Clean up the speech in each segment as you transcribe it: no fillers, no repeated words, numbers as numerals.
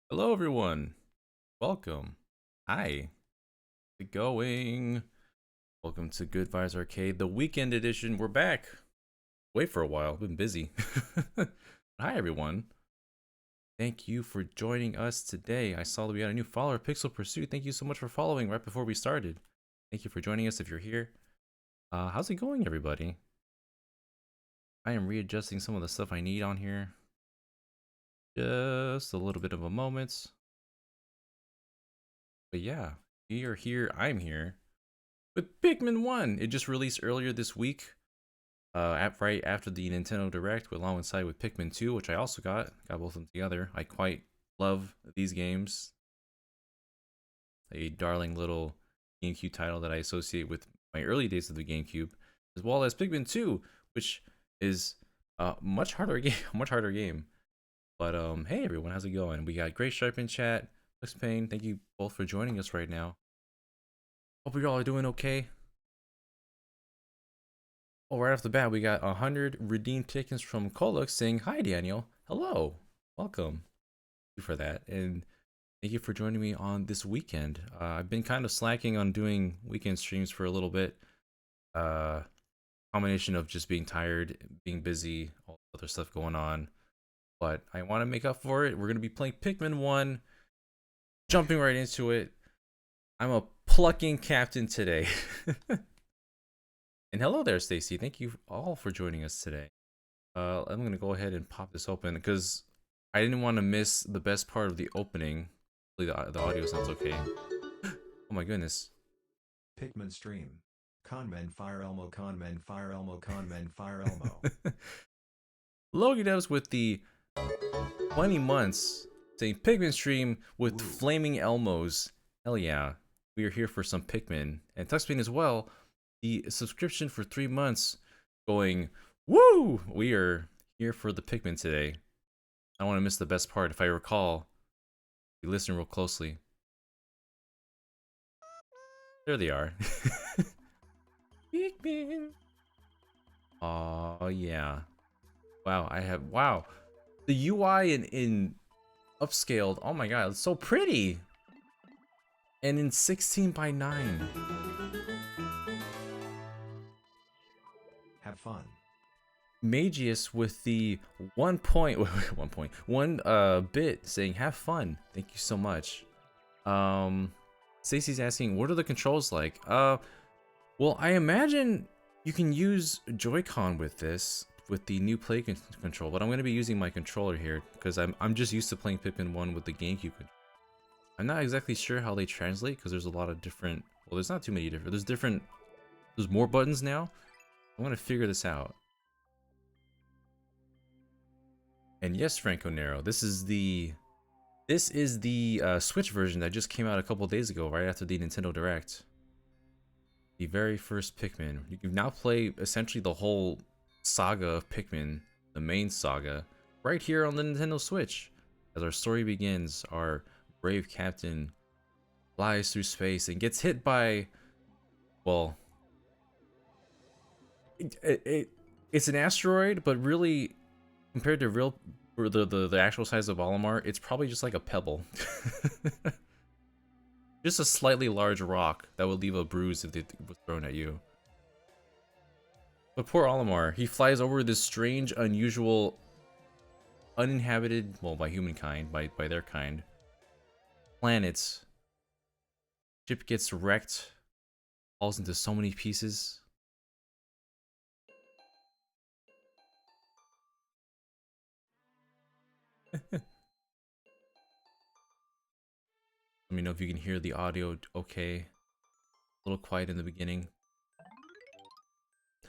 Hello, everyone. Welcome. Hi. How's it going? Welcome to Good Vibes Arcade, the weekend edition. We're back. Wait for a while. Been busy. Hi, everyone. Thank you for joining us today. I saw that we had a new follower, Pixel Pursuit. Thank you so much for following right before we started. Thank you for joining us if you're here. How's it going, everybody? I am readjusting some of the stuff I need on here. Just a little bit of a moment. But yeah, you're here. I'm here. With Pikmin 1. It just released earlier this week, right after the Nintendo Direct, alongside with Pikmin 2, which I also got. Got both of them together. I quite love these games. A darling little GameCube title that I associate with my early days of the GameCube, as well as Pikmin 2, which is a much harder game. Much harder game. But hey everyone, how's it going? We got Great Sharp in chat. Lux Pain, thank you both for joining us right now. Hope you all are doing okay. Oh, right off the bat, we got 100 redeemed tickets from Kolux saying, "Hi, Daniel. Hello. Welcome." Thank you for that. And thank you for joining me on this weekend. I've been kind of slacking on doing weekend streams for a little bit. Uh, Combination of just being tired, being busy, all the other stuff going on. But I want to make up for it. We're going to be playing Pikmin 1. Jumping right into it. I'm a plucking captain today. And hello there, Stacy. Thank you all for joining us today. I'm gonna go ahead and pop this open because I didn't want to miss the best part of the opening. Hopefully the audio sounds okay. Oh my goodness. Pikmin stream. Conmen Fire Elmo Conmen Fire Elmo Conmen Fire Elmo. Logan Devs with the 20 months saying Pikmin stream with Woo. flaming Elmos. Hell yeah. We are here for some Pikmin. And Tuxpin as well. The subscription for 3 months going, woo! We are here for the Pikmin today. I don't want to miss the best part. If I recall, you listen real closely. There they are. Pikmin. Oh yeah. Wow, wow. The UI in upscaled. Oh my god, it's so pretty. And in 16 by 9. Have fun. Magius with the 1 bit saying have fun. Thank you so much. Stacy's asking, what are the controls like? Well, I imagine you can use Joy-Con with this, with the new play control, but I'm going to be using my controller here because I'm just used to playing Pikmin 1 with the GameCube controller. I'm not exactly sure how they translate because there's a lot of different, well, there's not too many different, there's more buttons now. I'm going to figure this out. And yes, Franco Nero, this is the Switch version that just came out a couple days ago, right after the Nintendo Direct. The very first Pikmin. You can now play essentially the whole saga of Pikmin, the main saga, right here on the Nintendo Switch. As our story begins, our brave captain flies through space and gets hit by, well, it's an asteroid, but really, compared to the actual size of Olimar, it's probably just like a pebble. Just a slightly large rock that would leave a bruise if it was thrown at you. But poor Olimar, he flies over this strange, unusual, uninhabited, well, by humankind, by their kind, planets. Ship gets wrecked, falls into so many pieces. Let me know if you can hear the audio okay. A little quiet in the beginning.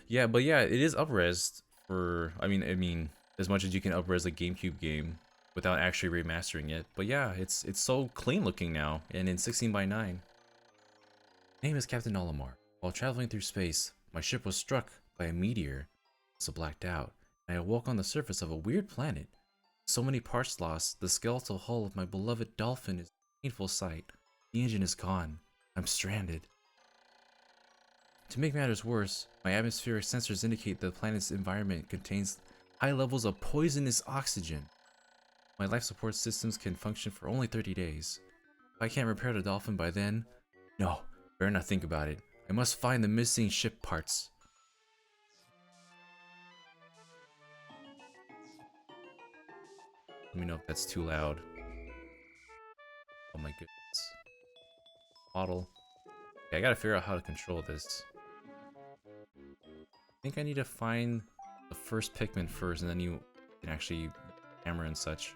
Yeah, but yeah, it is up-resed for, I mean, as much as you can up-res a GameCube game without actually remastering it. But yeah, it's so clean looking now, and in 16 by 9. My name is Captain Olimar. While traveling through space, my ship was struck by a meteor, so blacked out, and I awoke on the surface of a weird planet. So many parts lost, the skeletal hull of my beloved dolphin is a painful sight. The engine is gone. I'm stranded. To make matters worse, my atmospheric sensors indicate the planet's environment contains high levels of poisonous oxygen. My life support systems can function for only 30 days. If I can't repair the dolphin by then, no, better not think about it. I must find the missing ship parts. Let me know if that's too loud. Oh my goodness. Bottle. Okay, I gotta figure out how to control this. I think I need to find the first Pikmin first, and then you can actually hammer and such.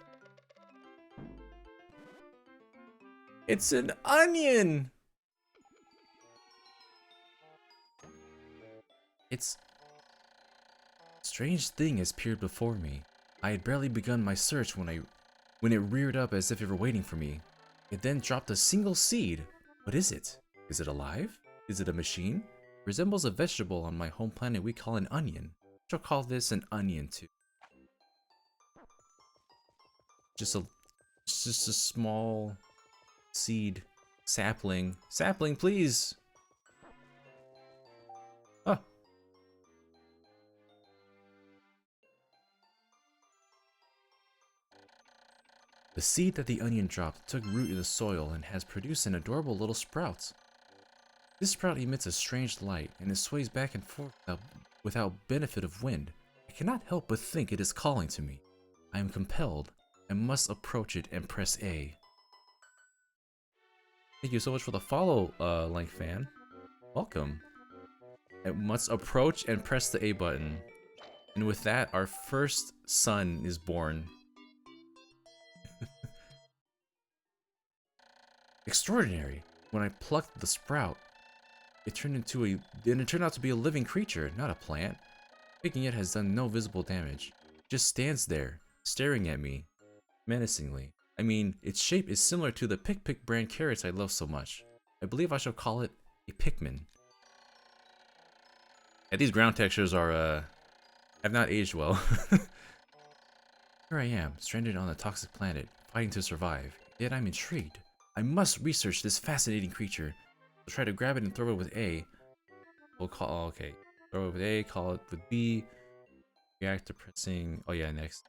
It's an onion! It's... Strange thing has appeared before me. I had barely begun my search when it reared up as if it were waiting for me. It then dropped a single seed. What is it? Is it alive? Is it a machine? It resembles a vegetable on my home planet we call an onion. I shall call this an onion too. Just a small seed sapling. Sapling, please. Oh. The seed that the onion dropped took root in the soil and has produced an adorable little sprout. This sprout emits a strange light and it sways back and forth without benefit of wind. I cannot help but think it is calling to me. I am compelled. I must approach it and press A. Thank you so much for the follow, Link fan. Welcome. I must approach and press the A button. And with that, our first son is born. Extraordinary. When I plucked the sprout, it turned out to be a living creature, not a plant. Picking it has done no visible damage. It just stands there, staring at me, menacingly. I mean, its shape is similar to the Pick brand carrots I love so much. I believe I shall call it a Pikmin. Yeah, these ground textures are, have not aged well. Here I am, stranded on a toxic planet, fighting to survive. Yet I'm intrigued. I must research this fascinating creature. I'll try to grab it and throw it with A. We'll call, oh, okay. Throw it with A, call it with B. React to pressing, oh yeah, next.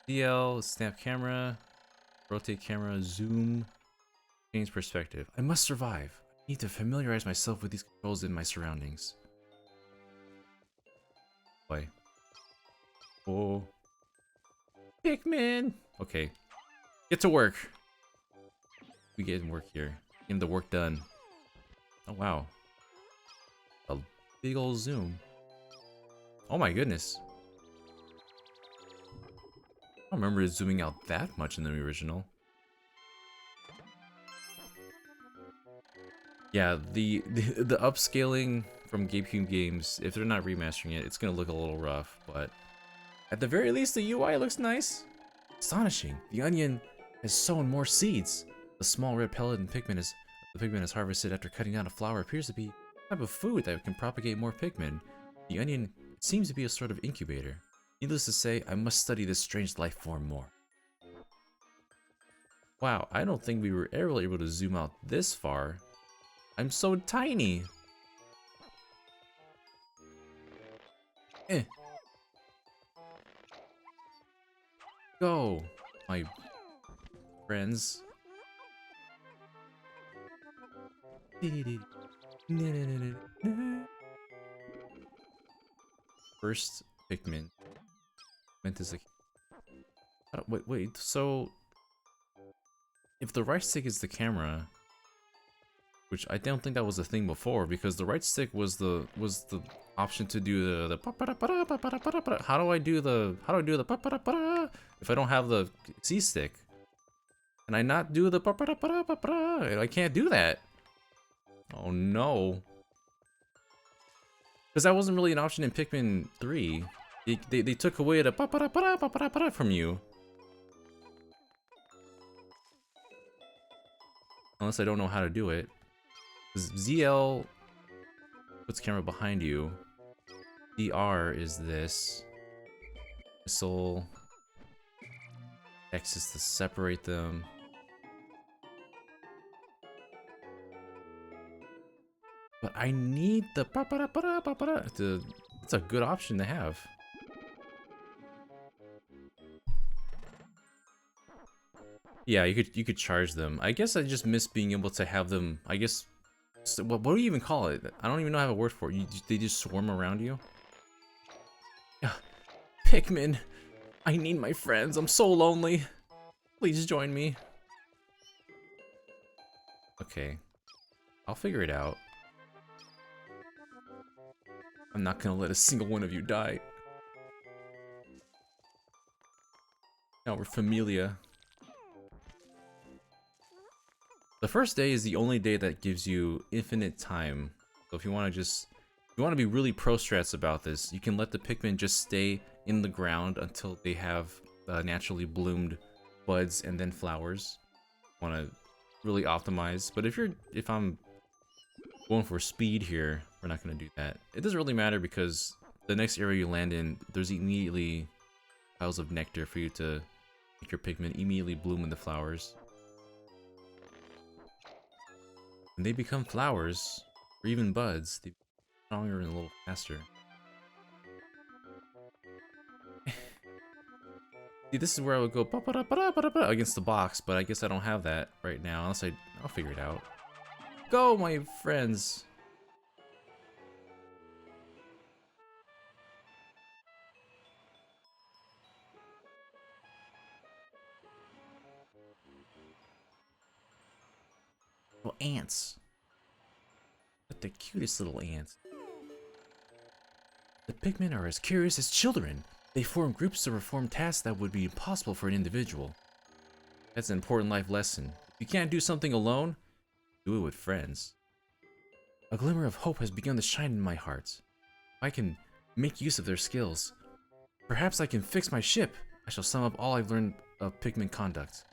DL, snap camera, rotate camera, zoom, change perspective. I must survive. I need to familiarize myself with these controls in my surroundings. Boy. Oh. Pikmin! Okay. Get to work. We get work here. Getting the work done. Oh wow. A big old zoom. Oh my goodness. I don't remember it zooming out that much in the original. Yeah, the upscaling from GameCube games, if they're not remastering it, it's gonna look a little rough, but at the very least the UI looks nice. Astonishing. The onion has sown more seeds. The small red pellet the Pikmin is harvested after cutting down a flower appears to be a type of food that can propagate more Pikmin. The onion seems to be a sort of incubator. Needless to say, I must study this strange life form more. Wow, I don't think we were ever able to zoom out this far. I'm so tiny. Go, my friends. First Pikmin. Meant as a... Wait, so... If the right stick is the camera... Which I don't think that was a thing before, because the right stick was the option to do the how do I do the if I don't have the C stick? Can I not do the I can't do that. Oh no. Because that wasn't really an option in Pikmin 3. They took away the from you. Unless I don't know how to do it. ZL puts camera behind you. DR is this. Missile. X is to separate them. But I need the to That's a good option to have. Yeah, you could charge them. I guess I just miss being able to have them. I guess so, what do you even call it? I don't even know how to have a word for it. They just swarm around you. Yeah, Pikmin, I need my friends. I'm so lonely. Please join me. Okay, I'll figure it out. I'm not gonna let a single one of you die. Now we're familia. The first day is the only day that gives you infinite time. So if you want to be really pro strats about this, you can let the Pikmin just stay in the ground until they have naturally bloomed buds and then flowers. Want to really optimize, but if I'm going for speed here, we're not going to do that. It doesn't really matter because the next area you land in, there's immediately piles of nectar for you to make your Pikmin immediately bloom in the flowers. When they become flowers, or even buds, they become stronger and a little faster. See, this is where I would go against the box, but I guess I don't have that right now, unless I'll figure it out. Go, my friends! Little ants. But the cutest little ants. The Pikmin are as curious as children. They form groups to perform tasks that would be impossible for an individual. That's an important life lesson. If you can't do something alone, do it with friends. A glimmer of hope has begun to shine in my heart. If I can make use of their skills, perhaps I can fix my ship. I shall sum up all I've learned of Pikmin conduct.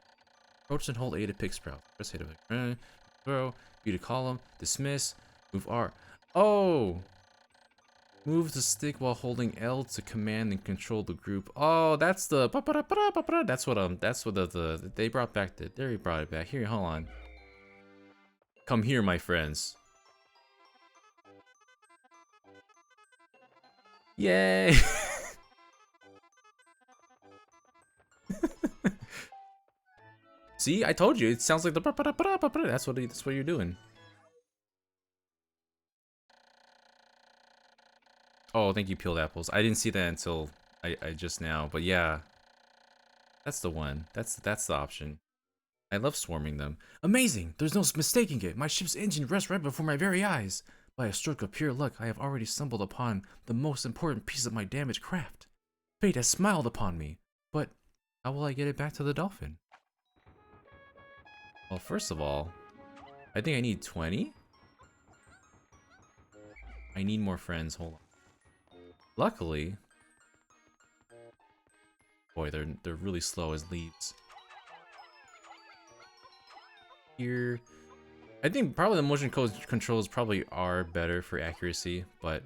Approach and hold A to pick sprout. Press A to throw, B to column, dismiss, move R. Oh! Move the stick while holding L to command and control the group. Oh, that's the that's what they brought back they brought it back. Here, hold on. Come here, my friends. Yay! See, I told you. It sounds like the that's what you're doing. Oh, thank you, peeled apples. I didn't see that until I just now, but yeah. That's the one. That's the option. I love swarming them. Amazing! There's no mistaking it. My ship's engine rests right before my very eyes. By a stroke of pure luck, I have already stumbled upon the most important piece of my damaged craft. Fate has smiled upon me. But how will I get it back to the dolphin? Well, first of all, I think I need 20. I need more friends. Hold on. Luckily, boy, they're really slow as leaves. Here, I think probably the motion controls probably are better for accuracy, but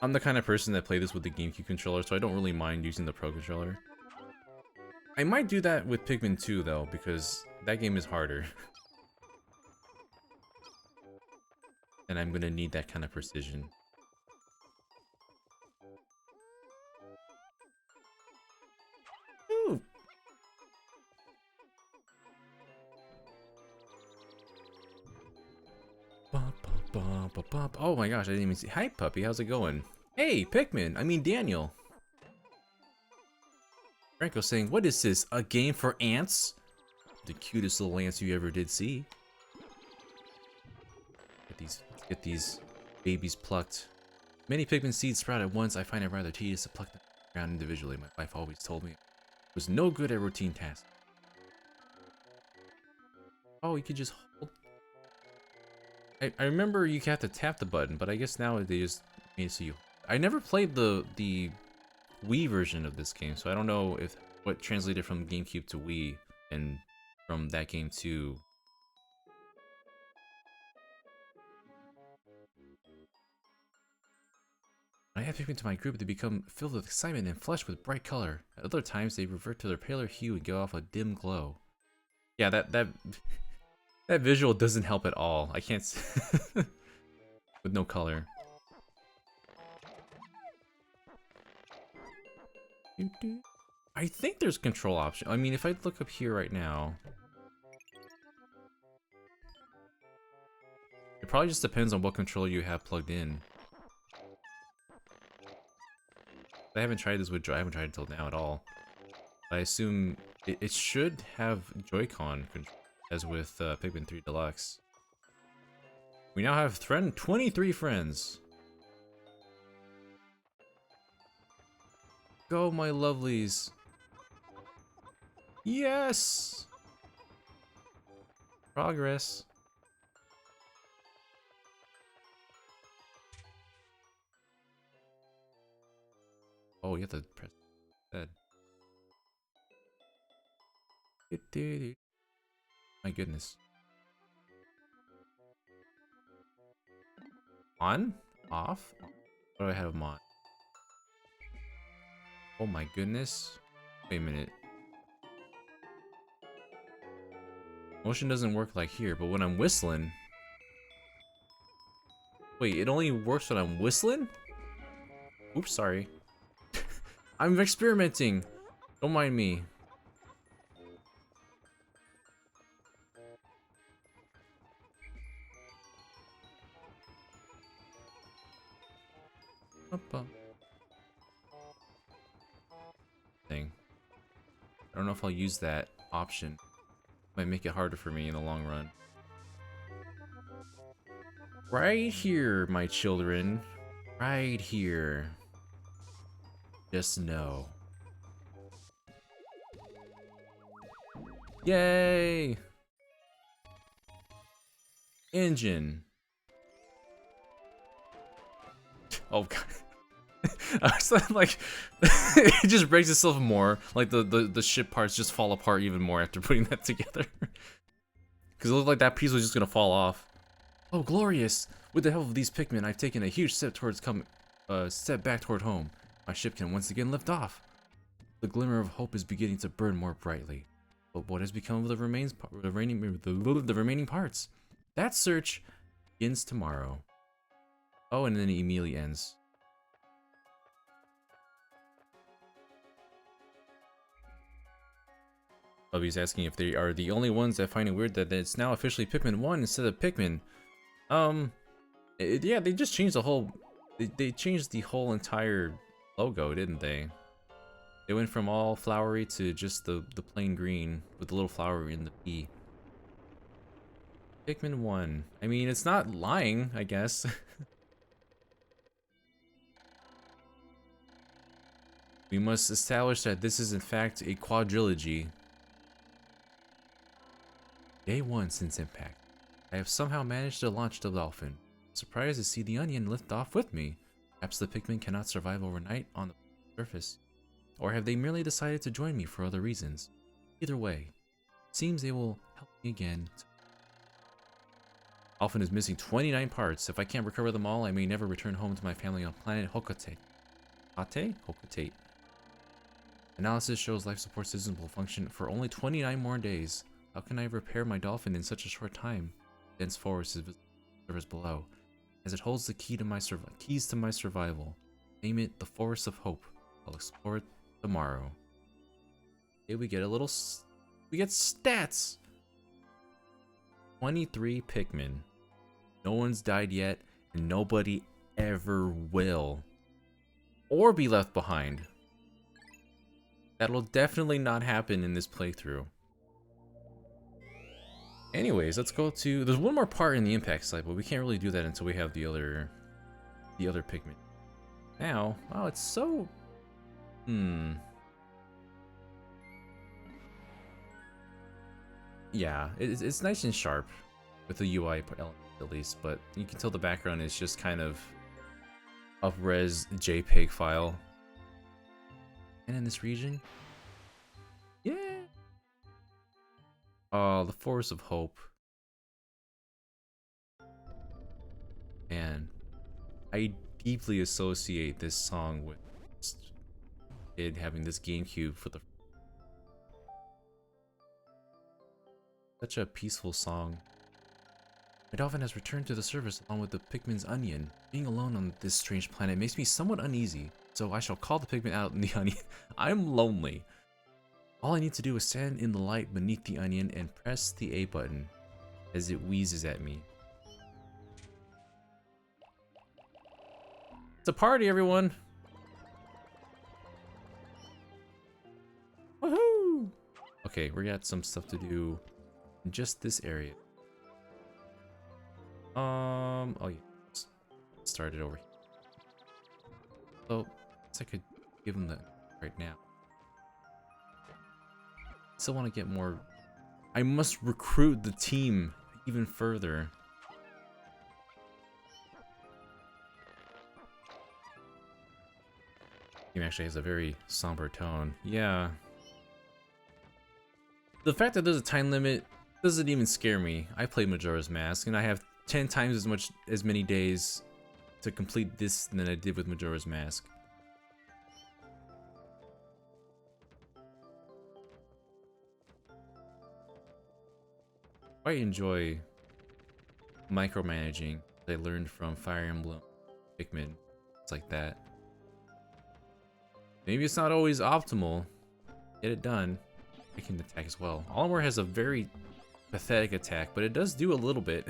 I'm the kind of person that play this with the GameCube controller, so I don't really mind using the Pro controller. I might do that with Pikmin 2 though, because that game is harder. And I'm gonna need that kind of precision. Ooh. Oh my gosh, I didn't even see. Hi, puppy. How's it going? Hey, Pikmin. I mean, Daniel. Franco's saying, what is this? A game for ants? The cutest little ants you ever did see. Get these babies plucked. Many Pikmin seeds sprout at once. I find it rather tedious to pluck them around individually. My wife always told me it was no good at routine tasks. Oh, you could just hold. I remember you have to tap the button, but I guess now they just made it so you. I never played the Wii version of this game, so I don't know if what translated from GameCube to Wii and from that game to. When I add Pikmin to my group, they become filled with excitement and flushed with bright color. At other times, they revert to their paler hue and give off a dim glow. Yeah, that visual doesn't help at all. I can't with no color. I think there's control option. I mean, if I look up here right now, it probably just depends on what controller you have plugged in. I haven't tried this with I haven't tried it till now at all. I assume it should have Joy-Con control, as with Pikmin 3 Deluxe. We now have 23 friends. Go, my lovelies. Yes! Progress. Oh, you have to press that. My goodness. On? Off? What do I have them on? Oh my goodness. Wait a minute. Motion doesn't work like here, but when I'm whistling... Wait, it only works when I'm whistling? Oops, sorry. I'm experimenting. Don't mind me. Thing. I don't know if I'll use that option. Might make it harder for me in the long run. Right here, my children. Right here. Just know. Yay! Engine. Oh god. I was like, it just breaks itself more. Like the ship parts just fall apart even more after putting that together. Because it looked like that piece was just gonna fall off. Oh, glorious! With the help of these Pikmin, I've taken a huge step towards step back toward home. My ship can once again lift off. The glimmer of hope is beginning to burn more brightly. But what has become of the remaining parts? That search begins tomorrow. Oh, and then it immediately ends. Bubby's asking if they are the only ones that find it weird that it's now officially Pikmin 1 instead of Pikmin. Yeah, they just changed the whole... They changed the whole entire logo, didn't they? It went from all flowery to just the plain green with the little flower in the P. Pikmin 1. I mean, it's not lying, I guess. We must establish that this is in fact a quadrilogy. Day 1 since impact. I have somehow managed to launch the dolphin. Surprised to see the onion lift off with me. Perhaps the Pikmin cannot survive overnight on the surface. Or have they merely decided to join me for other reasons? Either way, it seems they will help me again. Dolphin is missing 29 parts. If I can't recover them all, I may never return home to my family on planet Hokotate. Hokotate? Analysis shows life support systems will function for only 29 more days. How can I repair my dolphin in such a short time? Dense forest is surface below, as it holds the key to keys to my survival. Name it the Forest of Hope. I'll explore it tomorrow. Okay, we get a little... We get stats! 23 Pikmin. No one's died yet, and nobody ever will. Or be left behind. That'll definitely not happen in this playthrough. Anyways, let's go to... There's one more part in the impact site, but we can't really do that until we have the other Pikmin. Now, wow, it's so... Yeah, it's nice and sharp with the UI element at least, but you can tell the background is just kind of up-res JPEG file. And in this region? Yeah! Oh, the Forest of Hope. Man, I deeply associate this song with it having this GameCube for the... Such a peaceful song. My dolphin has returned to the surface along with the Pikmin's onion. Being alone on this strange planet makes me somewhat uneasy. So I shall call the pigment out in the onion. I'm lonely. All I need to do is stand in the light beneath the onion and press the A button as it wheezes at me. It's a party, everyone! Woohoo! Okay, we got some stuff to do in just this area. Oh yeah, let's start it over here. So, I guess I could give him the right now. Still want to get more. I must recruit the team even further. Game actually has a very somber tone. Yeah. The fact that there's a time limit doesn't even scare me. I play Majora's Mask and I have 10 times as many days to complete this than I did with Majora's Mask. I enjoy micromanaging that I learned from Fire Emblem, Pikmin, it's like that. Maybe it's not always optimal. Get it done. I can attack as well. Olimar has a very pathetic attack, but it does do a little bit.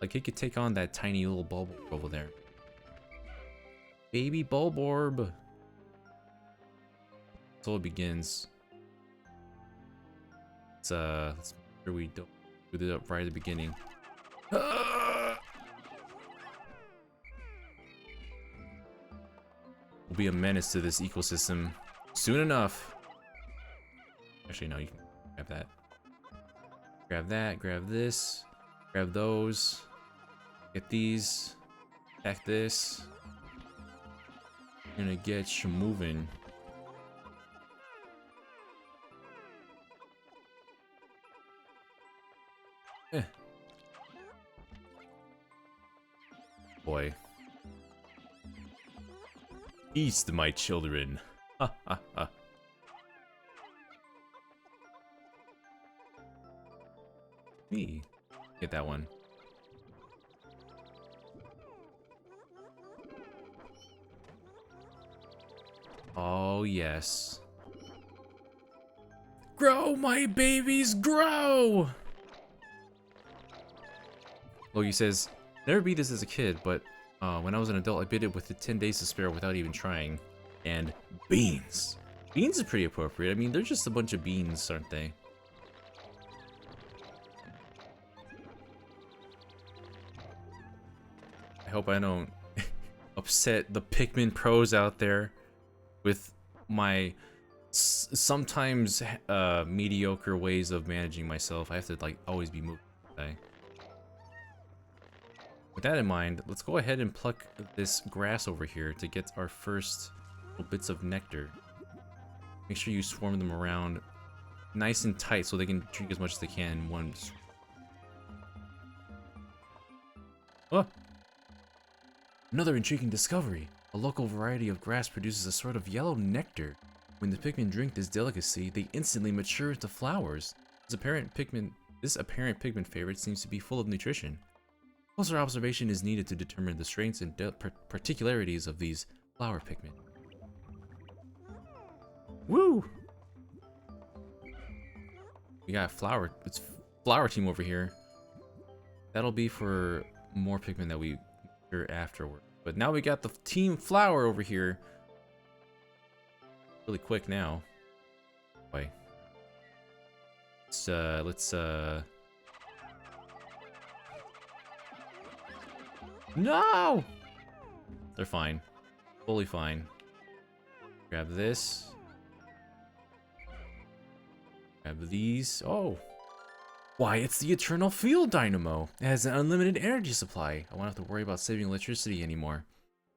Like he could take on that tiny little bulb over there. Baby Bulborb. So it begins. Let's make sure we don't do it right at the beginning. We'll be a menace to this ecosystem soon enough. Actually, no, you can grab that. Grab that, grab this, grab those, get these, attack this. Gonna get you moving. Boy. Feast, my children. Ha ha ha. Me. Get that one. Oh, yes. Grow, my babies, grow! Loki says, never beat this as a kid, but when I was an adult, I beat it with the 10 days to spare without even trying. And beans. Beans is pretty appropriate. I mean, they're just a bunch of beans, aren't they? I hope I don't upset the Pikmin pros out there with my sometimes mediocre ways of managing myself. I have to like always be moving. Okay? With that in mind, let's go ahead and pluck this grass over here to get our first little bits of nectar. Make sure you swarm them around nice and tight so they can drink as much as they can in one. Oh! Another intriguing discovery. A local variety of grass produces a sort of yellow nectar. When the Pikmin drink this delicacy, they instantly mature into flowers. This apparent Pikmin favorite seems to be full of nutrition. Closer observation is needed to determine the strengths and particularities of these flower Pikmin. Woo! We got it's flower team over here. That'll be for more Pikmin that we hear afterward. But now we got the team flower over here. Really quick now. Wait. Let's No! They're fine. Fully fine. Grab this. Grab these. Oh! Why, it's the Eternal Field Dynamo! It has an unlimited energy supply. I won't have to worry about saving electricity anymore.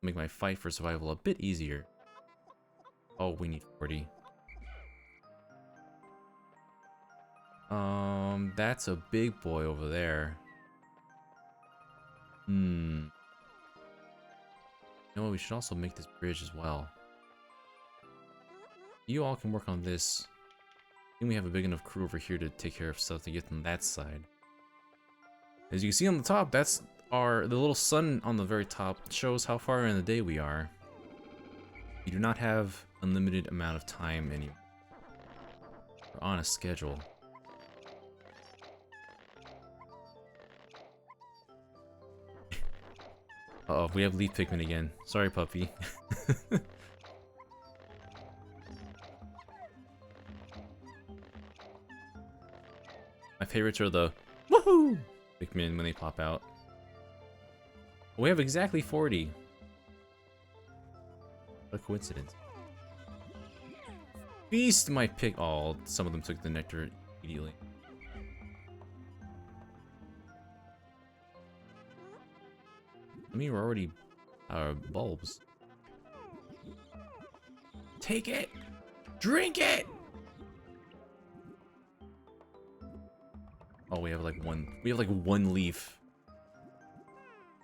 Make my fight for survival a bit easier. Oh, we need 40. That's a big boy over there. You know what, we should also make this bridge as well. You all can work on this. I think we have a big enough crew over here to take care of stuff to get on that side. As you can see on the top, that's the little sun on the very top shows how far in the day we are. You do not have unlimited amount of time anymore. We're on a schedule. Uh-oh, we have leaf Pikmin again. Sorry, puppy. My favorites are the woohoo Pikmin when they pop out. We have exactly 40. What a coincidence. Feast my pick. Oh, some of them took the nectar immediately. I mean, we're already bulbs. Take it! Drink it! Oh, we have like one leaf.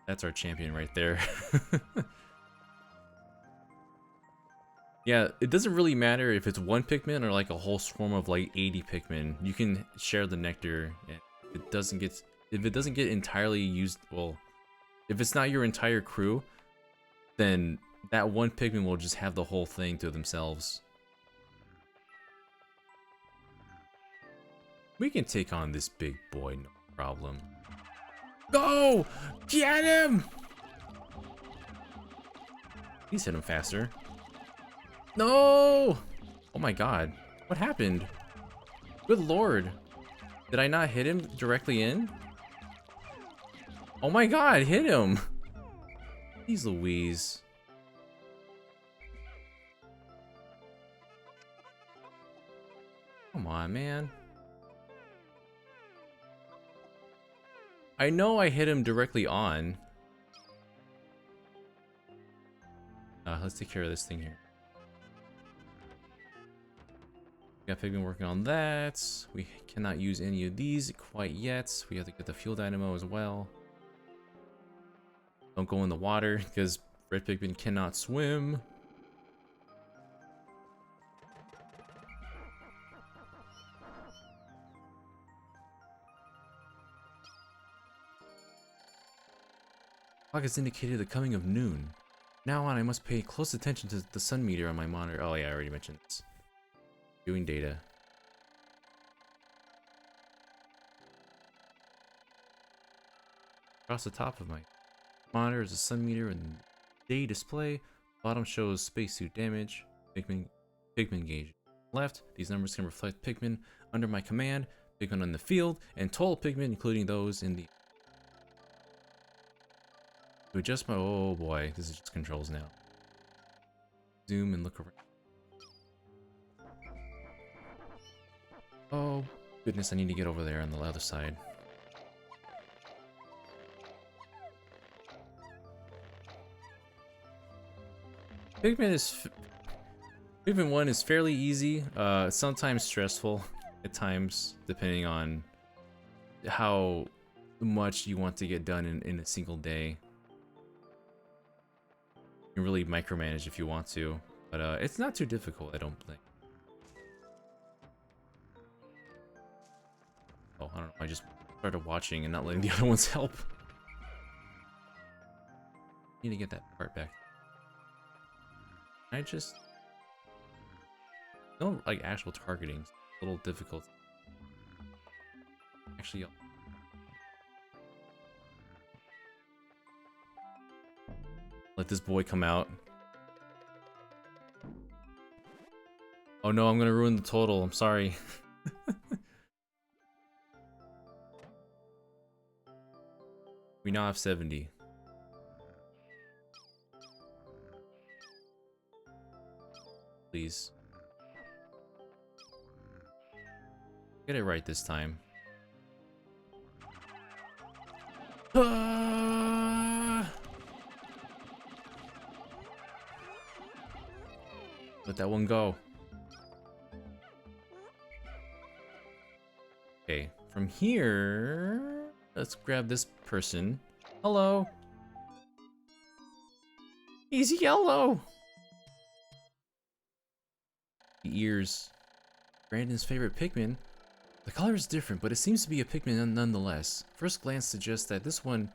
That's our champion right there. Yeah, it doesn't really matter if it's one Pikmin or like a whole swarm of like 80 Pikmin. You can share the nectar. And if it doesn't get entirely used, well, if it's not your entire crew, then that one Pikmin will just have the whole thing to themselves. We can take on this big boy, no problem. Go! Get him! Please hit him faster. No! Oh my god. What happened? Good lord. Did I not hit him directly in? Oh my god, hit him! Jeez Louise. Come on, man. I know I hit him directly on. Let's take care of this thing here. Got Pikmin working on that. We cannot use any of these quite yet. We have to get the fuel dynamo as well. Don't go in the water because red Pikmin cannot swim. Clock has indicated the coming of noon. Now on, I must pay close attention to the sun meter on my monitor. Oh yeah, I already mentioned this. Viewing data. Across the top of my monitor is a sun meter and day display. Bottom shows spacesuit damage, Pikmin gauge. Left, these numbers can reflect Pikmin under my command, Pikmin on the field, and total Pikmin, including those in the... To adjust my... Oh boy, this is just controls now. Zoom and look around. Oh, goodness, I need to get over there on the other side. Pikmin 1 is fairly easy, sometimes stressful at times, depending on how much you want to get done in a single day. You can really micromanage if you want to, but it's not too difficult, I don't think. Oh, I don't know, I just started watching and not letting the other ones help. Need to get that part back. I just... No, like, actual targeting. It's a little difficult. Actually, let this boy come out. Oh no, I'm gonna ruin the total. I'm sorry. We now have 70. Please. Get it right this time. Let that one go. Okay, from here, let's grab this person. Hello. He's yellow. The ears. Brandon's favorite Pikmin. The color is different, but it seems to be a Pikmin nonetheless. First glance suggests that this one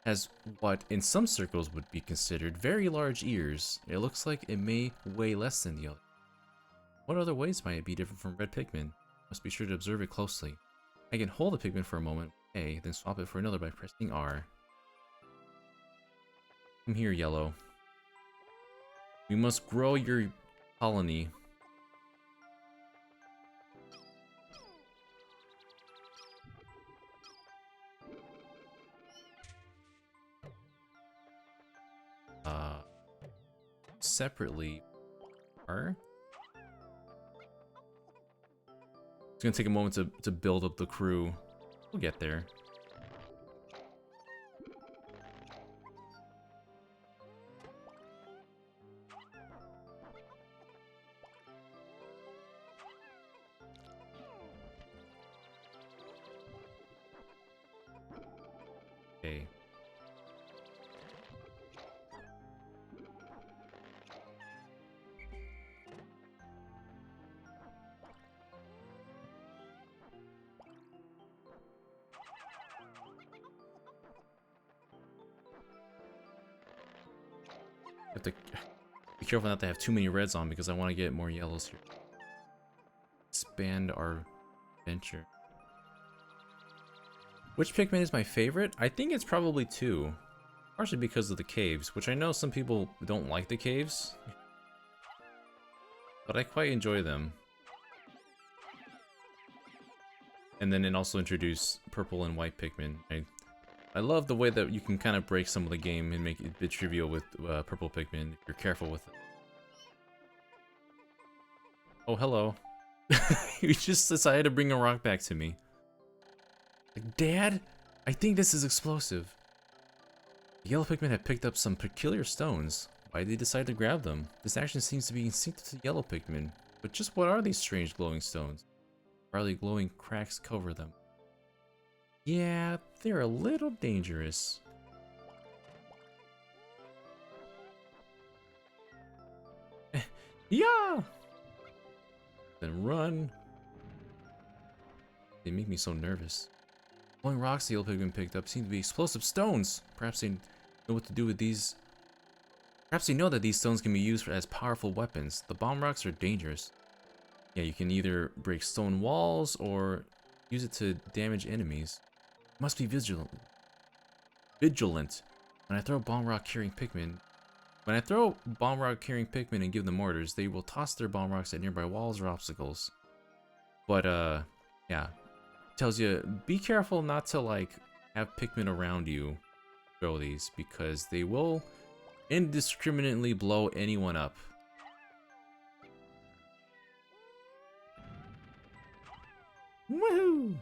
has what in some circles would be considered very large ears. It looks like it may weigh less than the other. What other ways might it be different from red Pikmin? Must be sure to observe it closely. I can hold a Pikmin for a moment, A, then swap it for another by pressing R. Come here, yellow. We must grow your colony. Separately. R? It's gonna take a moment to build up the crew. We'll get there. Okay. Have to be careful not to have too many reds on because I want to get more yellows here. Expand our venture. Which Pikmin is my favorite? I think it's probably 2. Partially because of the caves, which I know some people don't like the caves. But I quite enjoy them. And then it also introduced purple and white Pikmin. I love the way that you can kind of break some of the game and make it a bit trivial with purple Pikmin if you're careful with it. Oh, hello. You just decided to bring a rock back to me. Like, Dad, I think this is explosive. The yellow Pikmin have picked up some peculiar stones. Why did they decide to grab them? This action seems to be instinctive to yellow Pikmin. But just what are these strange glowing stones? Barely glowing cracks cover them. Yeah, they're a little dangerous. Yeah! Then run. They make me so nervous. Glowing rocks the yellow Pikmin picked up seem to be explosive stones. Perhaps they know what to do with these. Perhaps they know that these stones can be used as powerful weapons. The bomb rocks are dangerous. Yeah, you can either break stone walls or use it to damage enemies. Must be vigilant. When I throw bomb rock carrying Pikmin and give them orders, they will toss their bomb rocks at nearby walls or obstacles. But yeah, tells you be careful not to like have Pikmin around you throw these because they will indiscriminately blow anyone up. Woohoo!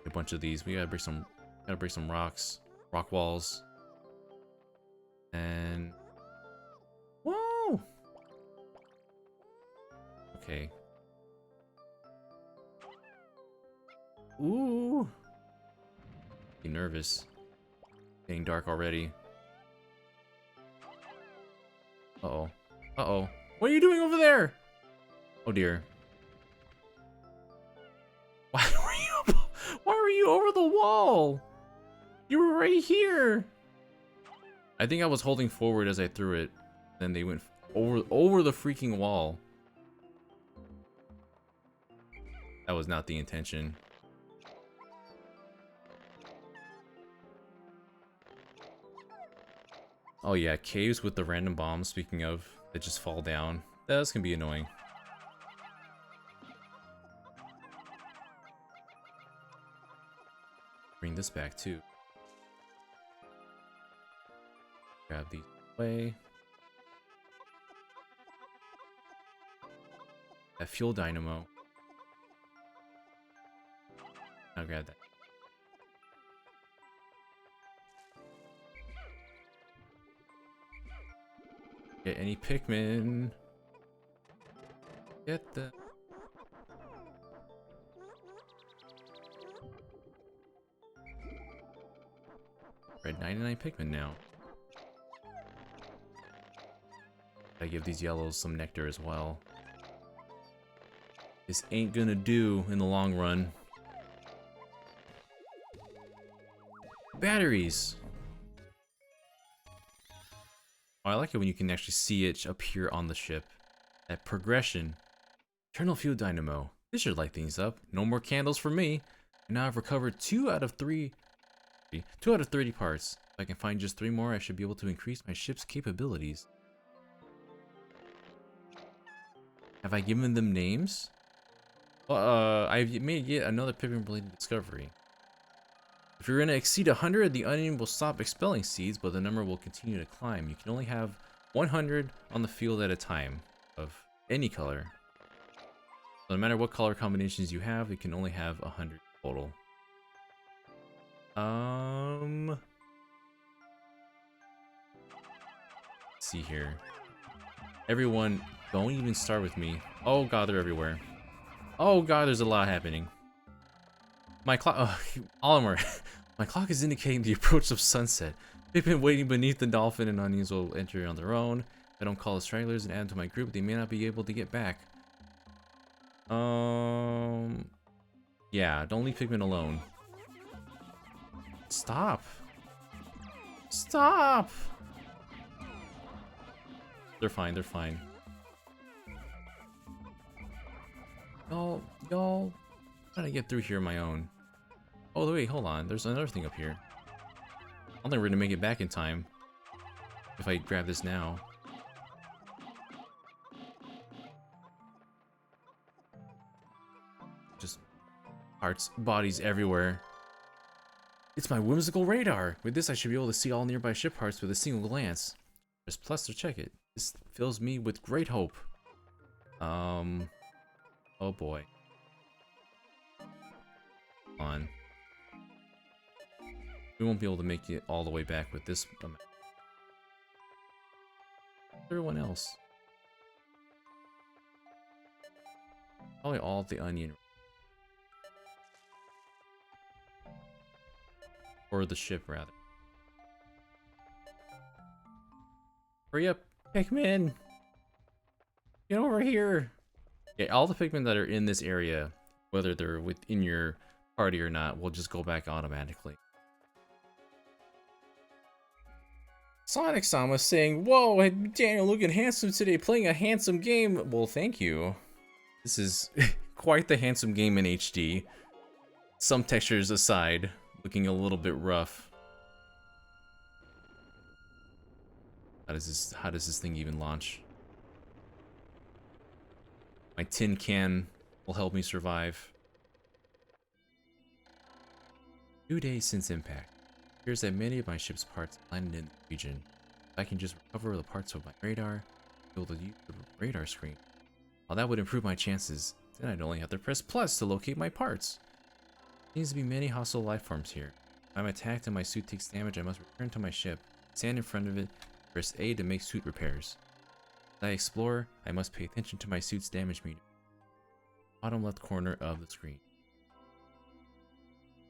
A bunch of these. We gotta break some rocks, rock walls, and whoa. Okay. Ooh. Be nervous. Getting dark already. Uh-oh. Uh-oh. What are you doing over there? Oh dear. Why were you over the wall? You were right here. I think I was holding forward as I threw it. Then they went over the freaking wall. That was not the intention. Oh yeah, caves with the random bombs, speaking of, that just fall down. That's gonna be annoying. Bring this back too. Grab these away. That fuel dynamo. I'll grab that. Get any Pikmin. Get the... Red 99 Pikmin now. I give these yellows some nectar as well. This ain't gonna do in the long run. Batteries. Oh, I like it when you can actually see it appear on the ship. That progression. Eternal fuel dynamo. This should light things up. No more candles for me. And now I've recovered 2 out of 30 parts. If I can find just 3 more, I should be able to increase my ship's capabilities. Have I given them names? I've made yet another Pikmin-related discovery. If you're going to exceed 100, the onion will stop expelling seeds, but the number will continue to climb. You can only have 100 on the field at a time, of any color. So no matter what color combinations you have, you can only have 100 total. Let's see here. Everyone, don't even start with me. Oh god, they're everywhere. Oh god, there's a lot happening. My clock, Olimar, my clock is indicating the approach of sunset. They've been waiting beneath the dolphin, and onions will enter on their own. If I don't call the stragglers and add them to my group, they may not be able to get back. Yeah, don't leave Pikmin alone. Stop. Stop. They're fine, they're fine. Y'all, how did I get through here on my own? Oh, wait, hold on. There's another thing up here. I don't think we're gonna make it back in time. If I grab this now. Just parts, bodies everywhere. It's my whimsical radar. With this, I should be able to see all nearby ship parts with a single glance. Press plus to check it. This fills me with great hope. Oh boy. On. We won't be able to make it all the way back with this amount. Everyone else. Probably all of the onion. Or the ship, rather. Hurry up, Pikmin! Get over here! Yeah, all the Pikmin that are in this area, whether they're within your party or not, will just go back automatically. Sonic-sama saying, "Whoa, Daniel looking handsome today, playing a handsome game." Well, thank you. This is quite the handsome game in HD. Some textures aside, looking a little bit rough. How does this thing even launch? My tin can will help me survive. 2 days since impact. It appears that many of my ship's parts landed in the region. If I can just recover the parts of my radar, I'll be able to use the radar screen. While that would improve my chances, then I'd only have to press plus to locate my parts. There seems to be many hostile life forms here. If I'm attacked and my suit takes damage, I must return to my ship, stand in front of it, press A to make suit repairs. As I explore, I must pay attention to my suit's damage meter. Bottom left corner of the screen.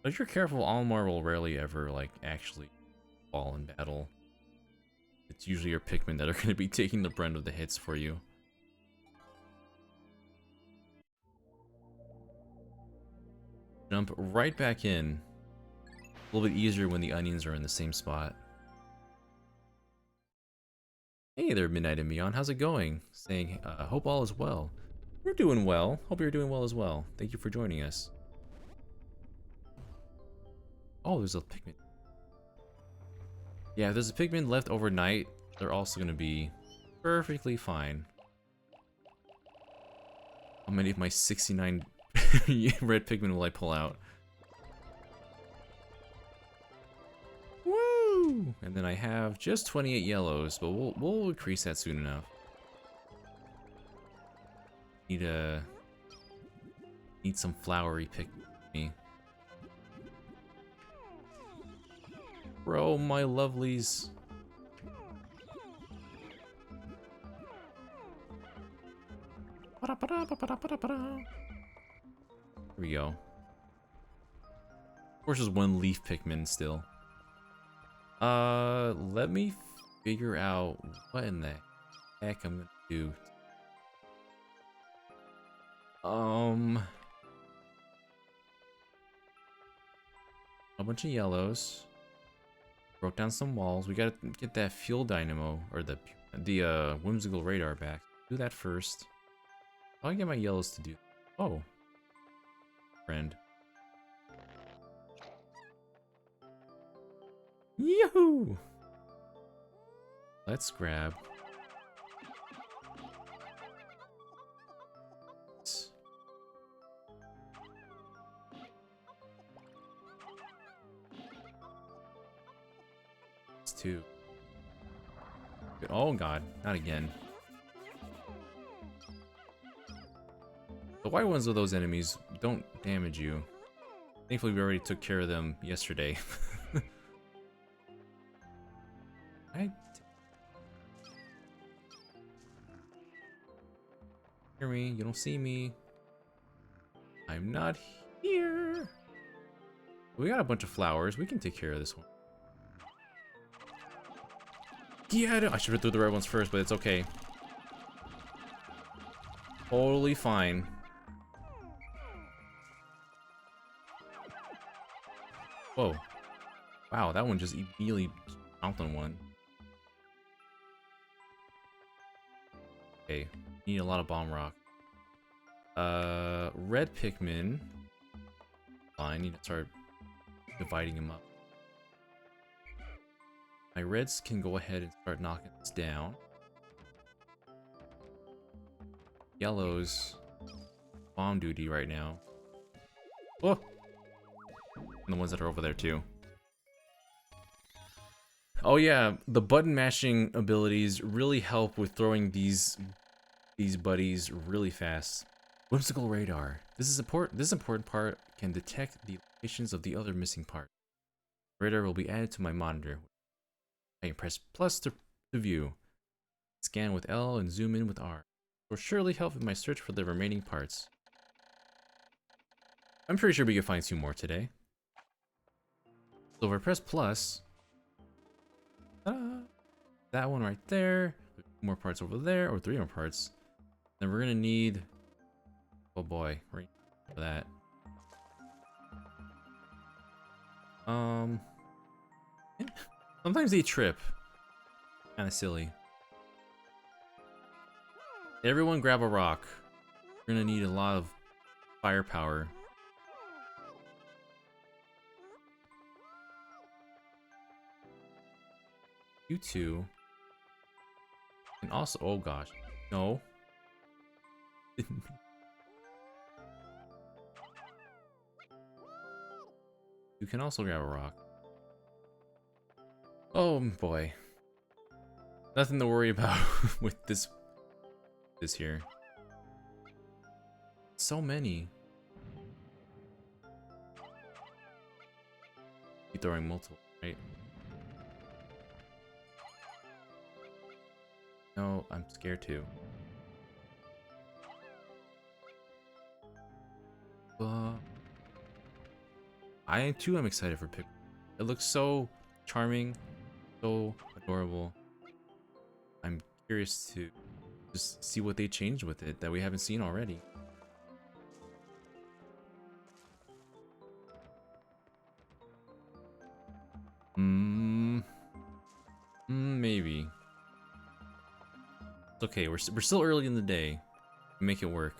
But if you're careful, Olimar will rarely ever, like, actually fall in battle. It's usually your Pikmin that are going to be taking the brunt of the hits for you. Jump right back in. A little bit easier when the onions are in the same spot. Hey there, Midnight and Beyond. How's it going? Saying, hope all is well. We're doing well. Hope you're doing well as well. Thank you for joining us. Oh, there's a Pikmin. Yeah, if there's a Pikmin left overnight, they're also going to be perfectly fine. How many of my 69 red Pikmin will I pull out? Woo! And then I have just 28 yellows, but we'll increase that soon enough. Need some flowery Pikmin. Bro, my lovelies. Here we go. Of course, there's one leaf Pikmin still. Let me figure out what in the heck I'm gonna do. A bunch of yellows. Broke down some walls. We gotta get that fuel dynamo, or the whimsical radar back. Do that first. I'll get my yellows to do. Oh. Friend. Yahoo! Let's grab. It's two. Oh god, not again. The white ones of those enemies don't damage you. Thankfully, we already took care of them yesterday. Hear me? You don't see me. I'm not here. We got a bunch of flowers. We can take care of this one. Yeah, I should have threw the red ones first, but it's okay. Totally fine. Whoa. Wow, that one just immediately pounced on one. Okay, need a lot of bomb rock. Red Pikmin. I need to start dividing them up. My reds can go ahead and start knocking this down. Yellows, bomb duty right now. Oh! And the ones that are over there too. Oh yeah, the button mashing abilities really help with throwing these buddies really fast. Whimsical radar. This important part can detect the locations of the other missing part. Radar will be added to my monitor. I can press plus to view. Scan with L and zoom in with R. It will surely help with my search for the remaining parts. I'm pretty sure we can find 2 more today. So if I press plus, that one right there, 2 more parts over there, or 3 more parts. Then we're gonna need, oh boy, right for that. Sometimes they trip. Kinda silly. Everyone grab a rock. We're gonna need a lot of firepower. You two. And also, oh gosh. No. You can also grab a rock. Oh boy. Nothing to worry about with this here. So many. Keep throwing multiple, right? No, I'm scared too. I too am excited for Pikmin. It looks so charming, so adorable. I'm curious to just see what they changed with it that we haven't seen already. Maybe. It's okay. We're still early in the day. Make it work.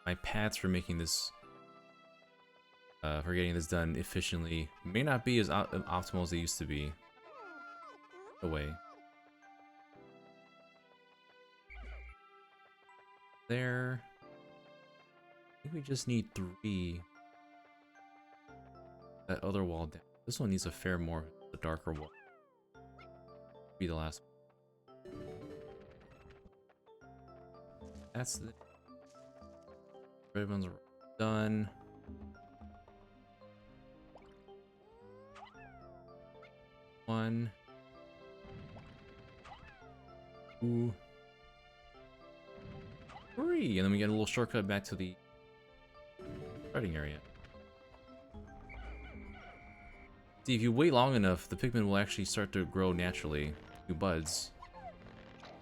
My paths for making this, for getting this done efficiently, may not be as optimal as they used to be. Away. There. I think we just need 3. That other wall down. This one needs a fair more, the darker wall. Be the last one. That's the red ones are done. One. 2. 3. And then we get a little shortcut back to the starting area. See, if you wait long enough, the Pikmin will actually start to grow naturally to buds,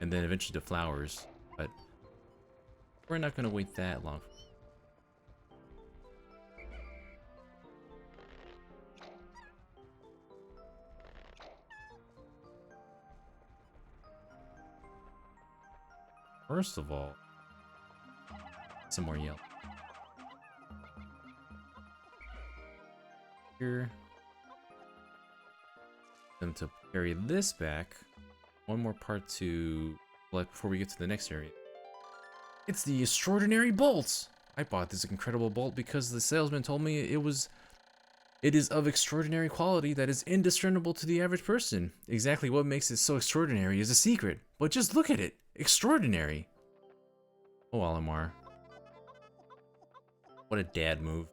and then eventually to flowers. But we're not going to wait that long. First of all, some more yellow. Here. Them to carry this back. One more part to let before we get to the next area. It's the extraordinary bolt! I bought this incredible bolt because the salesman told me it is of extraordinary quality that is indiscernible to the average person. Exactly what makes it so extraordinary is a secret, but just look at it. Extraordinary. Oh, Alamar. What a dad move.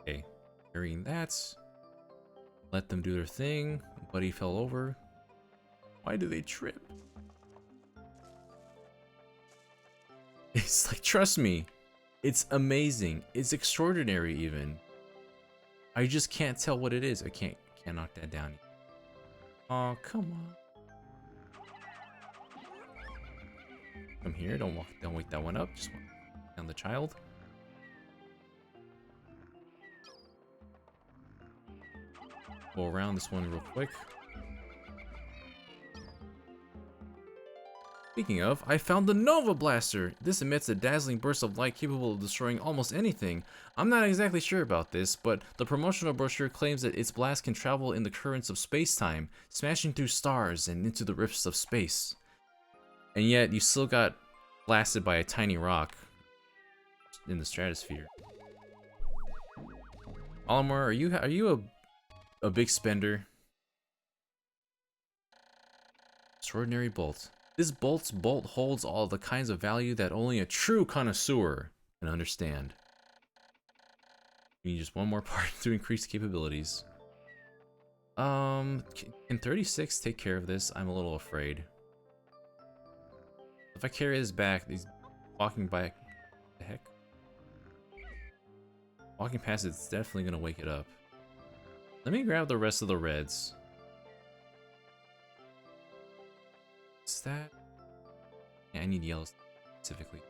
Okay, carrying that. Let them do their thing. Buddy fell over. Why do they trip? It's like, trust me, it's amazing. It's extraordinary even. I just can't tell what it is. I can't knock that down. Oh, come on. Come here, don't wake that one up. Just walk down the child. Go around this one real quick. Speaking of, I found the Nova Blaster! This emits a dazzling burst of light capable of destroying almost anything. I'm not exactly sure about this, but the promotional brochure claims that its blast can travel in the currents of space-time, smashing through stars and into the rifts of space. And yet, you still got blasted by a tiny rock in the stratosphere. Olimar, are you a big spender? Extraordinary bolt. This bolt holds all the kinds of value that only a true connoisseur can understand. We need just one more part to increase capabilities. Can 36 take care of this? I'm a little afraid. If I carry this back, he's walking by. The heck? Walking past it's definitely gonna wake it up. Let me grab the rest of the reds. What's that? Yeah, I need yellows specifically.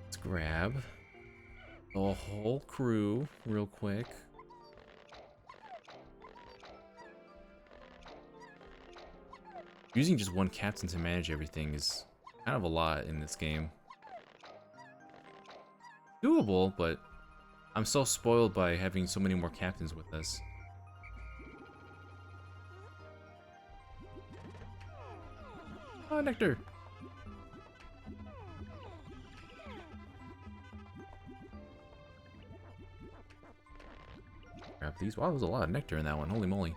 Let's grab the whole crew real quick. Using just one captain to manage everything is kind of a lot in this game. Doable, but I'm so spoiled by having so many more captains with us. Oh, nectar! Grab these. Wow, there's a lot of nectar in that one. Holy moly.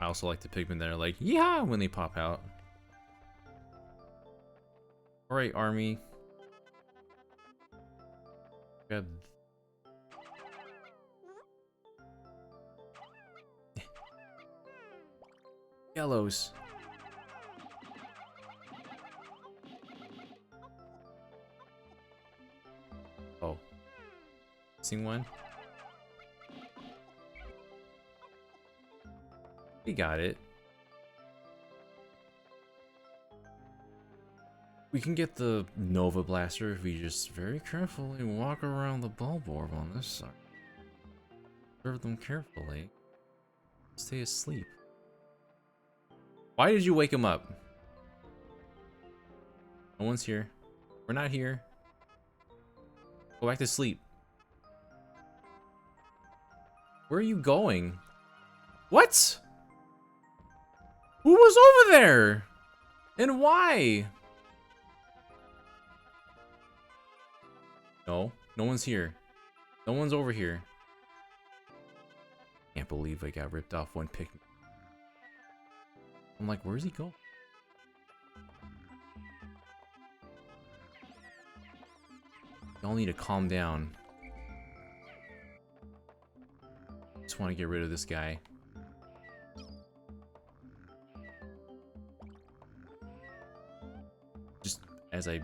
I also like the Pikmin that are like, yeah, when they pop out. Alright, army. Grab. Yellows. Oh. Missing one. We got it. We can get the Nova Blaster if we just very carefully walk around the bulb orb on this side. Observe them carefully. Stay asleep. Why did you wake him up? No one's here. We're not here. Go back to sleep. Where are you going? What? Who was over there? And why? No, no one's here. No one's over here. Can't believe I got ripped off one Pikmin. I'm like, where's he go? Y'all need to calm down. Just want to get rid of this guy. Just as I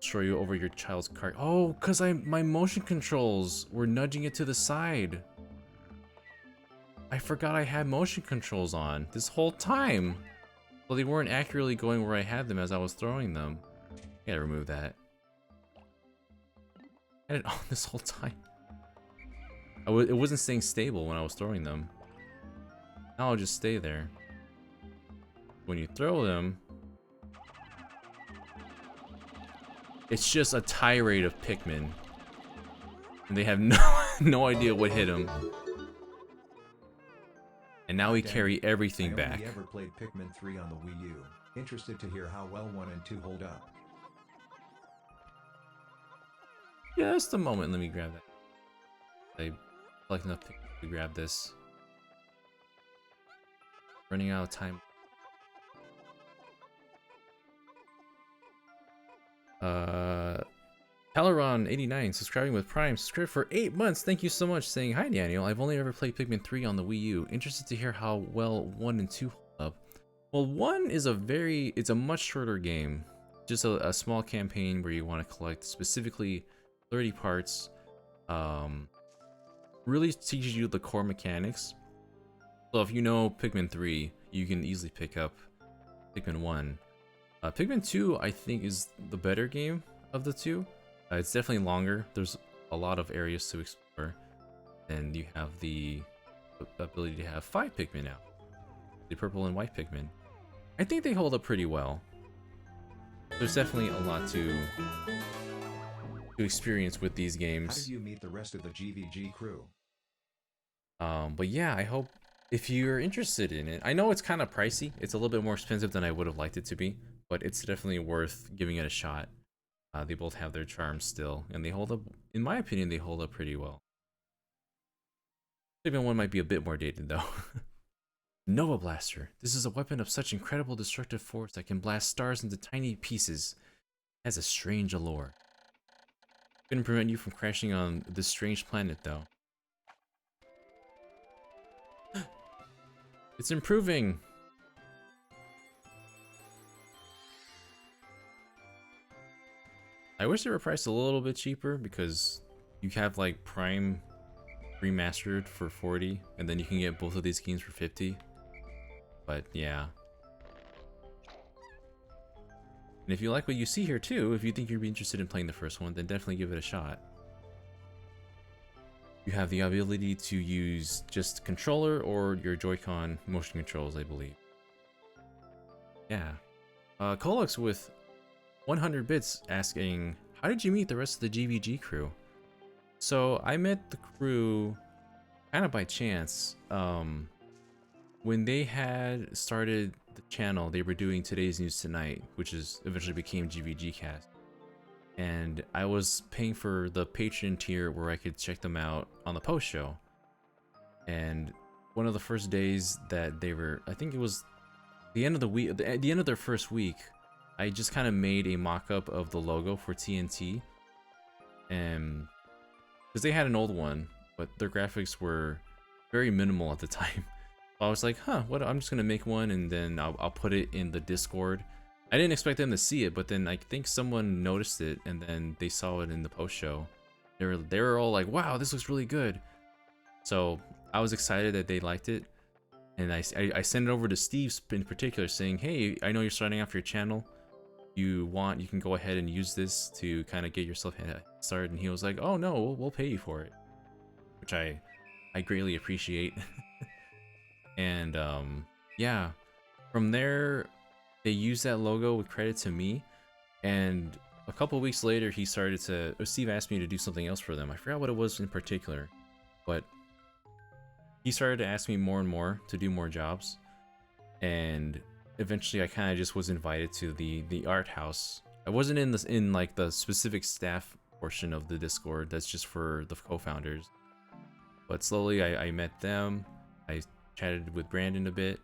throw you over your child's cart. Oh, because my motion controls were nudging it to the side. I forgot I had motion controls on this whole time. Well, they weren't accurately going where I had them as I was throwing them. Gotta remove that. I had it on this whole time. It wasn't staying stable when I was throwing them. Now I'll just stay there. When you throw them, it's just a tirade of Pikmin. And they have no idea what hit him. And now we carry everything back. I only ever played Pikmin 3 on the Wii U. Interested to hear how well 1 and 2 hold up. Just a moment, let me grab that. I collect enough Pikmin to grab this. Running out of time. Talaron89 subscribing with Prime, subscribed for 8 months. Thank you so much. Saying, hi Daniel, I've only ever played Pikmin 3 on the Wii U. Interested to hear how well 1 and 2 hold up. Well, 1 is it's a much shorter game. Just a small campaign where you want to collect specifically 30 parts. Really teaches you the core mechanics. So if you know Pikmin 3, you can easily pick up Pikmin 1. Pikmin 2, I think, is the better game of the two. It's definitely longer. There's a lot of areas to explore. And you have the ability to have 5 Pikmin now. The purple and white Pikmin. I think they hold up pretty well. There's definitely a lot to experience with these games. How did you meet the rest of the GVG crew? But yeah, I hope if you're interested in it. I know it's kind of pricey. It's a little bit more expensive than I would have liked it to be, but it's definitely worth giving it a shot. They both have their charms still, and they hold up, in my opinion, they hold up pretty well. Even 1 might be a bit more dated though. Nova Blaster. This is a weapon of such incredible destructive force that can blast stars into tiny pieces. It has a strange allure. Couldn't prevent you from crashing on this strange planet though. It's improving! I wish they were priced a little bit cheaper because you have like Prime remastered for 40 and then you can get both of these games for 50. But yeah. And if you like what you see here too, if you think you'd be interested in playing the first one, then definitely give it a shot. You have the ability to use just controller or your Joy-Con motion controls, I believe. Yeah. Kolux with 100 bits asking, how did you meet the rest of the GVG crew? So I met the crew kind of by chance. When they had started the channel, they were doing Today's News Tonight, which eventually became GVG Cast. And I was paying for the Patreon tier where I could check them out on the post show. And one of the first days that they were, I think it was the end of the week, at the end of their first week, I just kind of made a mock-up of the logo for TNT. And because they had an old one, but their graphics were very minimal at the time. So I was like, huh, what? I'm just gonna make one and then I'll put it in the Discord. I didn't expect them to see it, but then I think someone noticed it and then they saw it in the post show. They were all like, wow, this looks really good. So I was excited that they liked it. And I sent it over to Steve in particular saying, hey, I know you're starting off your channel. You can go ahead and use this to kind of get yourself started. And he was like, oh no, we'll pay you for it. Which I greatly appreciate. And yeah, from there, they used that logo with credit to me. And a couple weeks later, Steve asked me to do something else for them. I forgot what it was in particular, but he started to ask me more and more to do more jobs. And eventually I kind of just was invited to the art house. I wasn't in like the specific staff portion of the Discord that's just for the co-founders. But slowly I met them. I chatted with Brandon a bit.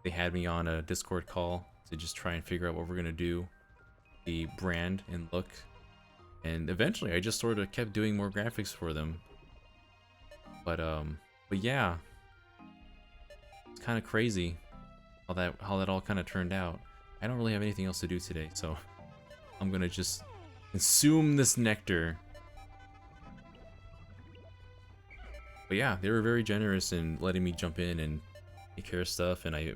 They had me on a Discord call to just try and figure out what we're gonna do, the brand and look. And eventually I just sort of kept doing more graphics for them. But yeah, it's kind of crazy how that all kind of turned out. I don't really have anything else to do today, so I'm gonna just consume this nectar. But yeah, they were very generous in letting me jump in and take care of stuff, and I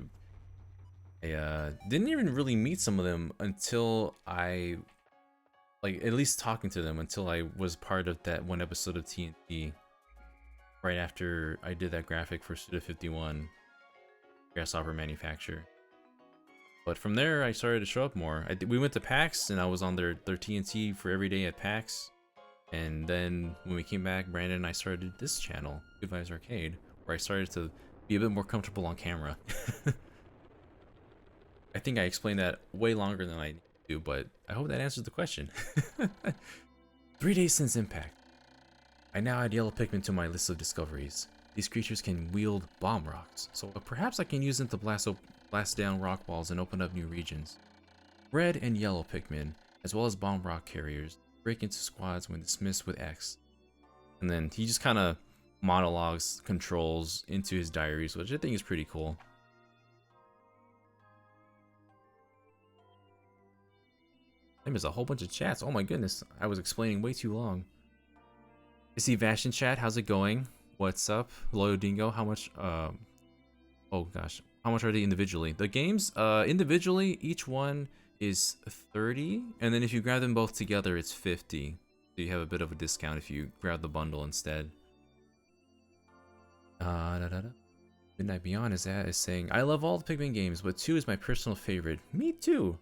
didn't even really meet some of them until I like at least talking to them until I was part of that one episode of TNT. Right after I did that graphic for Suda 51, Grasshopper Manufacture. But from there, I started to show up more. We went to PAX, and I was on their TNT for every day at PAX. And then when we came back, Brandon and I started this channel, Good Vibes Arcade, where I started to be a bit more comfortable on camera. I think I explained that way longer than I need to, but I hope that answers the question. 3 days since impact. I now add yellow Pikmin to my list of discoveries. These creatures can wield bomb rocks, so perhaps I can use them to blast down rock walls and open up new regions. Red and yellow Pikmin, as well as bomb rock carriers, break into squads when dismissed with X. And then he just kind of monologues controls into his diaries, which I think is pretty cool. There's a whole bunch of chats. Oh my goodness, I was explaining way too long. I see Vash in chat. How's it going? What's up? Loyal Dingo, how much? Oh gosh, how much are they individually? The games, individually, each one is 30, and then if you grab them both together, it's 50. So you have a bit of a discount if you grab the bundle instead. Midnight Beyond is saying, I love all the Pikmin games, but 2 is my personal favorite. Me too.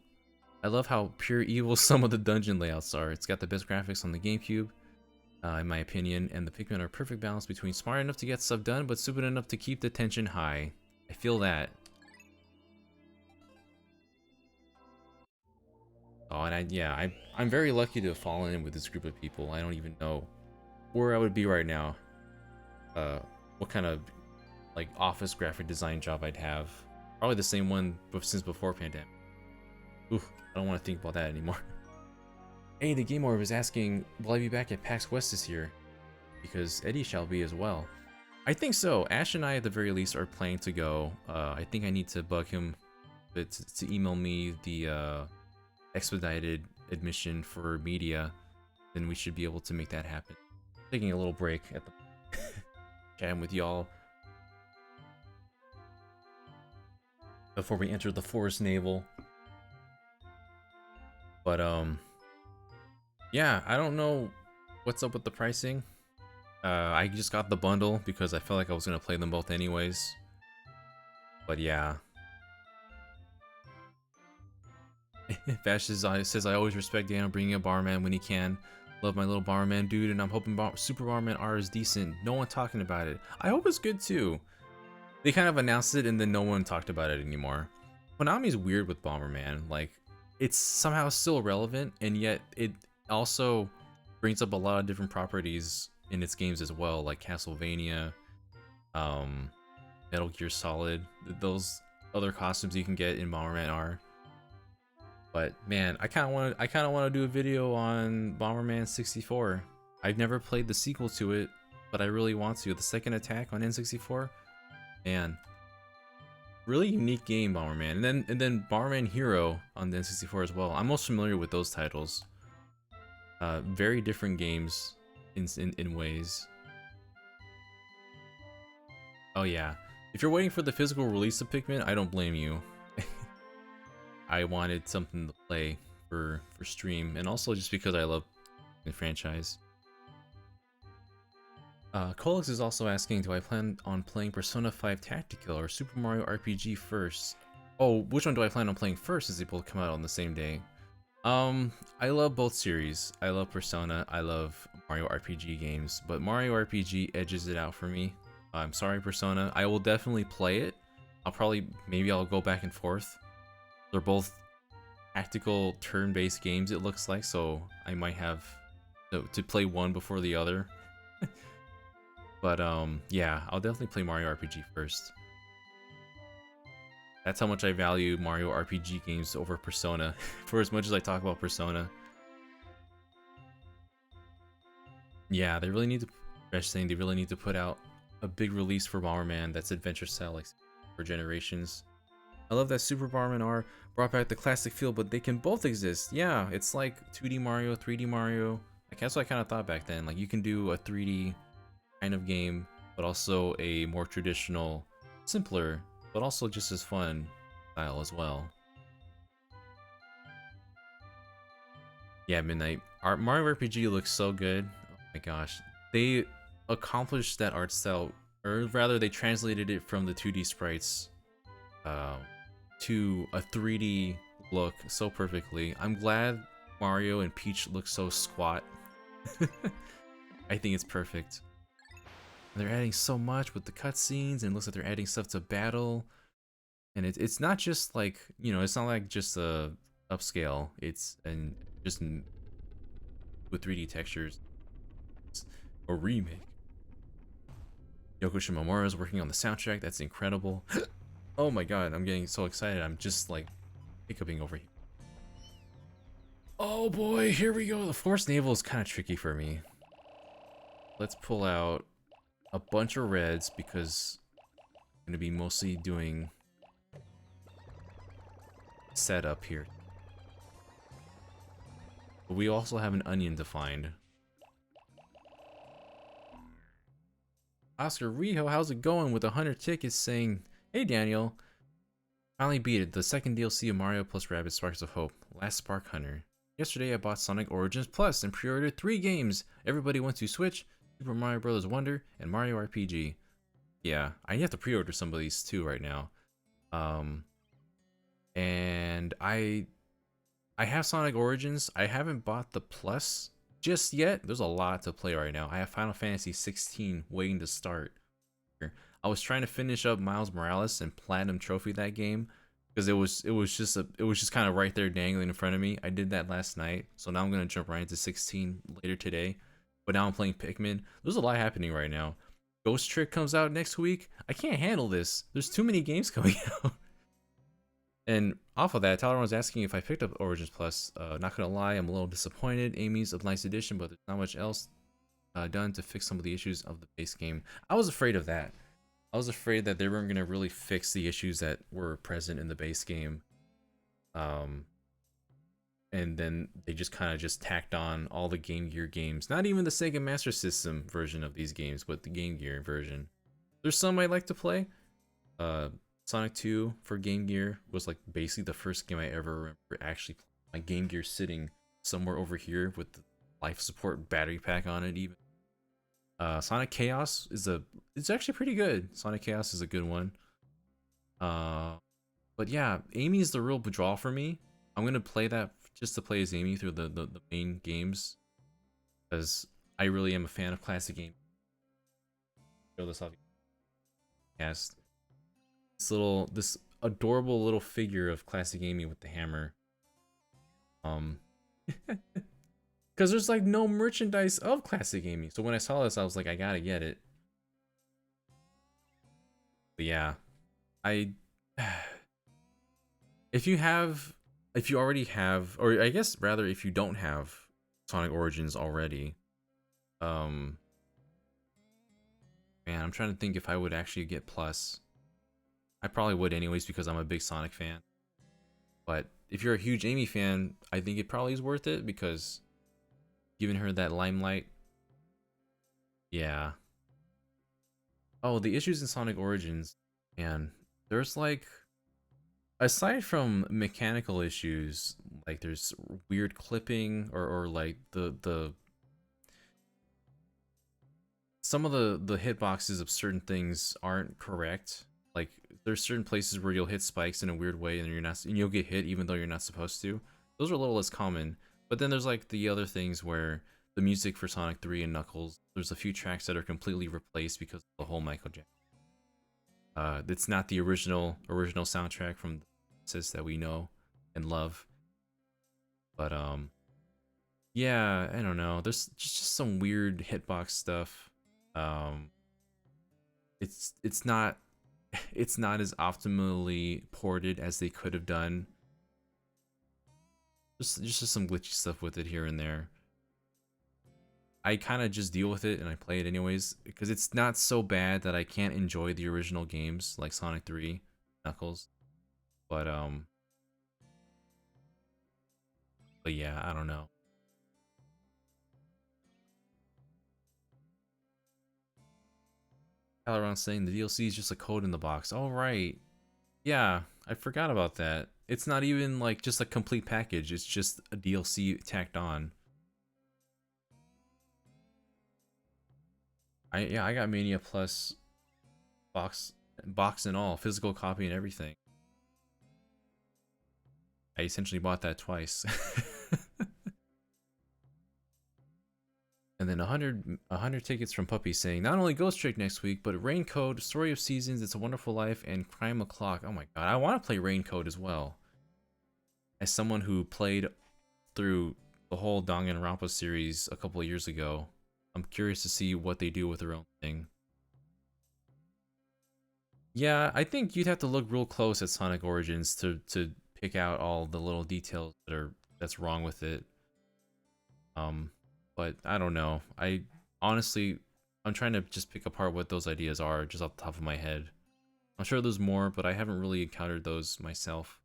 I love how pure evil some of the dungeon layouts are. It's got the best graphics on the GameCube. In my opinion, and the Pikmin are perfect balance between smart enough to get stuff done, but stupid enough to keep the tension high. I feel that. Oh, and I'm very lucky to have fallen in with this group of people. I don't even know where I would be right now. What kind of like office graphic design job I'd have. Probably the same one since before pandemic. Oof, I don't want to think about that anymore. Hey, the Game Orb is asking, will I be back at PAX West this year? Because Eddie shall be as well. I think so. Ash and I, at the very least, are planning to go. I think I need to bug him to email me the expedited admission for media. Then we should be able to make that happen. Taking a little break at the chatting with y'all before we enter the Forest Naval. But yeah, I don't know what's up with the pricing. I just got the bundle because I felt like I was gonna play them both anyways. But yeah. Vash says I always respect Daniel bringing a barman when he can. Love my little barman dude, and I'm hoping Super Barman R is decent. No one talking about it. I hope it's good too. They kind of announced it and then no one talked about it anymore. Konami's weird with Bomberman. Like, it's somehow still relevant, and yet it also brings up a lot of different properties in its games as well, like Castlevania, Metal Gear Solid, those other costumes you can get in Bomberman R. But man, I kind of want to do a video on Bomberman 64. I've never played the sequel to it, but I really want to. The Second Attack on N64, man, really unique game, Bomberman. And then Bomberman Hero on the N64 as well. I'm most familiar with those titles. Very different games in ways. Oh yeah, if you're waiting for the physical release of Pikmin, I don't blame you. I wanted something to play for stream, and also just because I love the franchise. Colix is also asking, do I plan on playing Persona 5 Tactical or Super Mario RPG first? Oh, which one do I plan on playing first, as they both come out on the same day? I love both series. I love Persona, I love Mario RPG games, but Mario RPG edges it out for me. I'm sorry, Persona. I will definitely play it. Maybe I'll go back and forth. They're both tactical turn-based games, it looks like, so I might have to play one before the other. But yeah, I'll definitely play Mario RPG first. That's how much I value Mario RPG games over Persona, for as much as I talk about Persona. Yeah, they really need to put out a big release for Bomberman that's adventure style, like for generations. I love that Super Bomberman R brought back the classic feel, but they can both exist. Yeah, it's like 2D Mario, 3D Mario. Like, that's what I kind of thought back then. Like, you can do a 3D kind of game, but also a more traditional, simpler, but also just as fun style as well. Yeah, Midnight. Mario RPG looks so good. Oh my gosh. They accomplished that art style, or rather they translated it from the 2D sprites um, to a 3D look so perfectly. I'm glad Mario and Peach look so squat. I think it's perfect. They're adding so much with the cutscenes, and it looks like they're adding stuff to battle. And it's not just like, you know, it's not like just a upscale. It's just with 3D textures. It's a remake. Yoko Shimomura is working on the soundtrack. That's incredible. Oh my god, I'm getting so excited. I'm just like hiccuping over here. Oh boy, here we go. The Force Naval is kind of tricky for me. Let's pull out a bunch of reds because I'm going to be mostly doing setup here. But we also have an onion to find. Oscar Riho, how's it going with 100 tickets saying, hey Daniel, finally beat it. The second DLC of Mario plus Rabbids Sparks of Hope. Last Spark Hunter. Yesterday I bought Sonic Origins Plus and pre-ordered 3 games. Everybody went to Switch, Super Mario Bros. Wonder, and Mario RPG. Yeah, I have to pre-order some of these too right now. And I have Sonic Origins. I haven't bought the Plus just yet. There's a lot to play right now. I have Final Fantasy 16 waiting to start. I was trying to finish up Miles Morales and Platinum Trophy that game because it was just kind of right there dangling in front of me. I did that last night, so now I'm gonna jump right into 16 later today. But now I'm playing Pikmin. There's a lot happening right now. Ghost Trick comes out next week. I can't handle this. There's too many games coming out. And off of that, Tyler was asking if I picked up Origins Plus. Not gonna lie, I'm a little disappointed. Amy's a nice addition, but there's not much else done to fix some of the issues of the base game. I was afraid of that. I was afraid that they weren't gonna really fix the issues that were present in the base game. And then they just kind of just tacked on all the Game Gear games. Not even the Sega Master System version of these games, but the Game Gear version. There's some I like to play. Sonic 2 for Game Gear was like basically the first game I ever remember actually playing. My Game Gear sitting somewhere over here with the life support battery pack on it even. Sonic Chaos it's actually pretty good. Sonic Chaos is a good one. But yeah, Amy's the real draw for me. I'm gonna play that just to play as Amy through the main games, because I really am a fan of classic games. Show this off. Cast this adorable little figure of classic Amy with the hammer. Because there's like no merchandise of classic Amy, so when I saw this, I was like, I gotta get it. But yeah, if you already have, or I guess rather if you don't have Sonic Origins already, man, I'm trying to think if I would actually get Plus. I probably would anyways because I'm a big Sonic fan. But if you're a huge Amy fan, I think it probably is worth it because giving her that limelight. Yeah. Oh, the issues in Sonic Origins, man, there's like, aside from mechanical issues, like there's weird clipping or like the some of the hitboxes of certain things aren't correct. Like there's certain places where you'll hit spikes in a weird way and you'll get hit even though you're not supposed to. Those are a little less common. But then there's like the other things where the music for Sonic 3 and Knuckles, there's a few tracks that are completely replaced because of the whole Michael Jackson. It's not the original soundtrack from the artists that we know and love. But yeah, I don't know. There's just some weird hitbox stuff. It's not as optimally ported as they could have done. Just some glitchy stuff with it here and there. I kind of just deal with it and I play it anyways because it's not so bad that I can't enjoy the original games like Sonic 3, Knuckles. But yeah, I don't know. Tyler saying the DLC is just a code in the box. All right. Yeah, I forgot about that. It's not even like just a complete package. It's just a DLC tacked on. I got Mania Plus box and all, physical copy and everything. I essentially bought that twice. And then 100 tickets from Puppy saying, not only Ghost Trick next week, but Raincoat, Story of Seasons, It's a Wonderful Life, and Crime O'Clock. Oh my god, I want to play Raincoat as well. As someone who played through the whole Danganronpa series a couple of years ago, I'm curious to see what they do with their own thing. Yeah, I think you'd have to look real close at Sonic Origins to pick out all the little details that's wrong with it. But I don't know. I'm trying to just pick apart what those ideas are just off the top of my head. I'm sure there's more, but I haven't really encountered those myself.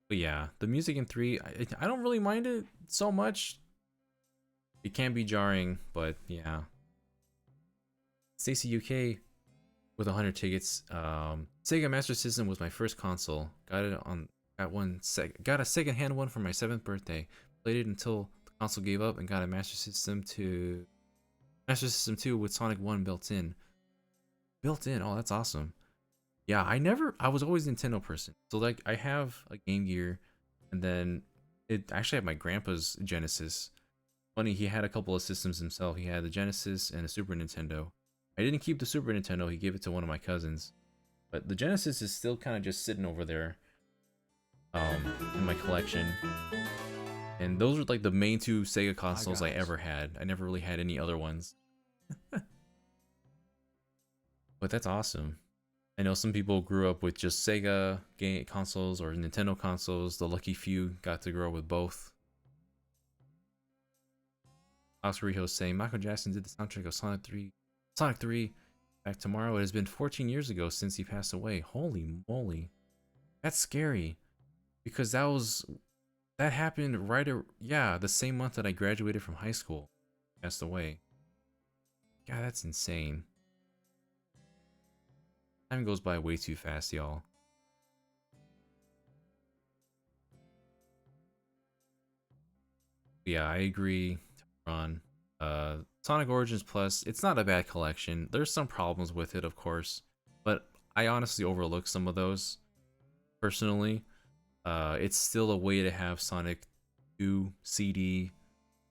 But yeah, the music in 3, I don't really mind it so much. It can be jarring, but yeah. Stacy UK with 100 tickets. Sega Master System was my first console. Got a second-hand one for my 7th birthday. Played it until the console gave up and got a Master System 2 with Sonic 1 built in. Oh, that's awesome. Yeah, I was always a Nintendo person. So like I have a Game Gear, and then it actually had my grandpa's Genesis. Funny, he had a couple of systems himself. He had the Genesis and a Super Nintendo. I didn't keep the Super Nintendo, he gave it to one of my cousins. But the Genesis is still kind of just sitting over there in my collection. And those were like the main 2 Sega consoles I ever had. I never really had any other ones. But that's awesome. I know some people grew up with just Sega game consoles or Nintendo consoles. The lucky few got to grow up with both. Oscar Rijo saying Michael Jackson did the soundtrack of Sonic 3 back tomorrow. It has been 14 years ago since he passed away. Holy moly. That's scary. Because that happened the same month that I graduated from high school. He passed away. God, that's insane. Time goes by way too fast, y'all. Yeah, I agree, Ron. Sonic Origins Plus, it's not a bad collection. There's some problems with it, of course, but I honestly overlook some of those, personally. It's still a way to have Sonic 2 CD,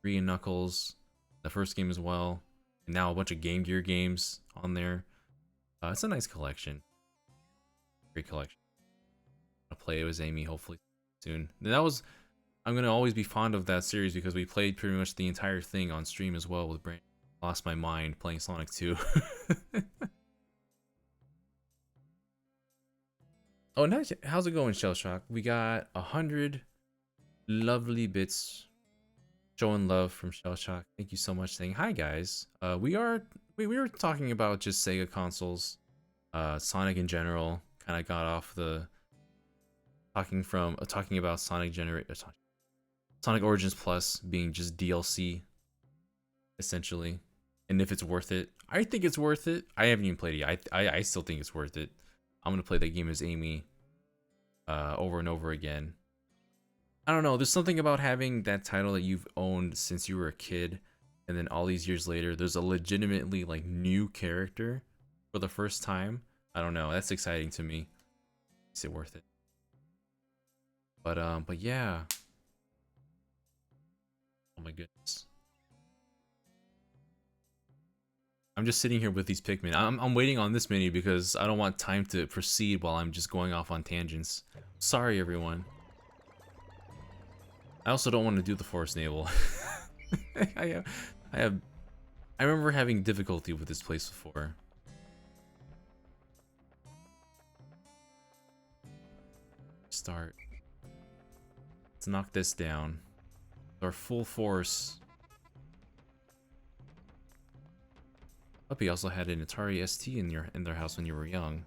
3 and Knuckles, the first game as well, and now a bunch of Game Gear games on there. It's a nice collection. Great collection. I'll play it with Amy hopefully soon. I'm gonna always be fond of that series because we played pretty much the entire thing on stream as well with Brandon. Lost my mind playing Sonic 2. Oh, nice. How's it going, Shell Shock? We got 100 lovely bits showing love from Shell Shock. Thank you so much. Saying hi, guys. We were talking about just Sega consoles, Sonic in general. Kind of got off the talking about Sonic Origins Plus being just DLC, essentially, and if it's worth it. I think it's worth it. I haven't even played it yet. I still think it's worth it. I'm gonna play that game as Amy over and over again. I don't know, there's something about having that title that you've owned since you were a kid, and then all these years later there's a legitimately like new character for the first time. I don't know, that's exciting to me. Is it worth it? But yeah. Oh my goodness. I'm just sitting here with these Pikmin. I'm waiting on this mini because I don't want time to proceed while I'm just going off on tangents. Sorry, everyone. I also don't want to do the Forest Naval. I remember having difficulty with this place before. Start. Let's knock this down. Our full force. Puppy also had an Atari ST in their house when you were young.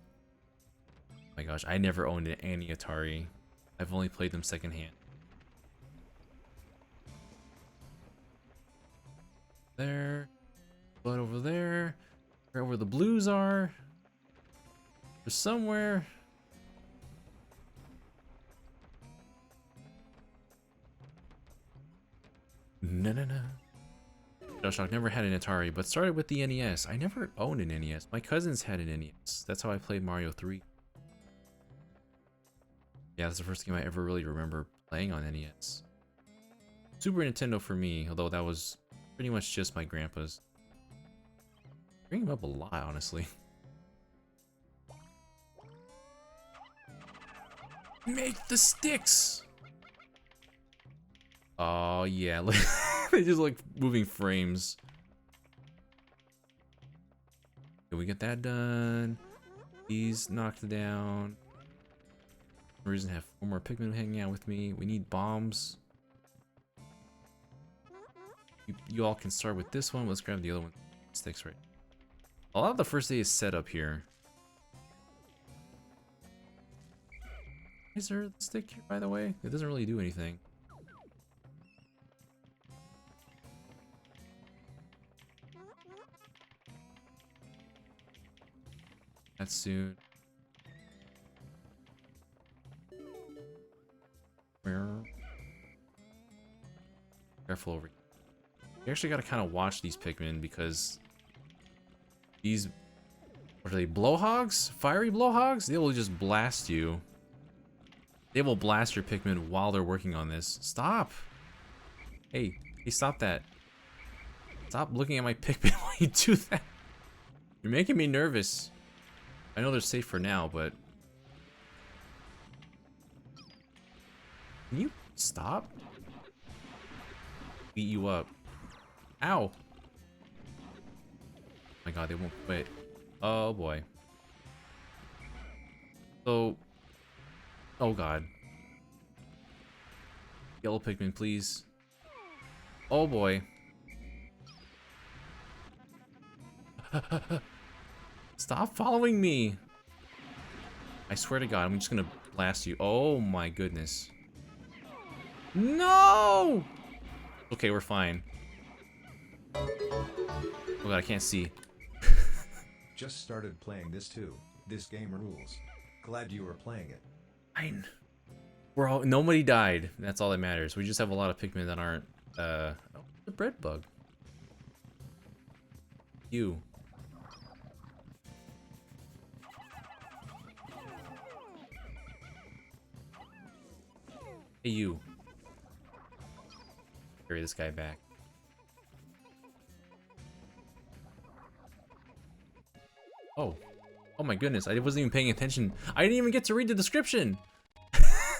Oh my gosh, I never owned any Atari. I've only played them secondhand. There, blood over there, right where the blues are. There's somewhere. No, no, no. Shock never had an Atari, but started with the NES. I never owned an NES. My cousins had an NES. That's how I played Mario 3. Yeah, that's the first game I ever really remember playing on NES. Super Nintendo for me, although that was pretty much just my grandpa's. Bring him up a lot, honestly. Make the sticks! Oh, yeah. They just like moving frames. Can we get that done? He's knocked down. No reason to have 4 more Pikmin hanging out with me. We need bombs. You all can start with this one. Let's grab the other one. Sticks right. A lot of the first day is set up here. Is there a stick here, by the way? It doesn't really do anything. That's soon. Careful over here. You actually gotta kind of watch these Pikmin because these, what are they, blowhogs? Fiery blowhogs? They will just blast you. They will blast your Pikmin while they're working on this. Stop! Hey, stop that. Stop looking at my Pikmin while you do that. You're making me nervous. I know they're safe for now, but... Can you stop? Beat you up. Ow! Oh my god, they won't quit. Oh boy. So... Oh god. Yellow Pikmin, please. Oh boy. Stop following me! I swear to god, I'm just gonna blast you. Oh my goodness. No! Okay, we're fine. Oh god, I can't see. Just started playing this too. This game rules. Glad you were playing it. Fine. We're all, nobody died. That's all that matters. We just have a lot of Pikmin that aren't, oh, the bread bug. You. Hey, you. Carry this guy back. Oh. Oh my goodness, I wasn't even paying attention. I didn't even get to read the description!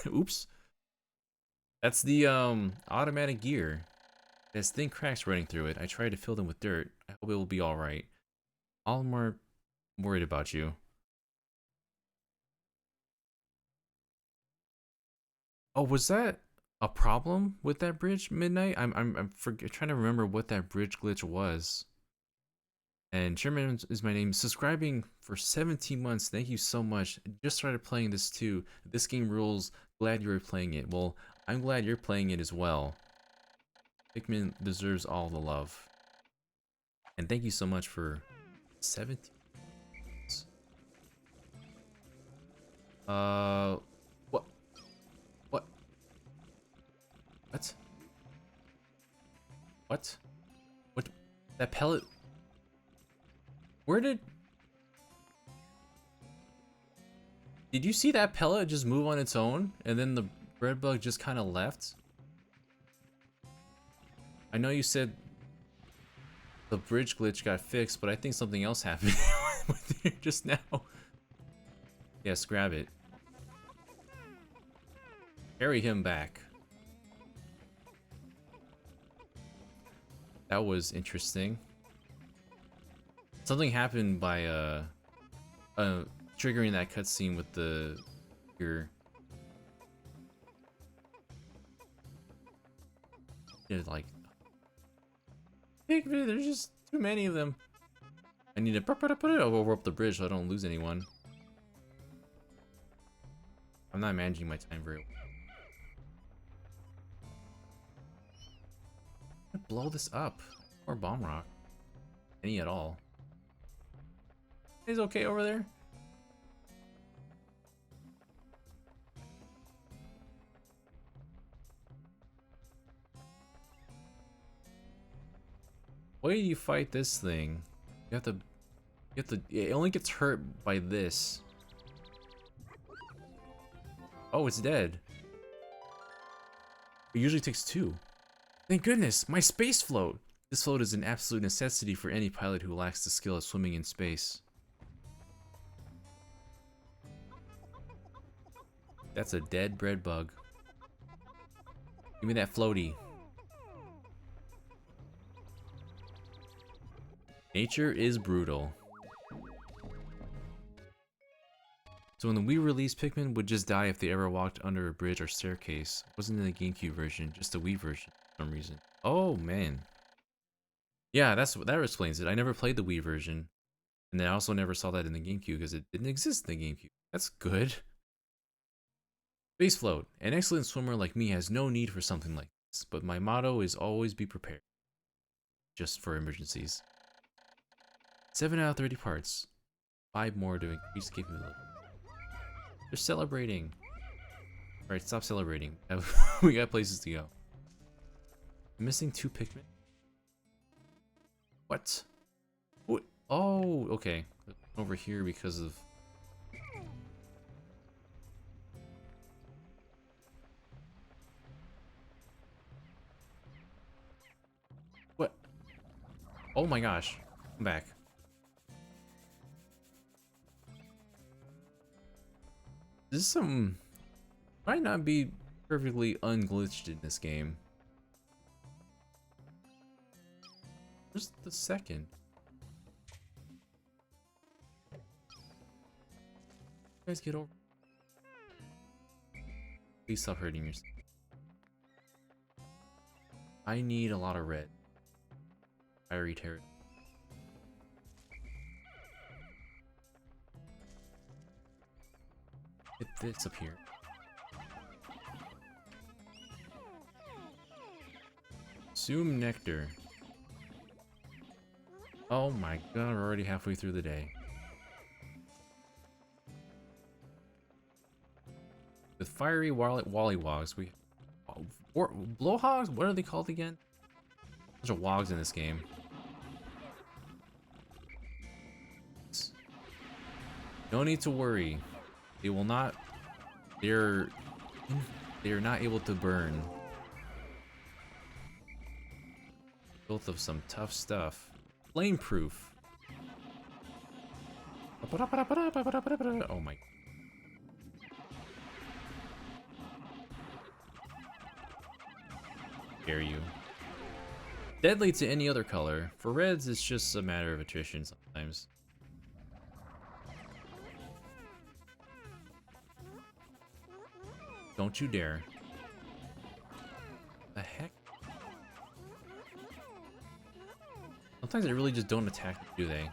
Oops. That's the, automatic gear. It has thin cracks running through it. I tried to fill them with dirt. I hope it will be alright. I'm more worried about you. Oh, was that a problem with that bridge, Midnight? I'm trying to remember what that bridge glitch was. And Sherman is my name. Subscribing for 17 months. Thank you so much. Just started playing this too. This game rules. Glad you were playing it. Well, I'm glad you're playing it as well. Pikmin deserves all the love. And thank you so much for 17 months. What? What? What? What? What? That pellet? Where did you see that pellet just move on its own and then the bread bug just kind of left? I know you said the bridge glitch got fixed, but I think something else happened with it just now. Yes, grab it. Carry him back. That was interesting. Something happened by triggering that cutscene with the your like there's just too many of them. I need to put it over up the bridge so I don't lose anyone. I'm not managing my time very well. Blow this up or bomb rock, any at all. Is okay over there? Why do you fight this thing? You have to. It only gets hurt by this. Oh, it's dead. It usually takes 2. Thank goodness, my space float! This float is an absolute necessity for any pilot who lacks the skill of swimming in space. That's a dead bread bug. Give me that floaty. Nature is brutal. So when the Wii release, Pikmin would just die if they ever walked under a bridge or staircase. It wasn't in the GameCube version, just the Wii version for some reason. Oh man. Yeah, that explains it. I never played the Wii version. And then I also never saw that in the GameCube because it didn't exist in the GameCube. That's good. Space float. An excellent swimmer like me has no need for something like this, but my motto is always be prepared. Just for emergencies. 7 out of 30 parts. 5 more to increase capability. They're celebrating. Alright, stop celebrating. We got places to go. I'm missing 2 Pikmin. What? What? Oh, okay. Over here because of... What? Oh my gosh. I'm back. This is some... Might not be perfectly unglitched in this game. Where's the second? You guys get over. Please stop hurting yourself. I need a lot of red. Fiery terror. Hit this up here. Zoom nectar. Oh my god, we're already halfway through the day. With fiery wallywogs, we... Or blowhogs? What are they called again? There's a wogs in this game. No need to worry. They will not... They're not able to burn. Built of some tough stuff. Flame proof. Oh my. Dare you. Deadly to any other color. For reds, it's just a matter of attrition sometimes. Don't you dare. The heck? Sometimes they really just don't attack, do they?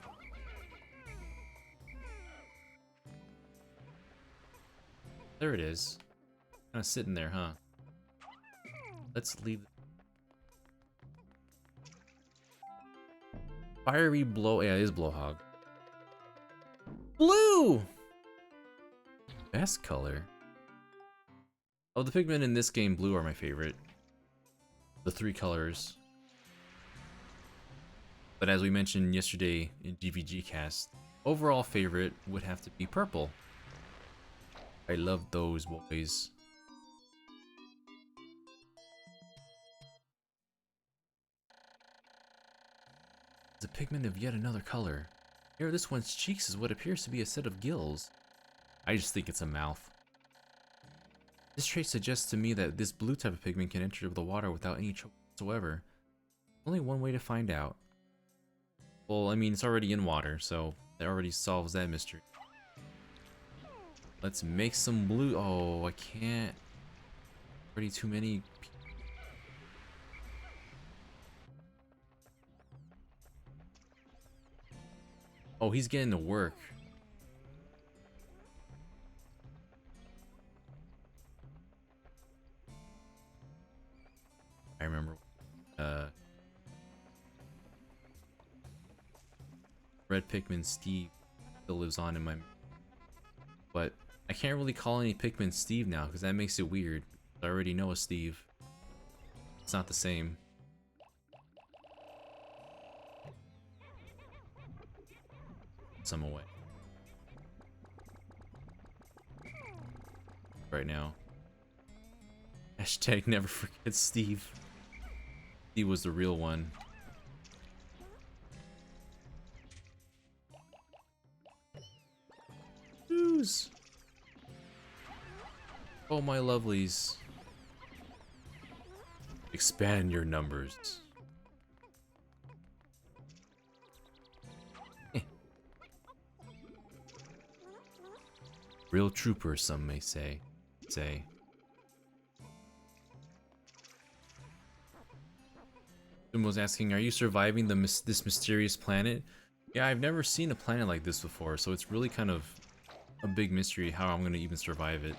There it is. Kind of sitting there, huh? Let's leave. Fiery blow. Yeah, it is blowhog. Blue! Best color. Oh, the Pikmin in this game, blue, are my favorite. The 3 colors. But as we mentioned yesterday in GVG cast, overall favorite would have to be purple. I love those boys. The Pikmin of yet another color. Here, this one's cheeks is what appears to be a set of gills. I just think it's a mouth. This trait suggests to me that this blue type of Pikmin can enter the water without any trouble whatsoever. Only one way to find out. Well, I mean, it's already in water, so that already solves that mystery. Let's make some blue. Oh, I can't. Already too many. Oh, he's getting to work. I remember. Red Pikmin Steve still lives on in my... But I can't really call any Pikmin Steve now because that makes it weird. I already know a Steve. It's not the same. some away. Right now. Hashtag never forget Steve. Steve was the real one. News. Oh my lovelies. Expand your numbers. Real trooper, some may say. Someone was asking, are you surviving this mysterious planet? Yeah, I've never seen a planet like this before, so it's really kind of a big mystery how I'm gonna even survive it.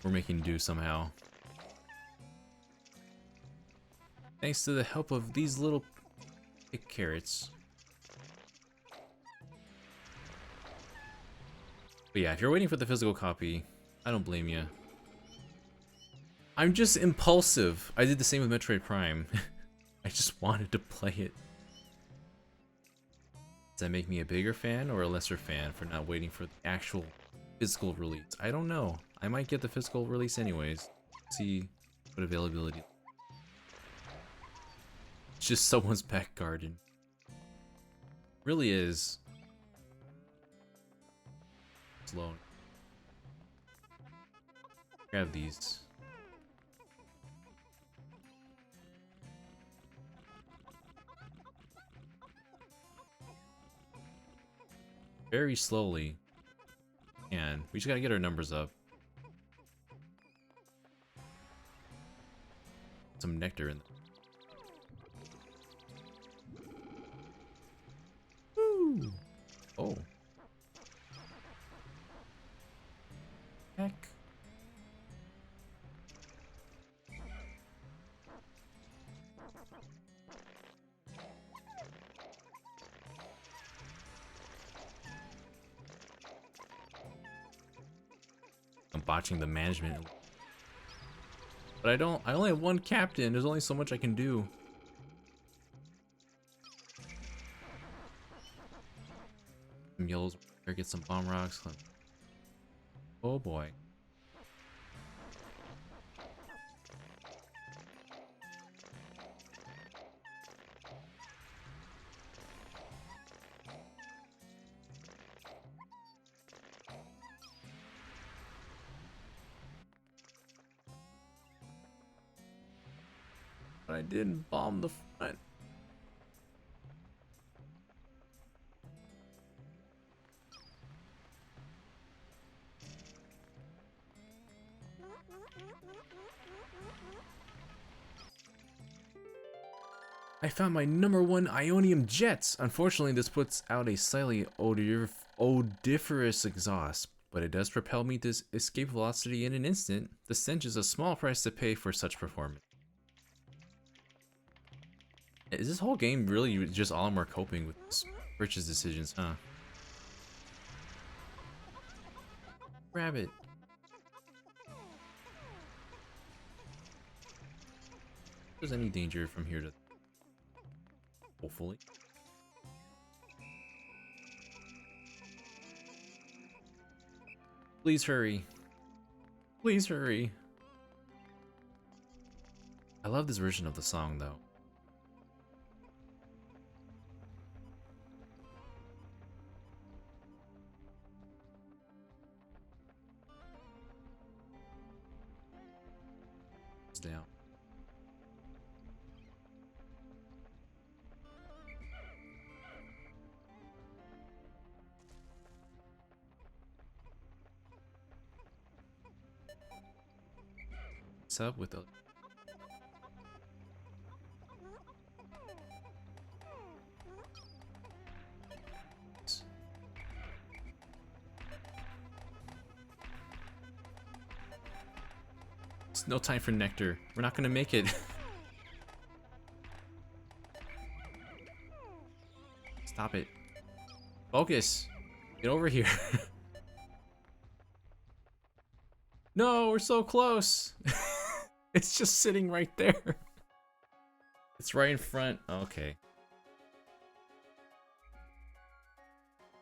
We're making do somehow. Thanks to the help of these little carrots. But yeah, if you're waiting for the physical copy, I don't blame you. I'm just impulsive. I did the same with Metroid Prime. I just wanted to play it. Does that make me a bigger fan or a lesser fan for not waiting for the actual physical release? I don't know. I might get the physical release anyways. See what availability. It's just someone's back garden. Really is. Slow. Grab these. Very slowly. And we just gotta get our numbers up. Some nectar in there. Woo! Oh. Heck. I'm botching the management. But I only have one captain. There's only so much I can do. Some yellows. Here, get some bomb rocks. Oh boy. But I didn't bomb the front. I found my #1 Ionium jets. Unfortunately, this puts out a slightly odoriferous exhaust, but it does propel me to escape velocity in an instant. The stench is a small price to pay for such performance. Is this whole game really just all more coping with purchase decisions, huh? Grab it. If there's any danger from here to... Hopefully. Please hurry. Please hurry. I love this version of the song, though. It's down. What's up with the... It's no time for nectar. We're not gonna make it. Stop it. Focus. Get over here. No, we're so close. It's just sitting right there. It's right in front. Okay.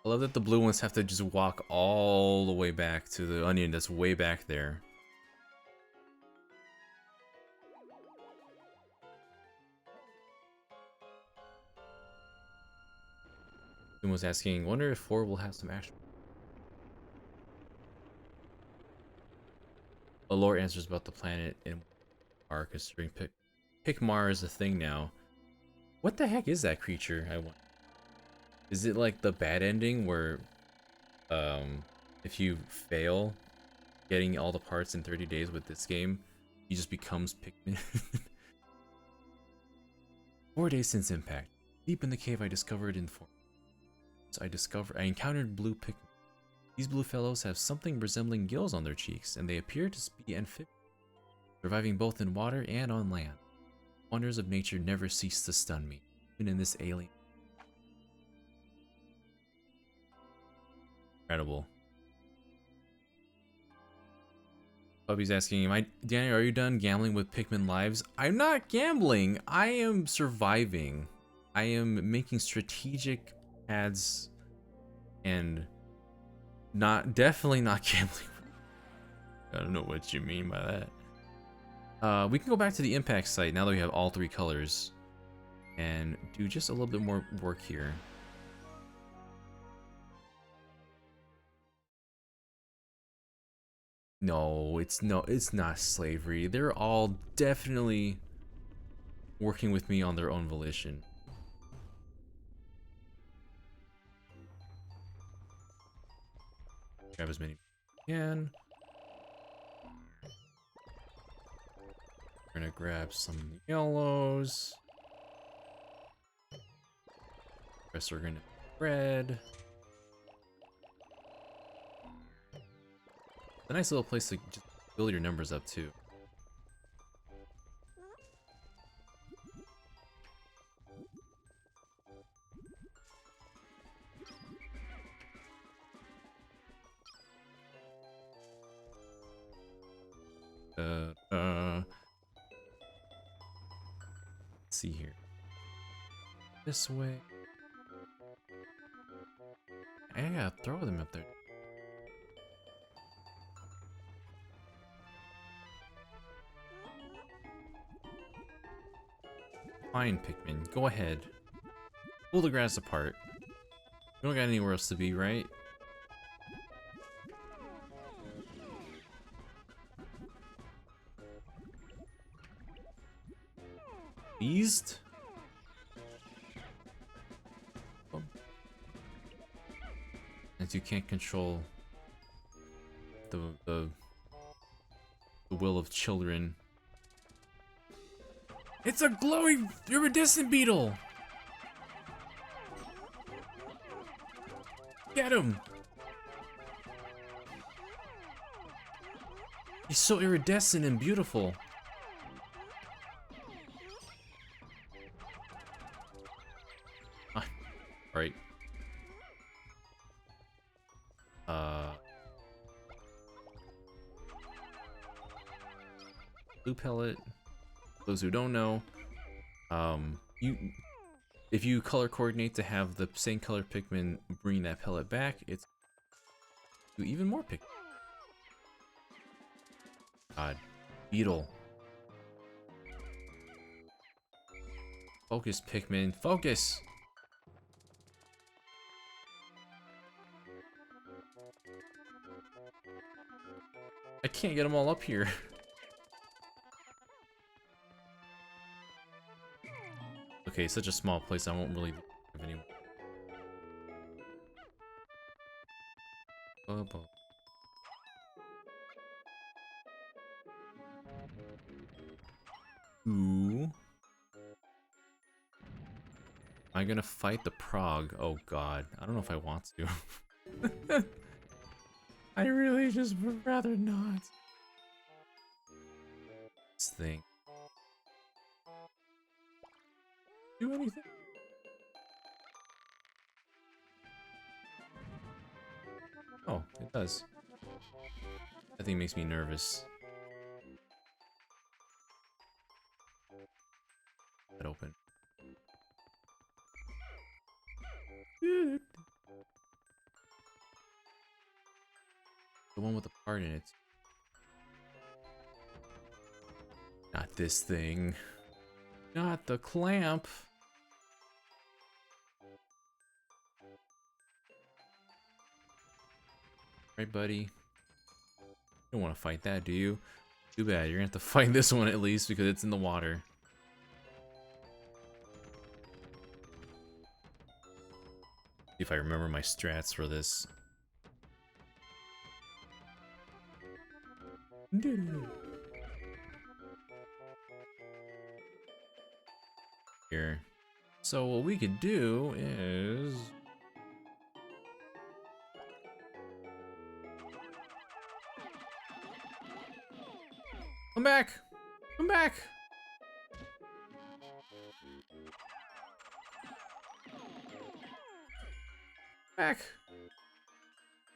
I love that the blue ones have to just walk all the way back to the onion that's way back there. Someone was asking, wonder if 4 will have some action. A lore answers about the planet and are considering Pikmar is a thing now. What the heck is that creature? I wonder. Is it like the bad ending where if you fail getting all the parts in 30 days with this game, he just becomes Pikmin? 4 days since impact. Deep in the cave I discovered in I encountered blue Pikmin. These blue fellows have something resembling gills on their cheeks, and they appear to be amphibious, surviving both in water and on land. Wonders of nature never cease to stun me, even in this alien. Incredible. Bubby's asking, Danny, are you done gambling with Pikmin lives? I'm not gambling. I am surviving. I am making strategic ads and definitely not gambling. I don't know what you mean by that. We can go back to the impact site now that we have all 3 colors and do just a little bit more work here. No, it's not slavery. They're all definitely working with me on their own volition. Grab as many as we can. We're gonna grab some yellows. The rest are gonna be red. A nice little place to just build your numbers up too. Let's see here. This way. I gotta throw them up there. Fine, Pikmin. Go ahead. Pull the grass apart. You don't got anywhere else to be, right? Beast? Oh. As you can't control the will of children. It's a glowing iridescent beetle! Get him! He's so iridescent and beautiful. Right. Blue pellet. Those who don't know, if you color coordinate to have the same color Pikmin bring that pellet back, it's do even more Pikmin. God, beetle. Focus, Pikmin. Focus. I can't get them all up here. Okay, such a small place, I won't really have anyone. Ooh. Am I gonna fight the Prog? Oh god, I don't know if I want to. I really just would rather not. This thing. Do anything? Oh, it does. That thing makes me nervous. That open. The one with the part in it. Not this thing. Not the clamp. Right, buddy? You don't want to fight that, do you? Too bad. You're gonna have to fight this one at least because it's in the water. See if I remember my strats for this. Here. So what we could do is... Come back! Come back! Back!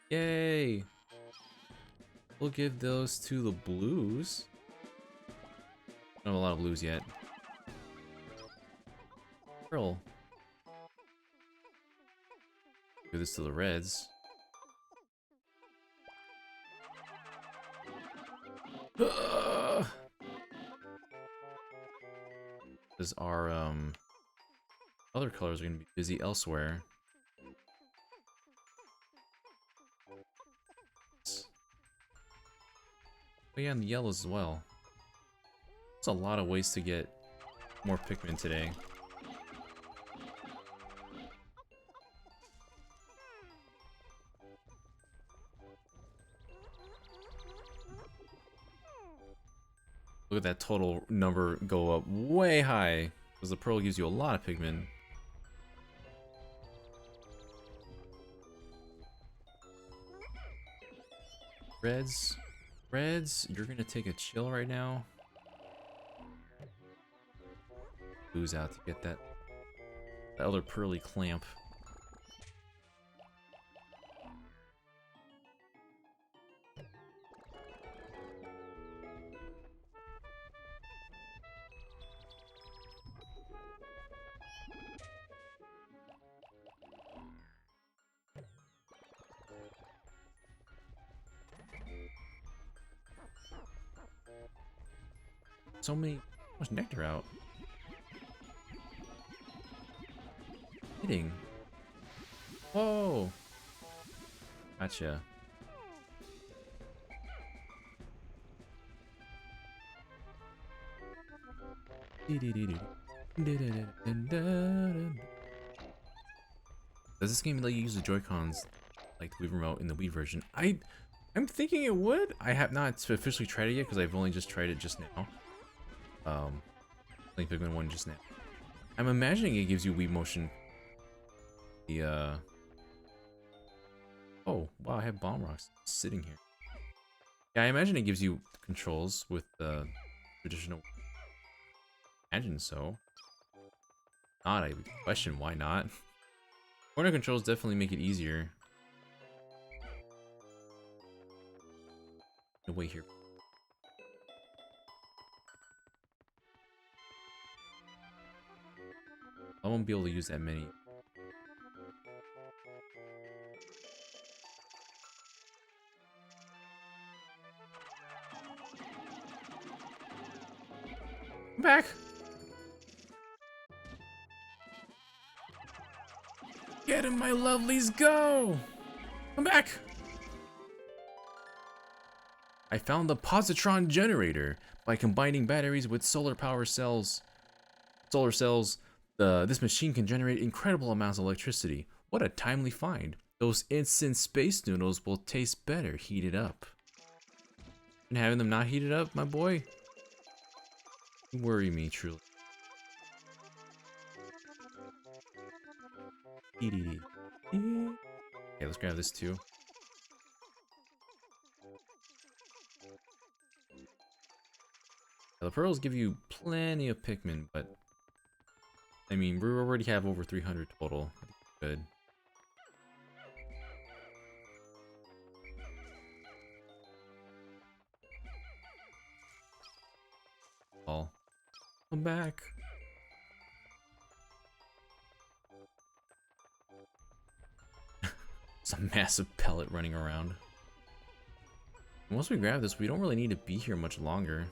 Yay! We'll give those to the blues. Don't have a lot of blues yet. Pearl. Give this to the reds. Because our other colors are gonna be busy elsewhere. But yeah, and the yellows as well. There's a lot of ways to get more Pikmin today. Look at that total number go up way high. Because the pearl gives you a lot of Pikmin. Reds. Reds, you're gonna take a chill right now. Blues out to get that other pearly clamp. So much nectar out. Hitting. Whoa. Gotcha. Does this game let you use the Joy-Cons like the Wii remote in the Wii version? I'm thinking it would. I have not officially tried it yet because I've only just tried it just now. Playing Pikmin 1 just now. I'm imagining it gives you Wii motion. The oh wow, I have bomb rocks sitting here. Yeah, I imagine it gives you controls with the traditional. Imagine so. Not a question. Why not? Corner controls definitely make it easier. No way here. I won't be able to use that many. Come back! Get him, my lovelies, go! Come back! I found the positron generator. By combining batteries with solar cells, this machine can generate incredible amounts of electricity. What a timely find. Those instant space noodles will taste better heated up. And having them not heated up, my boy? You worry me, truly. Okay, let's grab this too. The pearls give you plenty of Pikmin, but I mean, we already have over 300 total. I think we're good. All. Come back. It's a massive pellet running around. Once we grab this, we don't really need to be here much longer.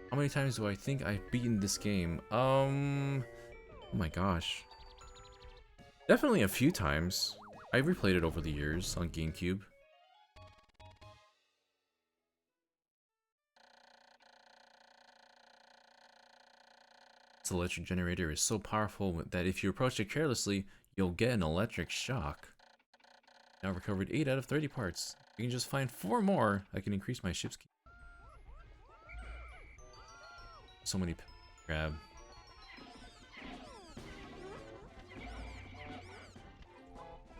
How many times do I think I've beaten this game? Oh my gosh. Definitely a few times. I've replayed it over the years on GameCube. This electric generator is so powerful that if you approach it carelessly, you'll get an electric shock. Now I've recovered 8 out of 30 parts. If I can just find 4 more, I can increase my ship's key. So many grab.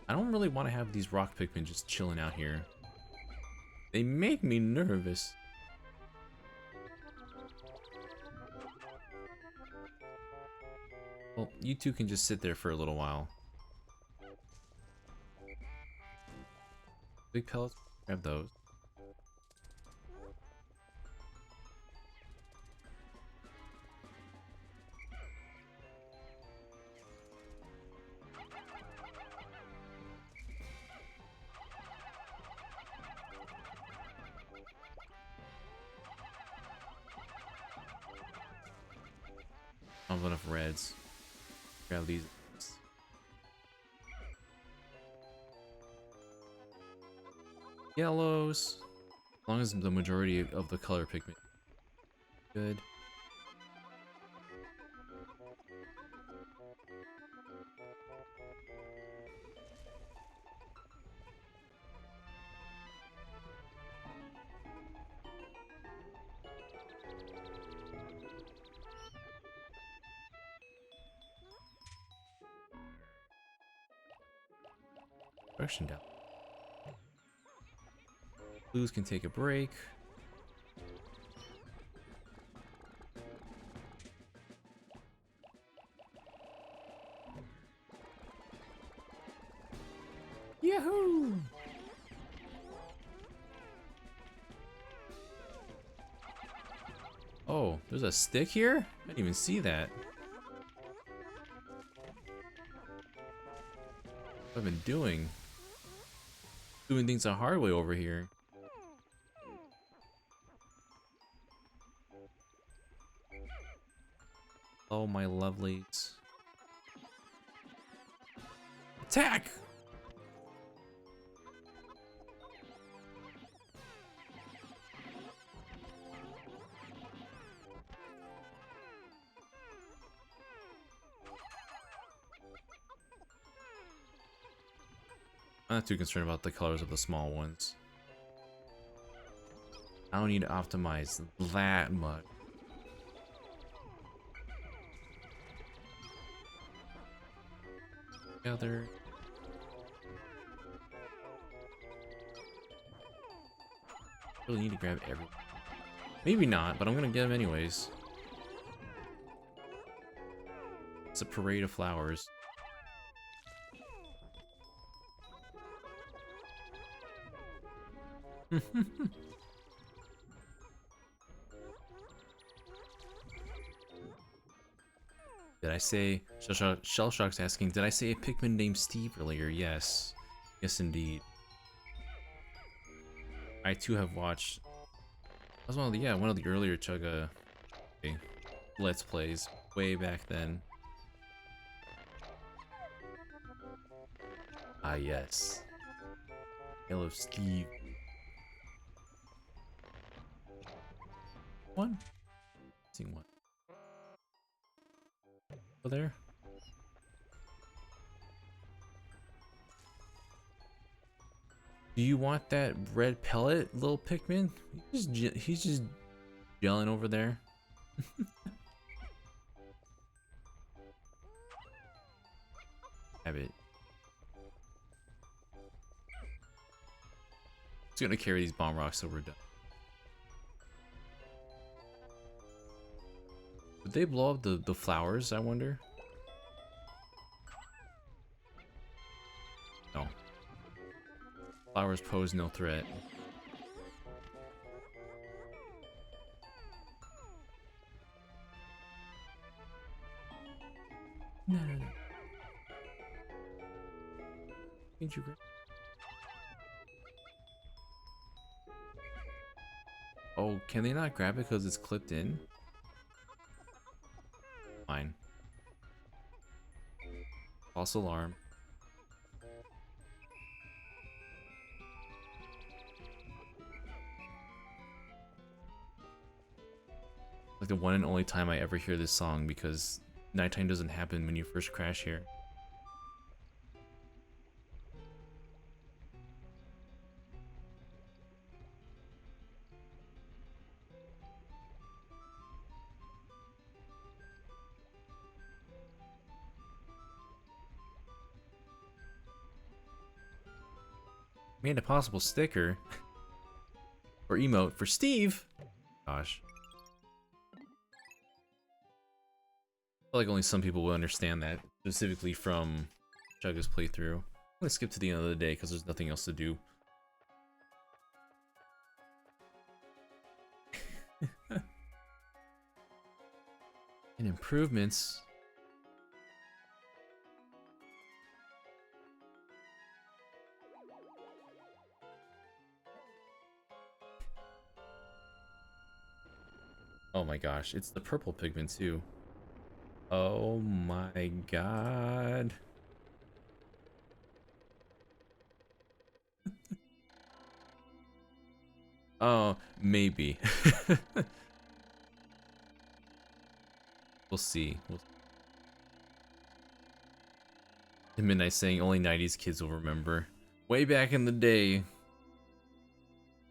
I don't really want to have these rock Pikmin just chilling out here. They make me nervous. Well, you two can just sit there for a little while. Big pellets, grab those. I don't have enough reds. Grab these. Yellows. As long as the majority of the color Pikmin. Good. Production down. Blues can take a break. Yahoo! Oh, there's a stick here? I didn't even see that. What have I been doing? Doing things the hard way over here. Oh, my lovelies. Attack! I'm not too concerned about the colors of the small ones. I don't need to optimize that much. Together. Really need to grab everything. Maybe not, but I'm gonna get them anyways. It's a parade of flowers. Did I say, Shellshock's asking, did I say a Pikmin named Steve earlier? Yes. Yes, indeed. I too have watched, that was one of the, one of the earlier Chugga Let's Plays way back then. Ah, yes. Tale of Steve. One? Seeing one. Over there. Do you want that red pellet, little Pikmin? He's just yelling over there. Have it. It's gonna carry these bomb rocks till we're done. Did they blow up the flowers, I wonder? No. Flowers pose no threat. No, no, no. Can't you grab? Oh, can they not grab it because it's clipped in? Fine. False alarm. Like the one and only time I ever hear this song because nighttime doesn't happen when you first crash here. Made a possible sticker or emote for Steve. Gosh. I feel like only some people will understand that, specifically from Chugga's playthrough. I'm gonna skip to the end of the day because there's nothing else to do. And improvements. Oh my gosh, it's the purple pigment too. Oh my god. Oh, maybe. We'll see. The Midnight saying only 90s kids will remember. Way back in the day,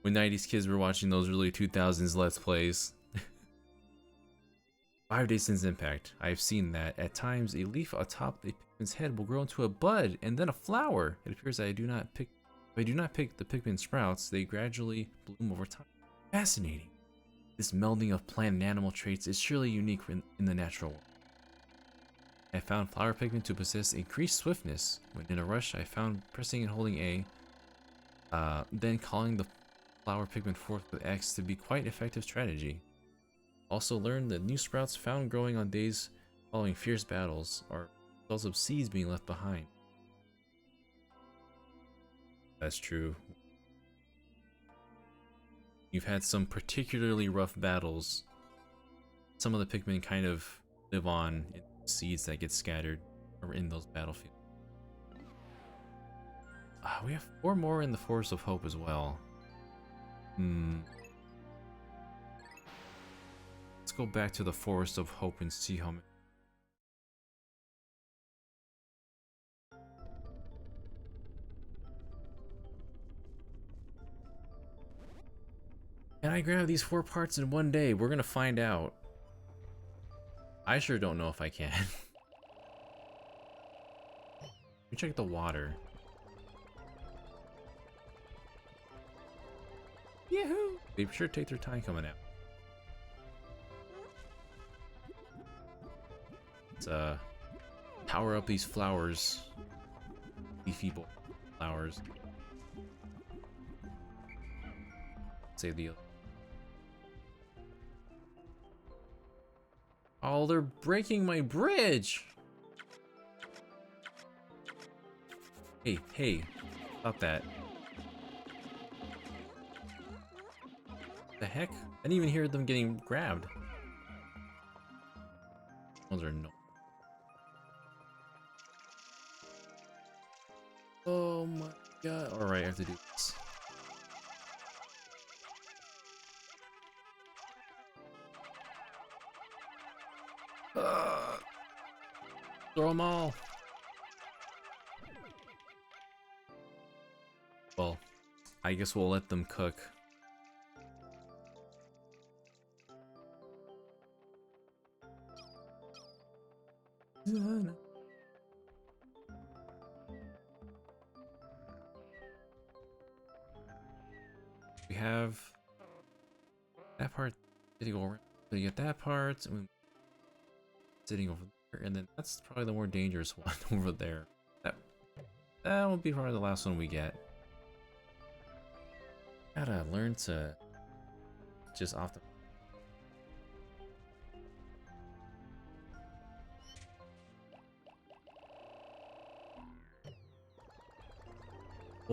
when 90s kids were watching those early 2000s Let's Plays. 5 days since impact. I have seen that. At times, a leaf atop the Pikmin's head will grow into a bud and then a flower. It appears that if I do not pick the Pikmin sprouts, they gradually bloom over time. Fascinating. This melding of plant and animal traits is surely unique in the natural world. I found flower Pikmin to possess increased swiftness. When in a rush, I found pressing and holding A, then calling the flower Pikmin forth with X to be quite effective strategy. Also learned that new sprouts found growing on days following fierce battles are results of seeds being left behind. That's true. You've had some particularly rough battles. Some of the Pikmin kind of live on in seeds that get scattered or in those battlefields. We have 4 more in the Forest of Hope as well. Let's go back to the Forest of Hope and see how many. Can I grab these 4 parts in one day? We're gonna find out. I sure don't know if I can. Let me check the water. Yahoo! They sure take their time coming out. Let's power up these flowers. Leafy flowers. Save the. Oh, they're breaking my bridge! Hey, stop that. The heck? I didn't even hear them getting grabbed. Those are no. Oh my god. Alright, I have to do this. Throw them all. Well, I guess we'll let them cook. We have that part sitting over. So you get that part, and sitting over there, and then that's probably the more dangerous one over there. That will be probably the last one we get. Gotta learn to just off the.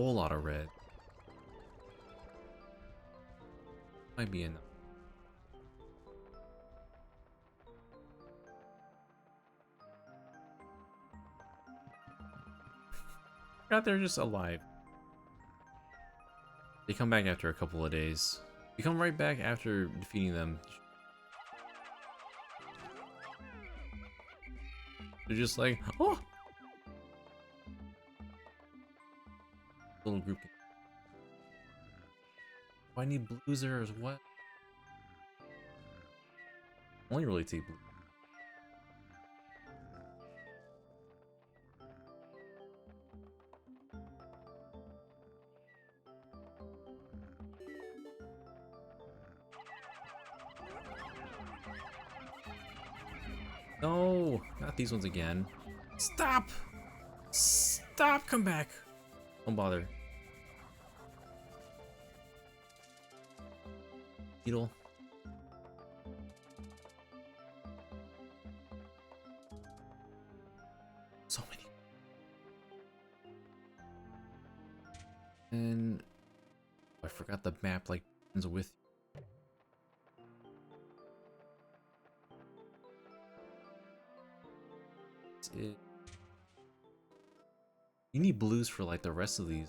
whole lot of red. Might be enough. Got there just alive. They come back after a couple of days. You come right back after defeating them. They're just like, oh! Little group. Oh, I need blues there as what? Only really take blue. No, not these ones again. Stop! Stop! Come back! Don't bother. Beetle. So many. And I forgot the map like ends with. It. You need blues for like the rest of these.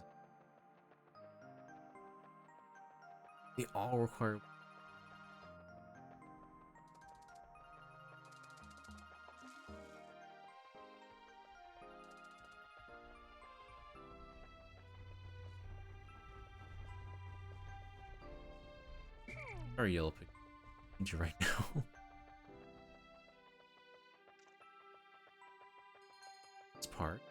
They all require. Sorry, yellow pick. I need you right now. This part.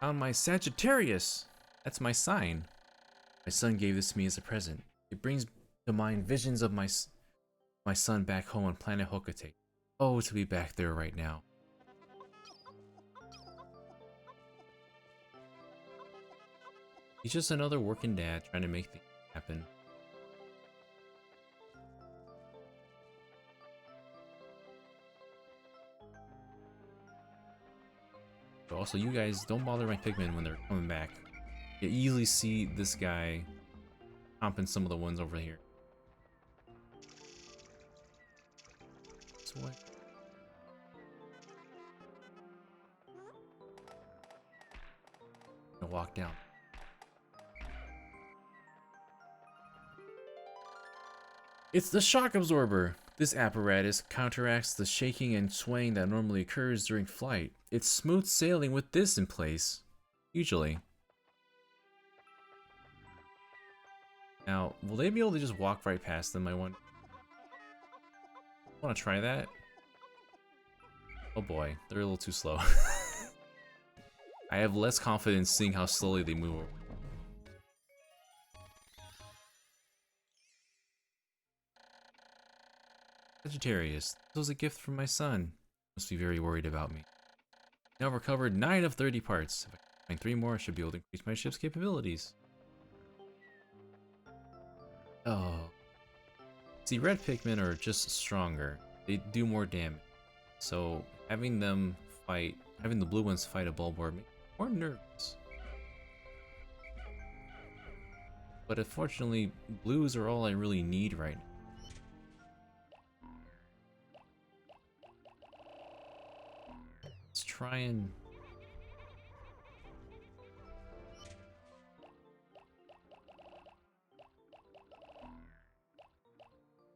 Found my Sagittarius! That's my sign. My son gave this to me as a present. It brings to mind visions of my son back home on planet Hokate. Oh, to be back there right now. He's just another working dad trying to make things happen. But also, you guys don't bother my Pikmin when they're coming back. You easily see this guy chomping some of the ones over here. This way. Gonna walk down. It's the shock absorber. This apparatus counteracts the shaking and swaying that normally occurs during flight. It's smooth sailing with this in place. Usually. Now, will they be able to just walk right past them, I want to try that? Oh boy, they're a little too slow. I have less confidence seeing how slowly they move. Sagittarius, this was a gift from my son. Must be very worried about me. Now I've recovered 9 of 30 parts. If I find 3 more, I should be able to increase my ship's capabilities. Oh. See, red Pikmin are just stronger. They do more damage. So having the blue ones fight a Bulborb makes me more nervous. But unfortunately, blues are all I really need right now. Let's try and...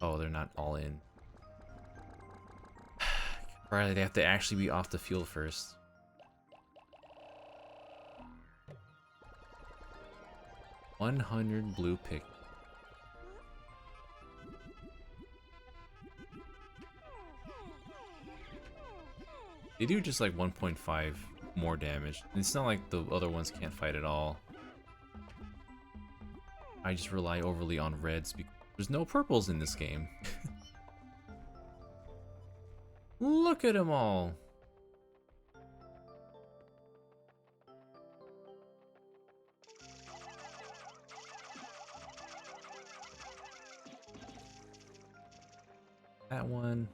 Oh, they're not all in. Right, they have to actually be off the field first. $100 blue pick. They do just like 1.5 more damage. It's not like the other ones can't fight at all. I just rely overly on reds because there's no purples in this game. Look at them all. That one.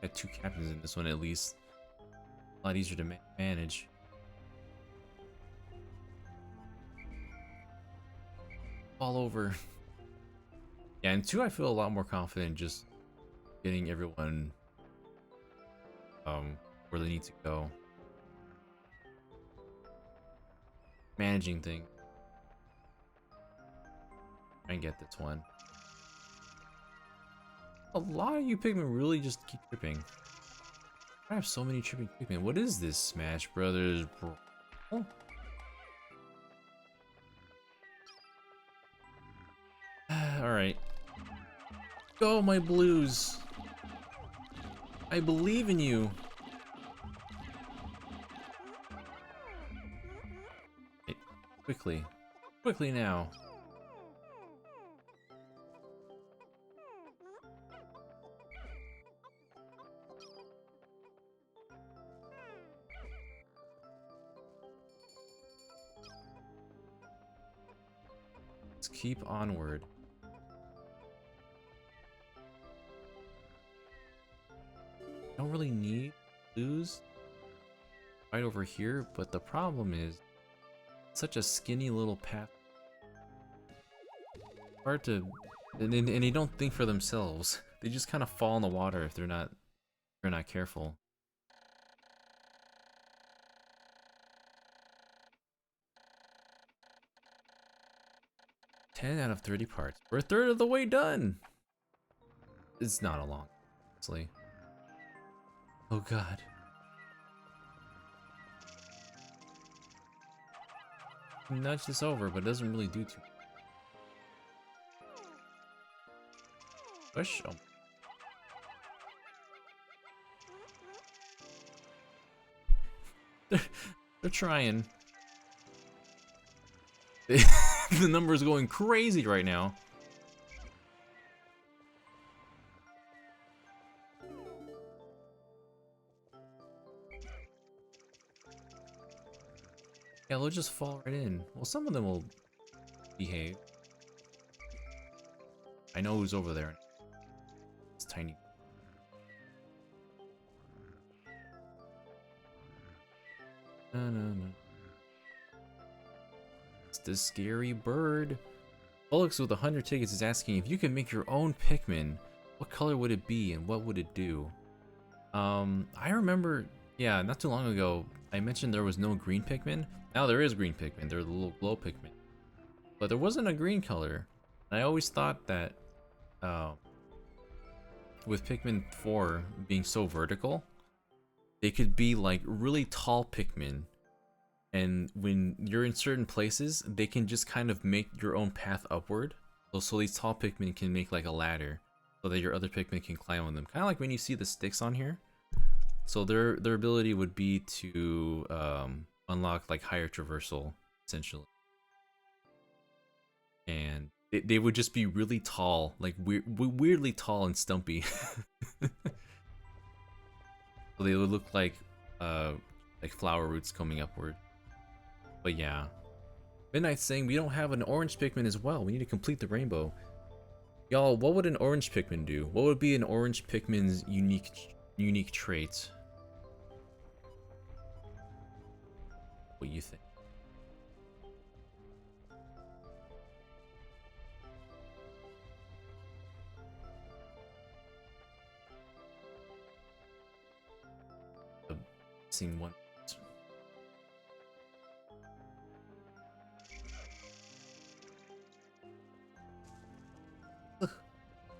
Got 2 captains in this one at least. A lot easier to manage. All over. Yeah, and 2 I feel a lot more confident just getting everyone where they need to go. Managing things. Try and get this one. A lot of you Pikmin really just keep tripping. I have so many tripping Pikmin. What is this Smash Brothers, bro? Alright. Go, my blues! I believe in you! Hey, quickly. Quickly now. Let's keep onward. Don't really need blues right over here, but the problem is such a skinny little path. Hard to, and they don't think for themselves. They just kind of fall in the water if they're not careful. "10 out of 30 parts. We're a third of the way done." It's not a long, honestly. Oh god. Nudge this over, but it doesn't really do too much. Push. Oh. They're trying. The number is going crazy right now. Yeah, they'll just fall right in. Well, some of them will behave. I know who's over there. It's tiny. No. It's the scary bird. Bullocks with 100 tickets is asking if you could make your own Pikmin, what color would it be and what would it do? I remember, yeah, not too long ago, I mentioned there was no green Pikmin. Now there is green Pikmin. They're the little glow Pikmin. But there wasn't a green color. And I always thought that with Pikmin 4 being so vertical, they could be like really tall Pikmin. And when you're in certain places, they can just kind of make your own path upward. So these tall Pikmin can make like a ladder so that your other Pikmin can climb on them. Kind of like when you see the sticks on here. So their ability would be to unlock like higher traversal, essentially. And they would just be really tall, like weirdly tall and stumpy. So they would look like flower roots coming upward. But yeah. Midnight's saying we don't have an orange Pikmin as well. We need to complete the rainbow. Y'all, what would an orange Pikmin do? What would be an orange Pikmin's unique trait? What do you think? Seeing one.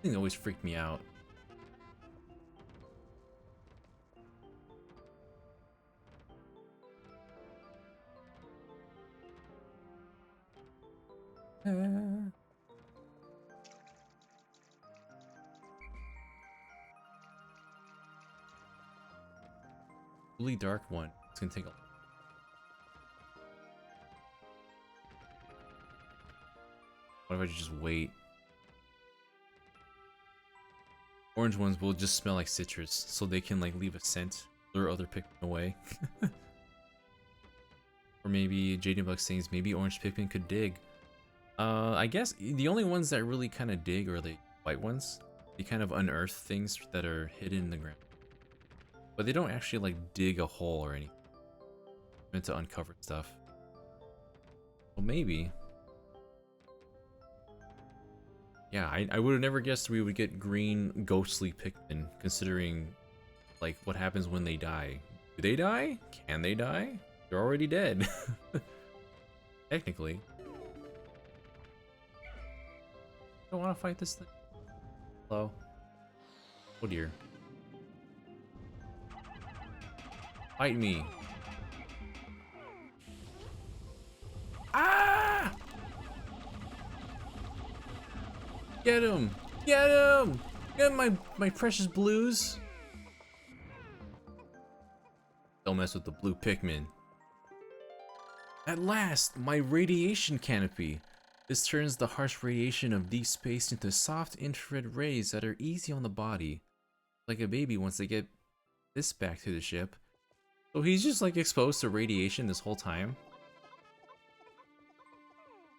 Thing always freaked me out. Really dark one. It's gonna take a. What if I just wait? Orange ones will just smell like citrus, so they can like leave a scent, lure other Pikmin away. Or maybe Jaden Buck saying maybe orange Pikmin could dig. I guess the only ones that really kind of dig are the white ones. They kind of unearth things that are hidden in the ground. But they don't actually like dig a hole or anything. Meant to uncover stuff. Well, maybe. Yeah, I would have never guessed we would get green ghostly Pikmin, considering like what happens when they die. Do they die? Can they die? They're already dead. Technically. I don't want to fight this thing. Hello? Oh dear. Fight me. Ah! Get him! Get him! Get my precious blues! Don't mess with the blue Pikmin. At last, my radiation canopy. This turns the harsh radiation of deep space into soft infrared rays that are easy on the body. Like a baby once they get this back to the ship. So he's just like exposed to radiation this whole time?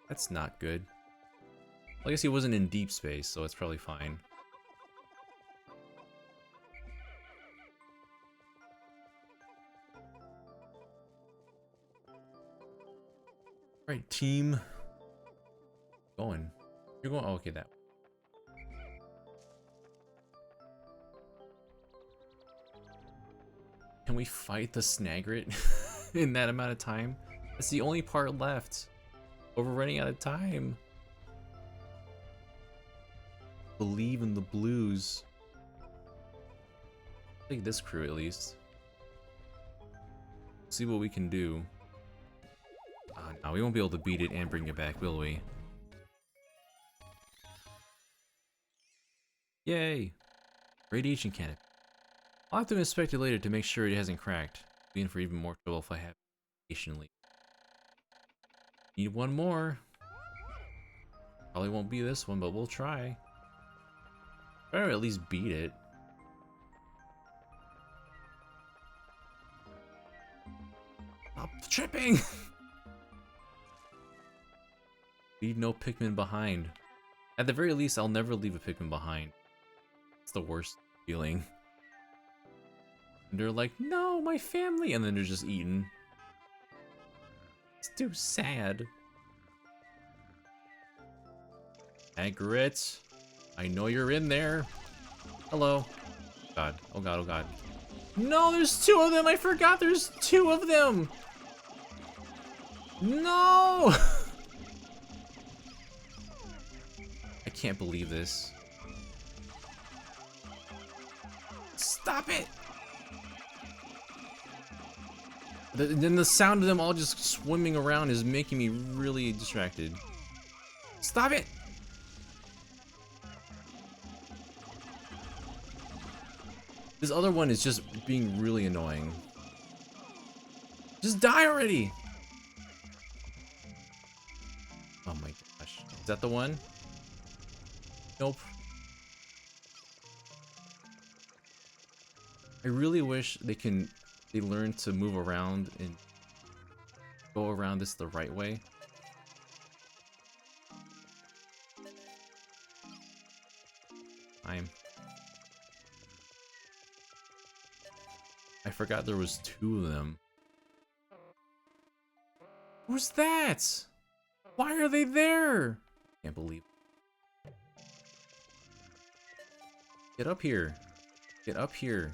That's not good. I guess he wasn't in deep space, so it's probably fine. Right, team. Going. You're going. Oh, okay, that. Can we fight the Snagret in that amount of time? That's the only part left. But we're running out of time. Believe in the blues. Take this crew at least. See what we can do. No, we won't be able to beat it and bring it back, will we? Yay! Radiation cannon. I'll have to inspect it later to make sure it hasn't cracked. Be in for even more trouble if I have radiation leak. Need one more. Probably won't be this one, but we'll try. Better at least beat it. Stop tripping! Leave no Pikmin behind. At the very least, I'll never leave a Pikmin behind. It's the worst feeling. And they're like, no, my family! And then they're just eaten. It's too sad. Margaret, I know you're in there. Hello. God. Oh god, oh god. No, there's two of them! I forgot there's two of them! No! I can't believe this. Stop it! Then the sound of them all just swimming around is making me really distracted. Stop it! This other one is just being really annoying. Just die already! Oh my gosh. Is that the one? Nope. I really wish they learn to move around and go around this the right way. I forgot there was two of them. Who's that? Why are they there? Can't believe it. Get up here. Get up here.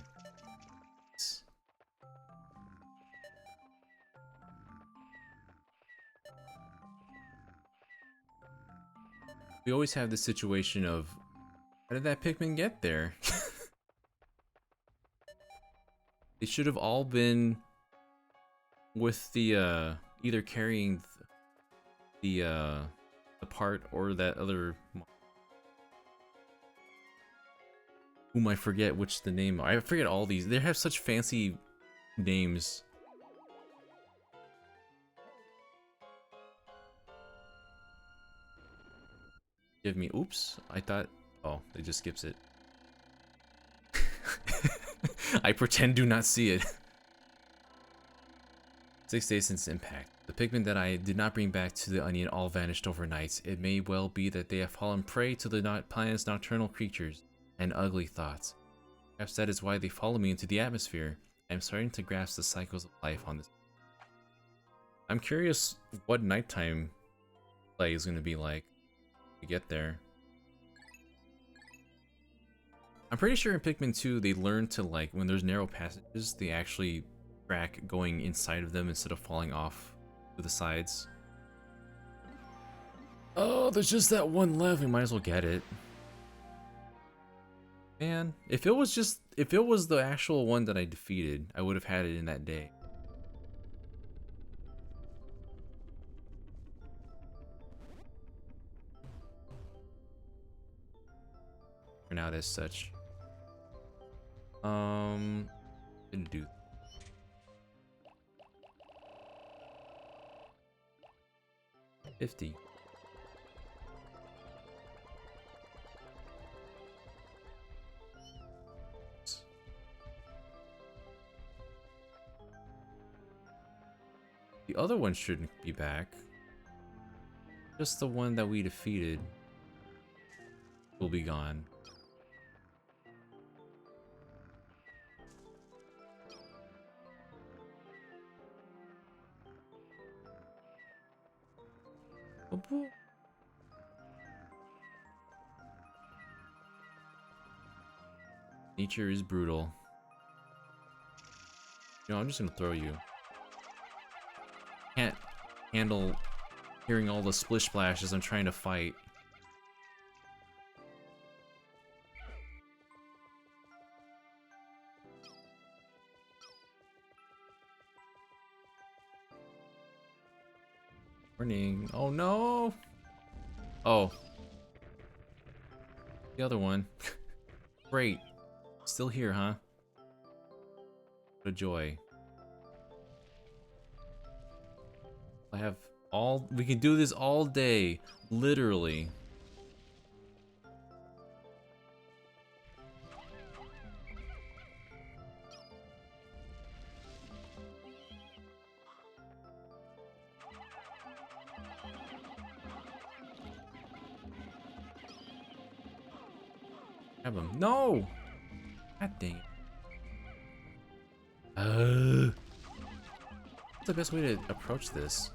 We always have this situation of, how did that Pikmin get there? They should have all been with the, either carrying the part or that other, whom I forget which the name, I forget all these, they have such fancy names. Give me, oops, I thought, oh, it just skips it. I pretend do not see it. 6 days since impact. The Pikmin that I did not bring back to the Onion all vanished overnight. It may well be that they have fallen prey to the planet's nocturnal creatures and ugly thoughts. Perhaps that is why they follow me into the atmosphere. I am starting to grasp the cycles of life on this. I'm curious what nighttime play is going to be like to get there. I'm pretty sure in Pikmin 2 they learn to, like, when there's narrow passages, they actually track going inside of them instead of falling off to the sides. Oh, there's just that one left. We might as well get it. Man, if it was the actual one that I defeated, I would have had it in that day. Turn out as such. Didn't do. $50. The other one shouldn't be back. Just the one that we defeated will be gone. Nature is brutal. You know, I'm just gonna throw you. Can't handle hearing all the splish splashes I'm trying to fight. Warning. Oh no! Oh. The other one. Great. Still here, huh? What a joy. I have all... We can do this all day. Literally. Have him. No! God dang it. What's the best way to approach this?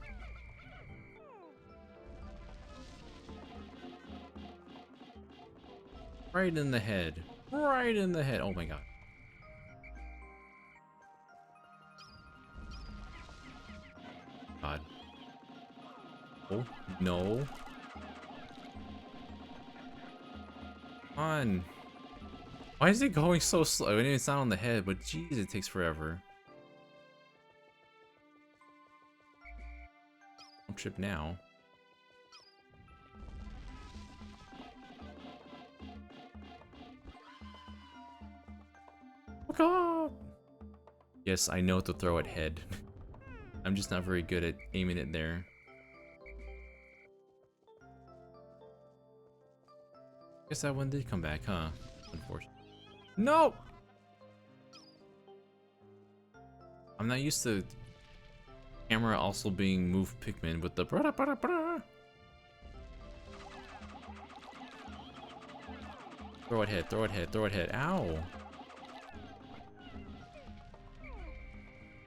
Right in the head. Right in the head. Oh my god. God. Oh, no. Come on. Why is it going so slow? I mean, it's not on the head, but jeez, it takes forever. Don't trip now. Look up! Yes, I know to throw at head. I'm just not very good at aiming it there. Guess that one did come back, huh? Unfortunately. No! I'm not used to camera also being moved Pikmin with the brada brada brada. Throw it head, throw it head, throw it head. Ow!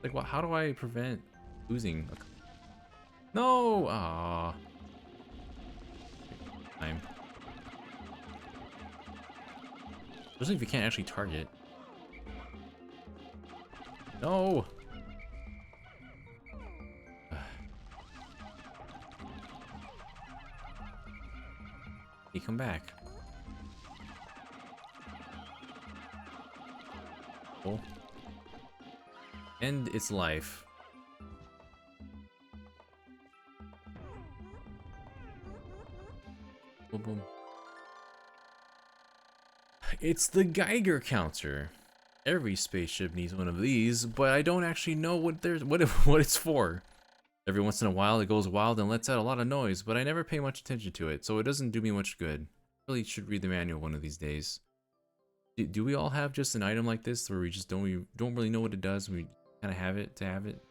Like, what? How do I prevent losing? No! Ah. Time. Especially if you can't actually target. No! He come back. Oh. End its life. Boom, boom. It's the Geiger counter. Every spaceship needs one of these, but I don't actually know what it's for. Every once in a while it goes wild and lets out a lot of noise, but I never pay much attention to it, so it doesn't do me much good. Really should read the manual one of these days. Do we all have just an item like this where we just don't really know what it does, we kind of have it to have it?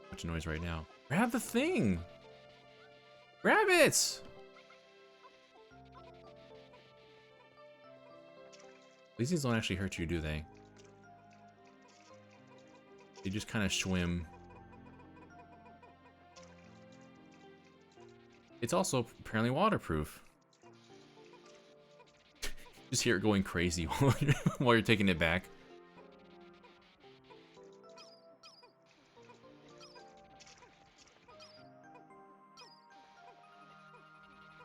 Much noise right now. Grab the thing! Rabbits! At least these don't actually hurt you, do they? They just kind of swim. It's also apparently waterproof. Just hear it going crazy while you're taking it back.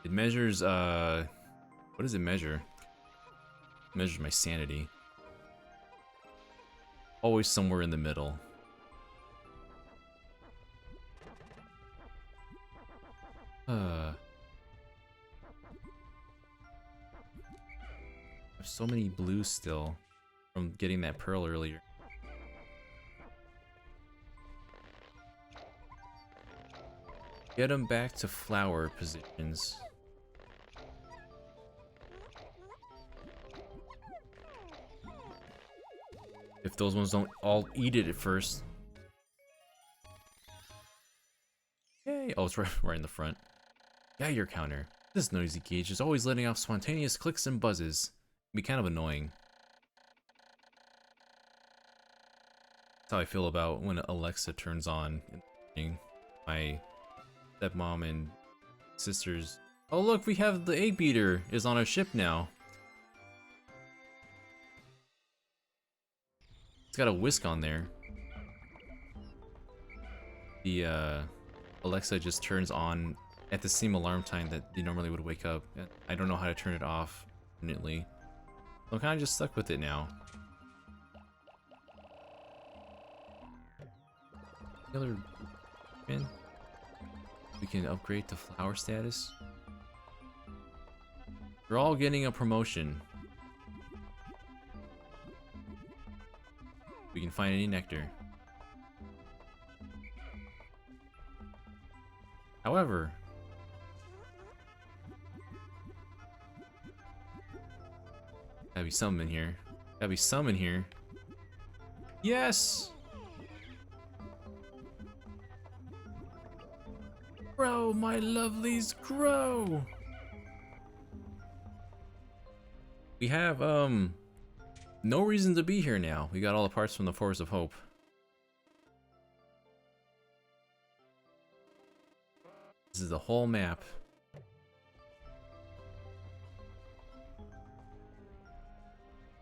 It measures, what does it measure? It measures my sanity. Always somewhere in the middle. I have so many blues still from getting that pearl earlier. Get them back to flower positions. If those ones don't all eat it at first. Yay! Oh, it's right in the front. Geiger counter. This noisy gauge is always letting off spontaneous clicks and buzzes. It can be kind of annoying. That's how I feel about when Alexa turns on in the morning. My stepmom and sisters. Oh look, we have the egg beater is on our ship now. It's got a whisk on there. The Alexa just turns on at the same alarm time that they normally would wake up. I don't know how to turn it off permanently. So I'm kind of just stuck with it now. Another pin. We can upgrade to flower status. We're all getting a promotion. We can find any nectar. However, gotta be some in here. Gotta be some in here. Yes! Grow, my lovelies, grow! We have, no reason to be here now. We got all the parts from the Forest of Hope. This is the whole map.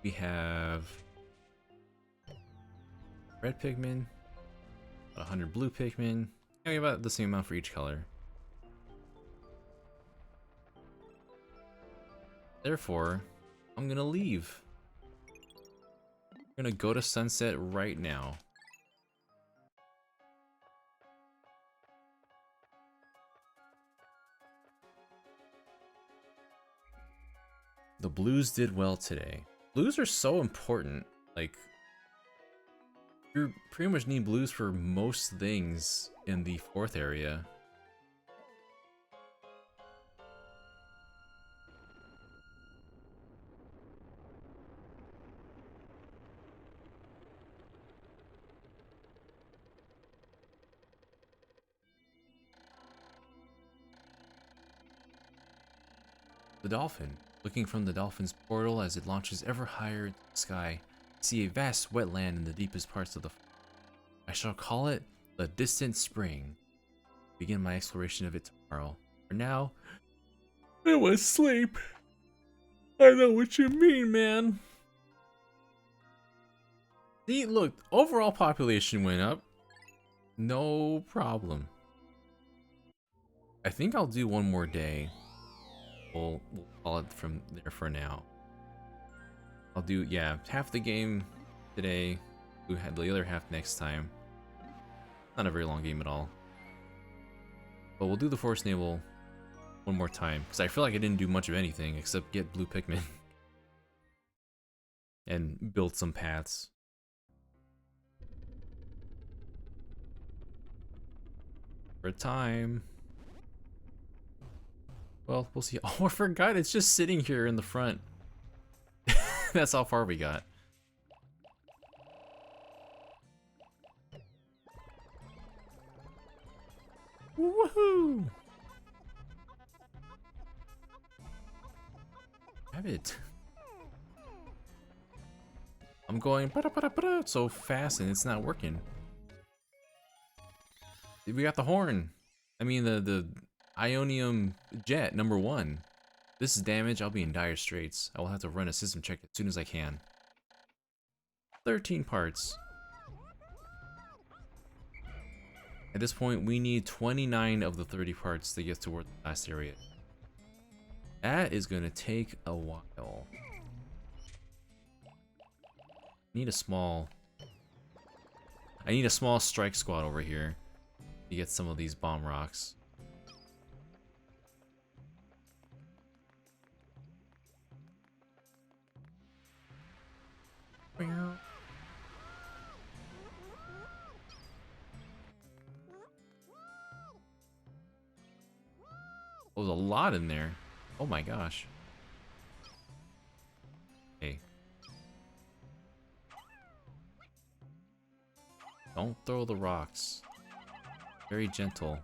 We have red Pikmin, about 100 blue Pikmin, yeah, about the same amount for each color. Therefore, I'm gonna leave. I'm gonna go to sunset right now. The blues did well today. Blues are so important. Like, you pretty much need blues for most things in the 4th area. The dolphin. Looking from the dolphin's portal as it launches ever higher into the sky, see a vast wetland in the deepest parts of the forest. I shall call it the Distant Spring. Begin my exploration of it tomorrow. For now, I want to sleep. I know what you mean, man. See, look, overall population went up. No problem. I think I'll do one more day. We'll call it from there for now. I'll do, yeah, half the game today. We had the other half next time. Not a very long game at all. But we'll do the Forest Naval one more time, because I feel like I didn't do much of anything except get blue Pikmin. And build some paths. For a time. Well, we'll see. Oh, I forgot. It's just sitting here in the front. That's how far we got. Woohoo! it. I'm going so fast and it's not working. We got the horn. I mean the Ionium jet #1. This is damage. I'll be in dire straits. I will have to run a system check as soon as I can. 13 parts. At this point, we need 29 of the 30 parts to get toward the last area. That is gonna take a while. I need a small strike squad over here to get some of these bomb rocks. Oh, there's a lot in there. Oh my gosh. Hey. Don't throw the rocks. Very gentle.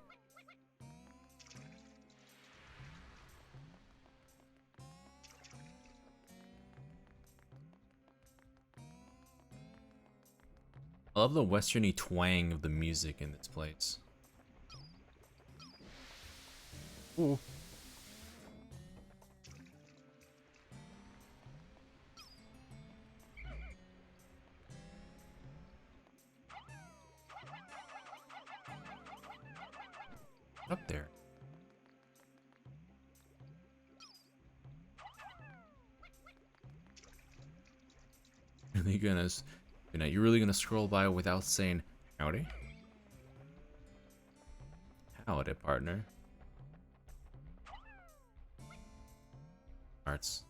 I love the westerny twang of the music in this place. Ooh. Up there. You're really gonna scroll by without saying howdy? Howdy, partner. Arts.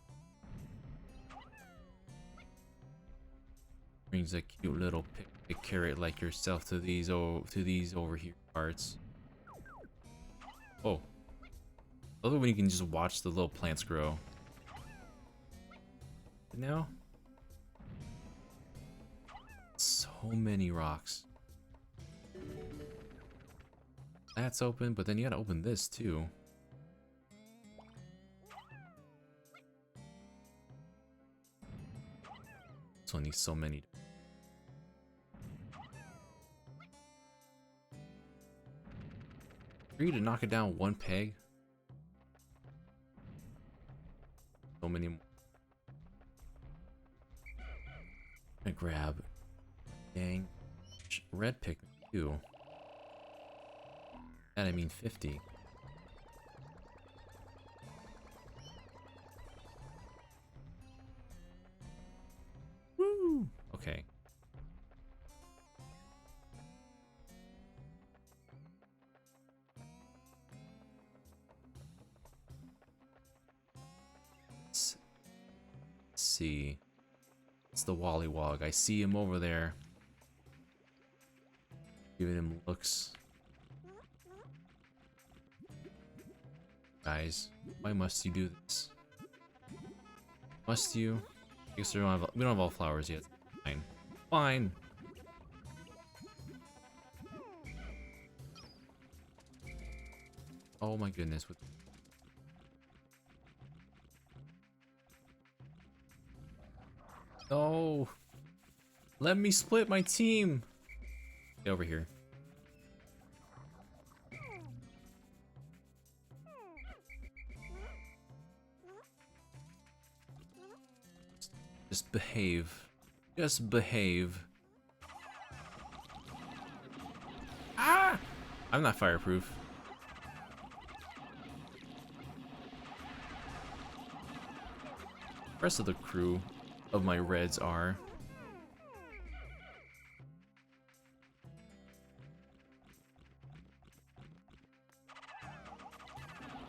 Brings a cute little picnic carrot like yourself to these over here parts. Oh. I love it when you can just watch the little plants grow. But now, so many rocks. That's open, but then you gotta open this too. This one needs so many. For you to knock it down one peg. So many more. I'm gonna grab dang red Pikmin too. And I mean 50. Woo! Okay. Let's see. It's the Wollywog. I see him over there. Giving him looks. Guys, why must you do this? Must you? I guess we don't have all flowers yet. Fine. Fine. Oh my goodness. No. Let me split my team. Get over here. Just behave. Just behave. Ah! I'm not fireproof. The rest of the crew of my reds are.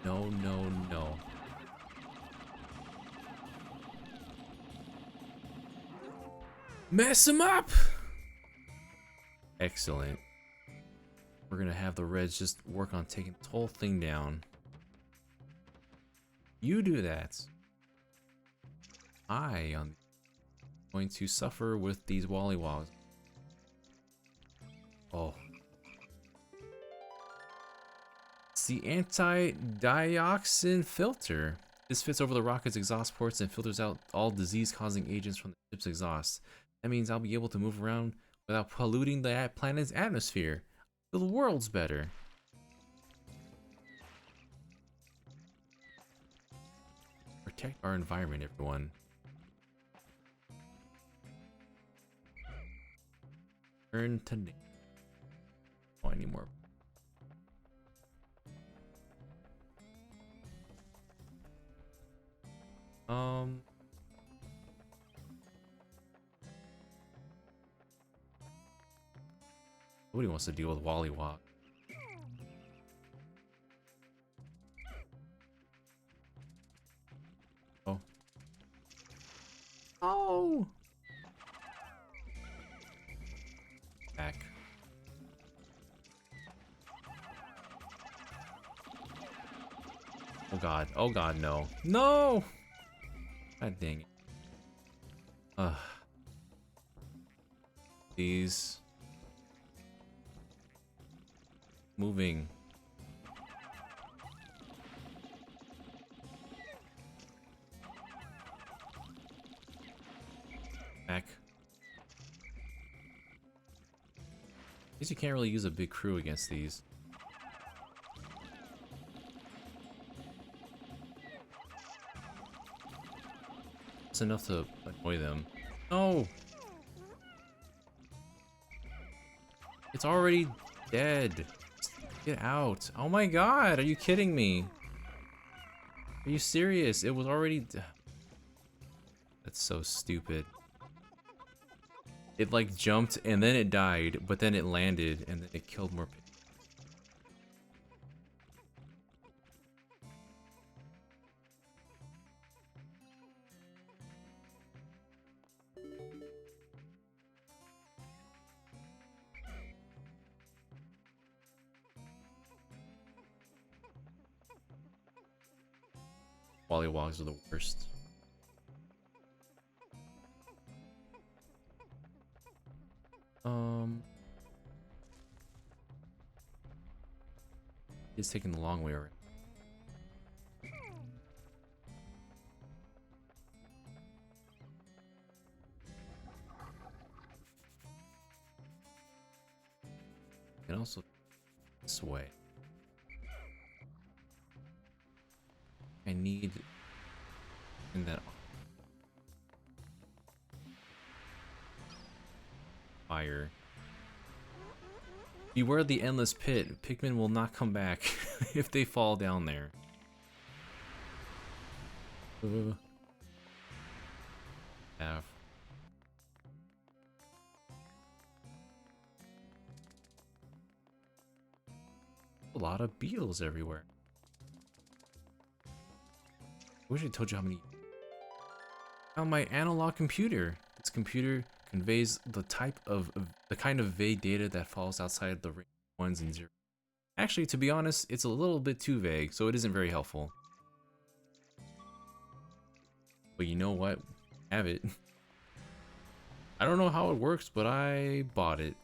No, no, no. Mess him up! Excellent. We're gonna have the reds just work on taking this whole thing down. You do that. I am going to suffer with these Wollywogs. Oh. It's the anti-dioxin filter. This fits over the rocket's exhaust ports and filters out all disease-causing agents from the ship's exhaust. That means I'll be able to move around without polluting the planet's atmosphere. The world's better. Protect our environment, everyone. Turn to nature. Oh, I need more. Nobody wants to deal with Wally Wop. Oh. Oh! Back. Oh god. Oh god, no. No! God dang it. Ugh. These. Moving. Back. I guess you can't really use a big crew against these. It's enough to annoy them. No! It's already dead. Get out. Oh my god, are you kidding me? Are you serious? It was already... That's so stupid. It like jumped and then it died, but then it landed and then it killed more people. Wallywogs are the worst. He's taking the long way around. And also this way. I need in that fire. Beware the endless pit. Pikmin will not come back if they fall down there. Have. A lot of beetles everywhere. I wish I told you how many. On my analog computer. This computer conveys the kind of vague data that falls outside the range of ones and zeros. Actually, to be honest, it's a little bit too vague, so it isn't very helpful. But you know what? Have it. I don't know how it works, but I bought it.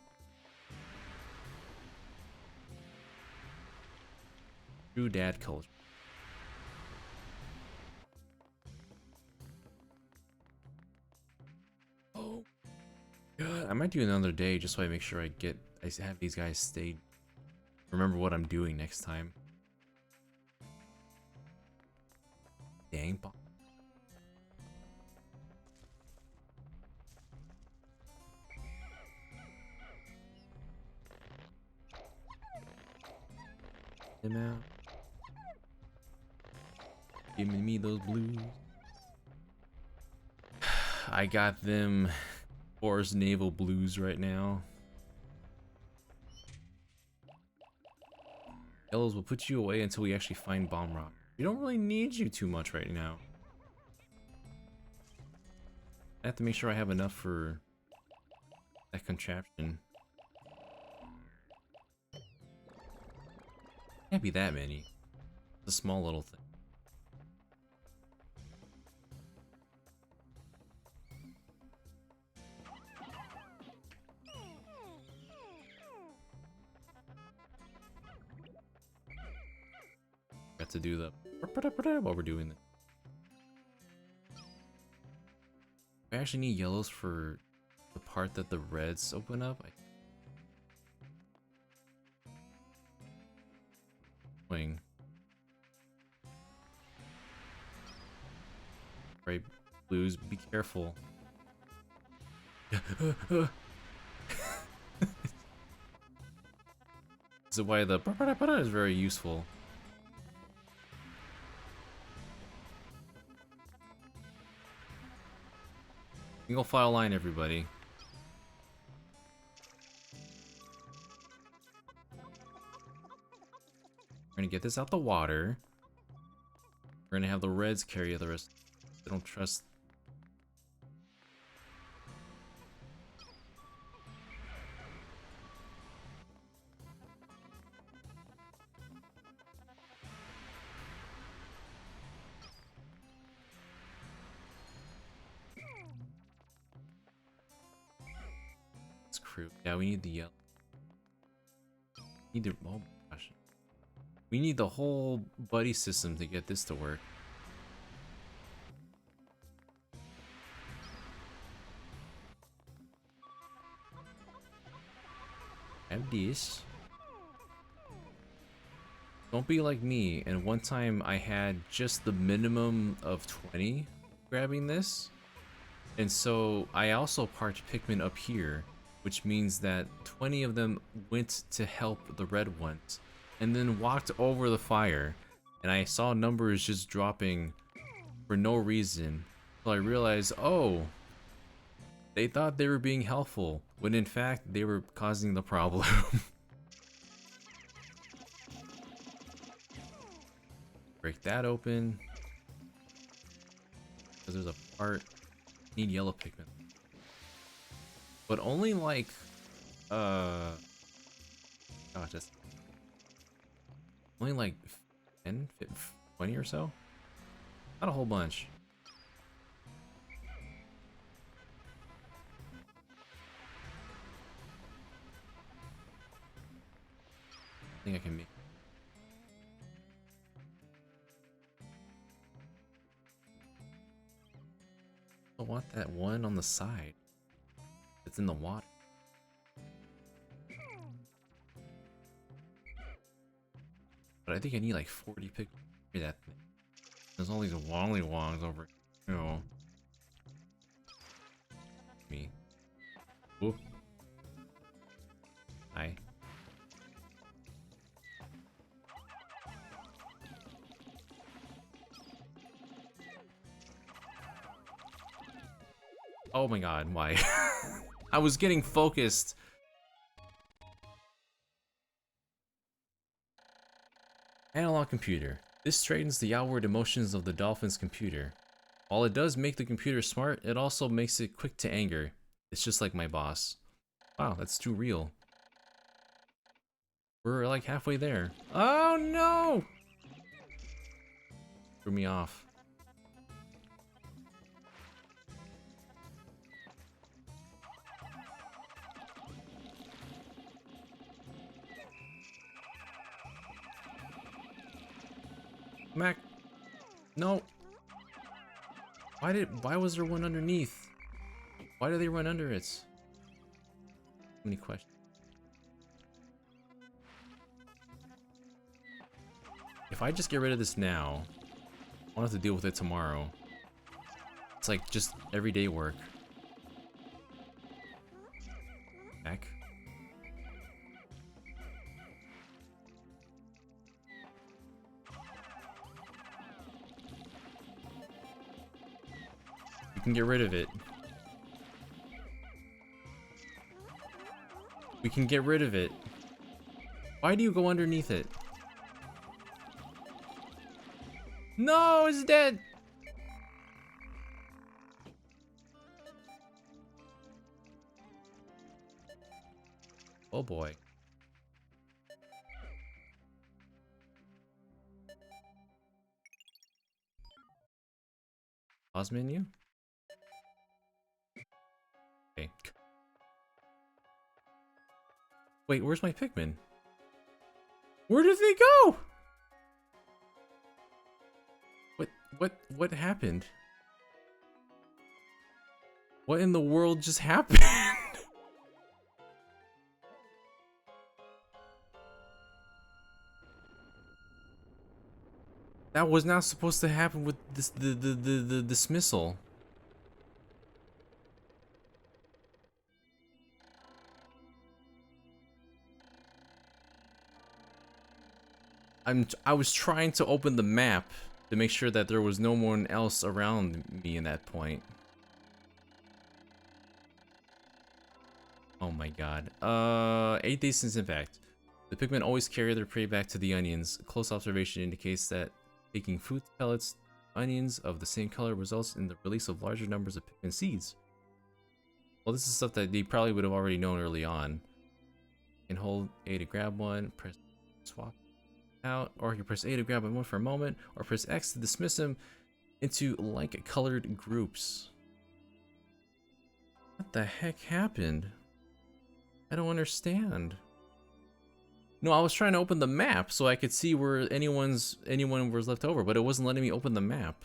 True dad culture. Oh god, I might do another day just so I make sure I have these guys stay. Remember what I'm doing next time. Dang bomb. Them out. Giving me those blues. I got them Forest Naval blues right now. Yellows will put you away until we actually find bomb rock. We don't really need you too much right now. I have to make sure I have enough for that contraption. Can't be that many. It's a small little thing. Got to do the while we're doing this. I actually need yellows for the part that the reds open up. Wing. Right, blues, be careful. This is why the is very useful. Single file line, everybody. We're gonna get this out the water. We're gonna have the reds carry the rest. I don't trust. It's crew. Yeah, we need the yellow. Need the, oh gosh. We need the whole buddy system to get this to work. Have this. Don't be like me, and one time I had just the minimum of 20 grabbing this. And so I also parked Pikmin up here, which means that 20 of them went to help the red ones, and then walked over the fire. And I saw numbers just dropping for no reason. So I realized, oh, they thought they were being helpful, when in fact they were causing the problem. Break that open. Because there's a part. Need yellow Pikmin. But only like, gosh, that's only like 10, 20 or so? Not a whole bunch. I think I can make. I want that one on the side. It's in the water. But I think I need like 40 pick. That thing. There's all these wongly wongs over. You know. Me. Whoop. Hi. Oh my god, why? I was getting focused. Analog computer. This straightens the outward emotions of the dolphin's computer. While it does make the computer smart, it also makes it quick to anger. It's just like my boss. Wow, that's too real. We're like halfway there. Oh no! Threw me off. Mac, no. Why was there one underneath? Why do they run under it? So many questions. If I just get rid of this now, I won't have to deal with it tomorrow. It's like just everyday work. Back. We can get rid of it. We can get rid of it. Why do you go underneath it? No, it's dead. Oh boy. Pause menu? Okay. Wait, where's my Pikmin? Where did they go? What happened? What in the world just happened? That was not supposed to happen with this the dismissal. I was trying to open the map to make sure that there was no one else around me in that point. Oh my god. 8 days since impact. The Pikmin always carry their prey back to the onions. Close observation indicates that taking food pellets, onions of the same color results in the release of larger numbers of Pikmin seeds. Well, this is stuff that they probably would have already known early on. You can hold A to grab one, press swap out, or you can press A to grab one for a moment, or press X to dismiss them into like colored groups. What the heck happened? I don't understand. No, I was trying to open the map so I could see where anyone was left over, but it wasn't letting me open the map.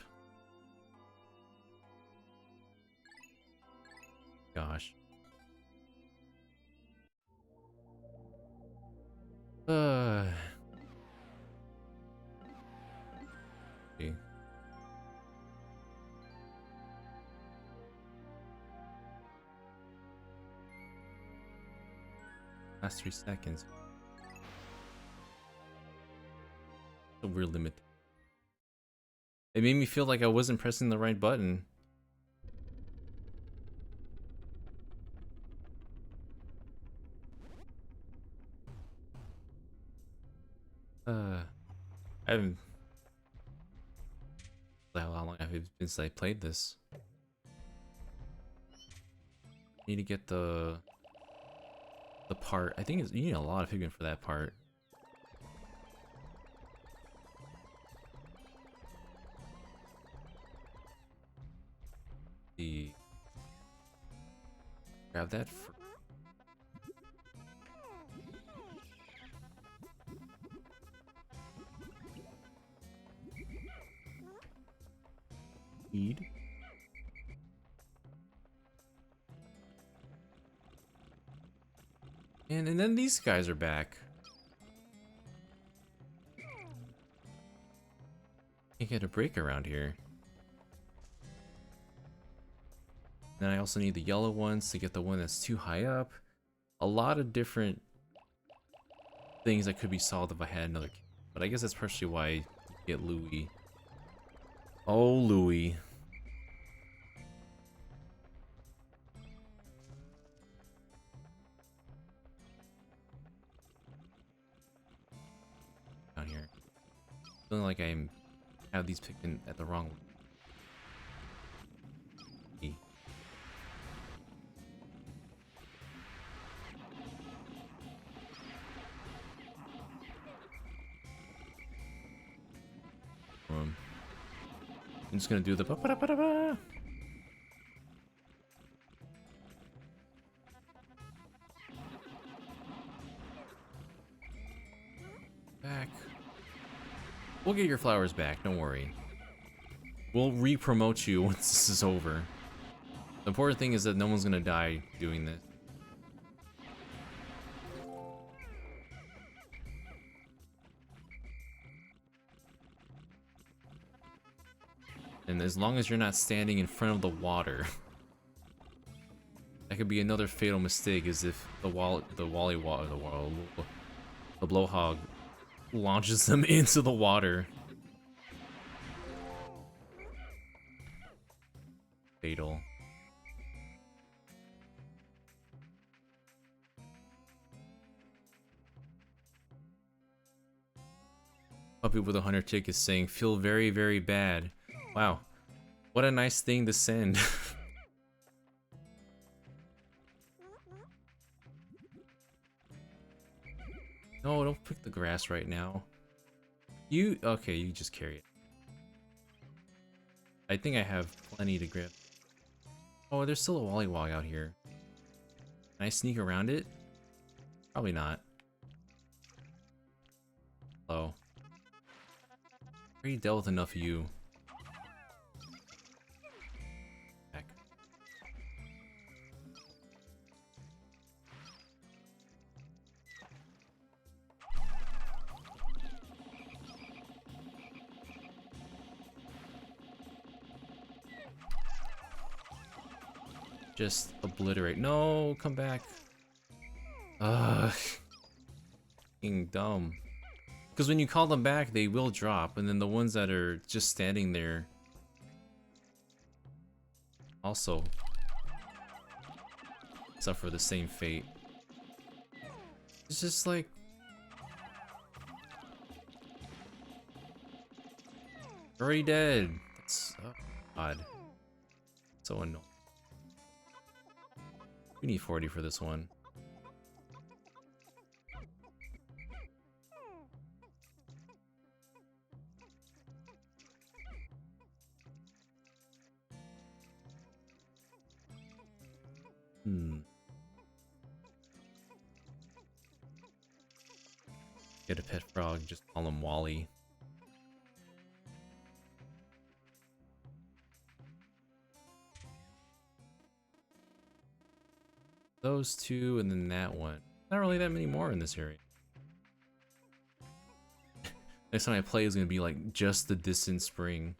Gosh. See. Last 3 seconds. A weird limit. It made me feel like I wasn't pressing the right button. I haven't. How long have it been since I played this? Need to get the part. I think you need a lot of Pikmin for that part. Grab that. Eat. And then these guys are back. Can't get a break around here. Then I also need the yellow ones to get the one that's too high up. A lot of different things that could be solved if I had another kid. But I guess that's partially why I get Louie. Oh, Louie. Down here. Feeling like I have these Pikmin at the wrong way. I'm just gonna do the ba-ba-da-ba-da-ba. Back. We'll get your flowers back, don't worry. We'll re-promote you once this is over. The important thing is that no one's gonna die doing this. And as long as you're not standing in front of the water. That could be another fatal mistake, is if the blowhog launches them into the water. Fatal. Puppy with a 100 tick is saying, feel very, very bad. Wow. What a nice thing to send. No, don't pick the grass right now. Okay, you just carry it. I think I have plenty to grab. Oh, there's still a Wollywog out here. Can I sneak around it? Probably not. Hello. I already dealt with enough of you. Back. Just obliterate. No, come back. Ugh. Fucking dumb. Because when you call them back, they will drop, and then the ones that are just standing there also suffer the same fate. It's just like... already dead. That's so odd. So annoying. We need 40 for this one. Get a pet frog, just call him Wally. Those two, and then that one. Not really that many more in this area. Next time I play is gonna be like just the distant spring.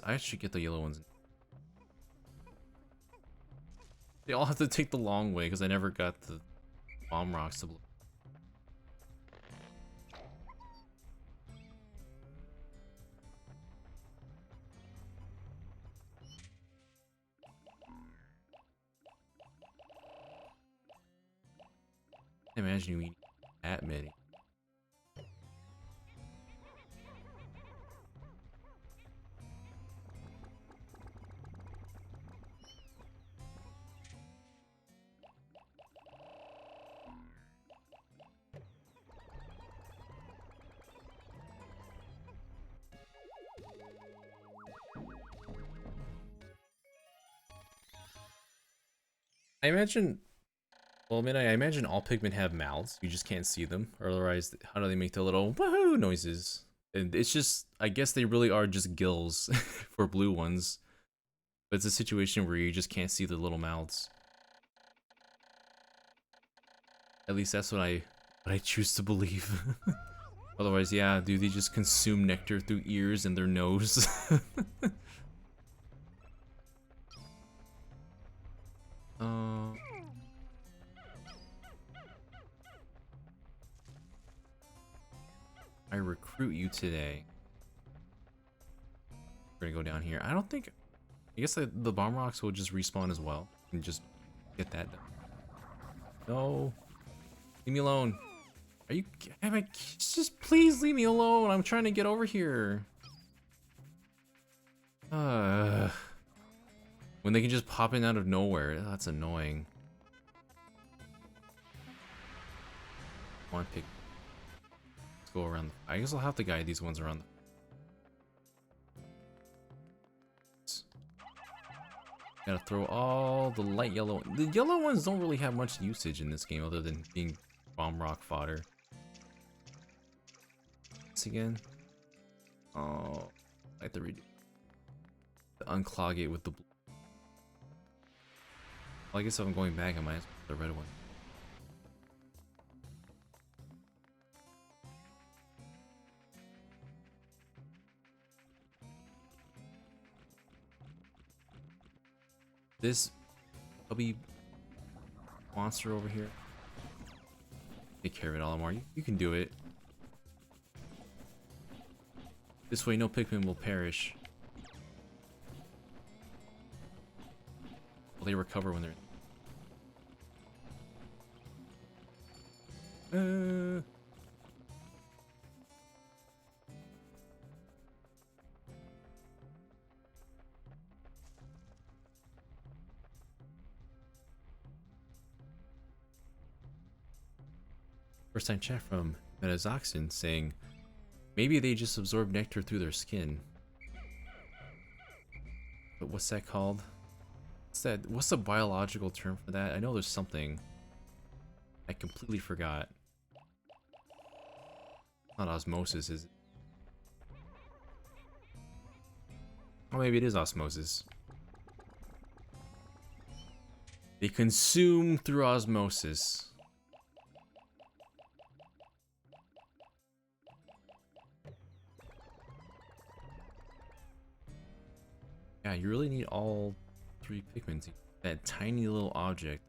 I should get the yellow ones. They all have to take the long way because I never got the bomb rocks to blow. I imagine you eat that many. I imagine, well, I mean, I imagine all Pikmin have mouths. You just can't see them. Or otherwise, how do they make the little woohoo noises? And it's just, I guess they really are just gills for blue ones. But it's a situation where you just can't see the little mouths. At least that's what I choose to believe. Otherwise, yeah, dude, they just consume nectar through ears and their nose. I recruit you today. We're gonna go down here. I don't think... I guess the bomb rocks will just respawn as well. And just get that done. No. Leave me alone. Are you... just please leave me alone. I'm trying to get over here. When they can just pop in out of nowhere. That's annoying. Come on, pick. Let's go around. I guess I'll have to guide these ones around. Gotta throw all the light yellow. The yellow ones don't really have much usage in this game other than being bomb rock fodder. This again. Oh, I have to redo. To unclog it with the blue. Well, I guess if I'm going back, I might as well put the red one. This chubby monster over here. Take care of it, Olimar. You can do it. This way, no Pikmin will perish. Well, they recover when they're... First time chat from Metazoxin saying, maybe they just absorb nectar through their skin. But what's that called? What's the biological term for that? I know there's something. I completely forgot. Not osmosis, is it? Or maybe it is osmosis. They consume through osmosis. Yeah, you really need all 3 Pikmin to get that tiny little object.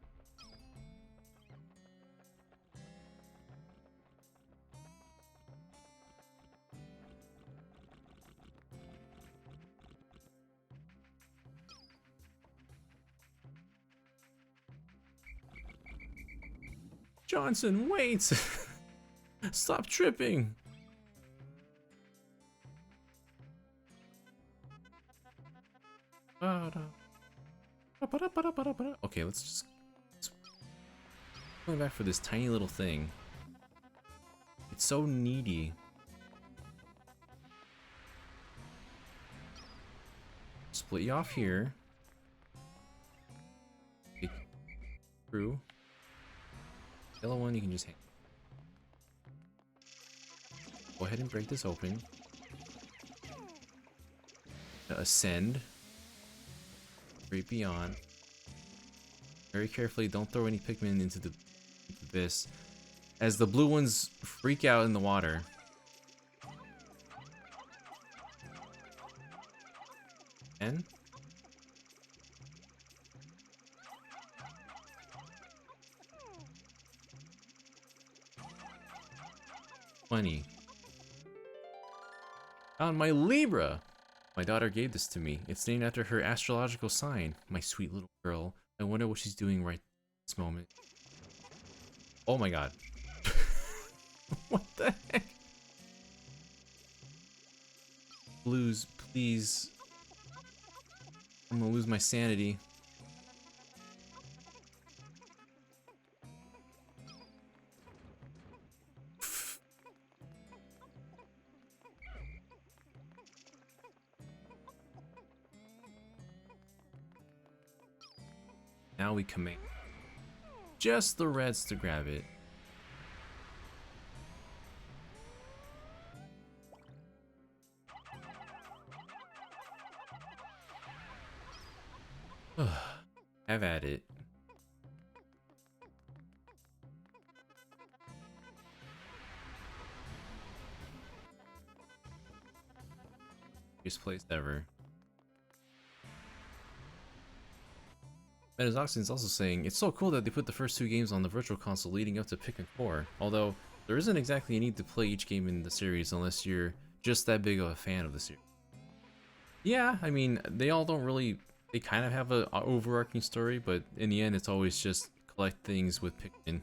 Johnson, wait! Stop tripping! Okay, let's going back for this tiny little thing. It's so needy. Split you off here. Take through. Yellow one you can just hang. Go ahead and break this open. Ascend. Straight beyond. Very carefully, don't throw any Pikmin into the abyss. As the blue ones freak out in the water. And 20. Found my Libra! My daughter gave this to me. It's named after her astrological sign. My sweet little girl. I wonder what she's doing right this moment. Oh my god. What the heck? Blues, please. I'm gonna lose my sanity. Now we command just the reds to grab it. Have at it. Biggest place ever. Metazoxin's also saying, it's so cool that they put the first 2 games on the virtual console leading up to Pikmin 4, although there isn't exactly a need to play each game in the series unless you're just that big of a fan of the series. Yeah, I mean, they all don't really, they kind of have an overarching story, but in the end it's always just collect things with Pikmin.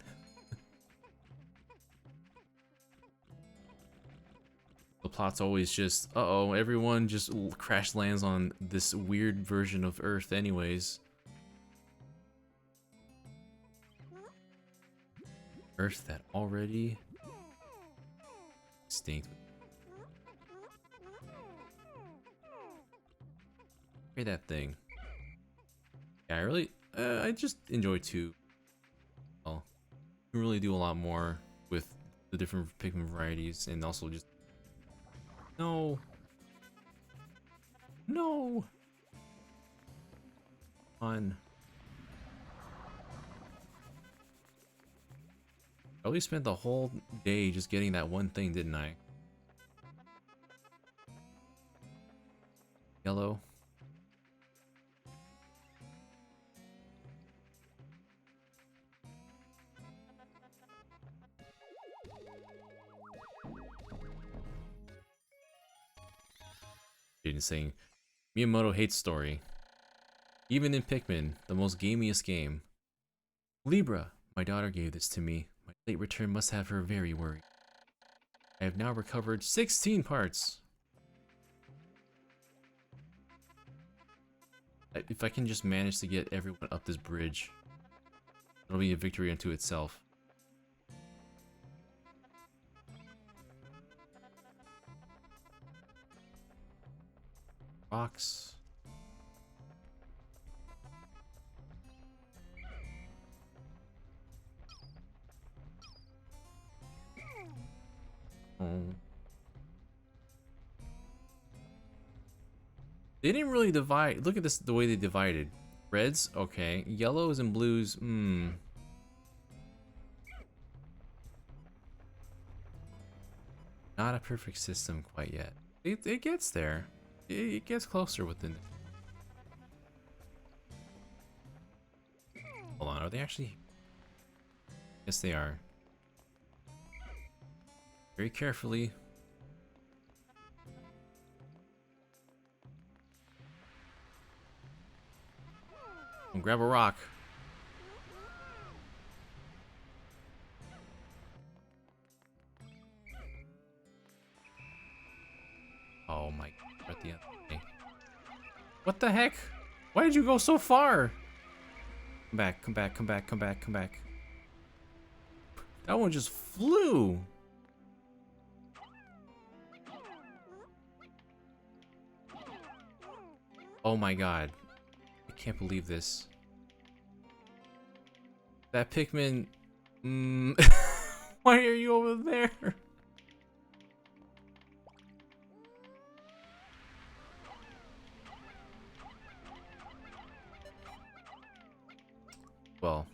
The plot's always just, uh-oh, everyone just crash lands on this weird version of Earth anyways. Earth that already extinct. Look at that thing. Yeah, I really, I just enjoy 2. Well, you can really do a lot more with the different Pikmin varieties, and also just no, no, on. I really spent the whole day just getting that one thing, didn't I? Yellow. Jaden saying, Miyamoto hates story. Even in Pikmin, the most gamiest game. Libra, my daughter gave this to me. My late return must have her very worried. I have now recovered 16 parts. If I can just manage to get everyone up this bridge, it'll be a victory unto itself. Rocks. Oh. They didn't really divide. Look at this, the way they divided. Reds, okay. Yellows and blues, not a perfect system quite yet. It gets there. It gets closer within. Hold on, are they actually? Yes, they are. Very carefully. And grab a rock. Oh my, we're at the end. Okay. What the heck? Why did you go so far? Come back, come back, come back, come back, come back. That one just flew. Oh my god. I can't believe this. That Pikmin... Why are you over there? Well,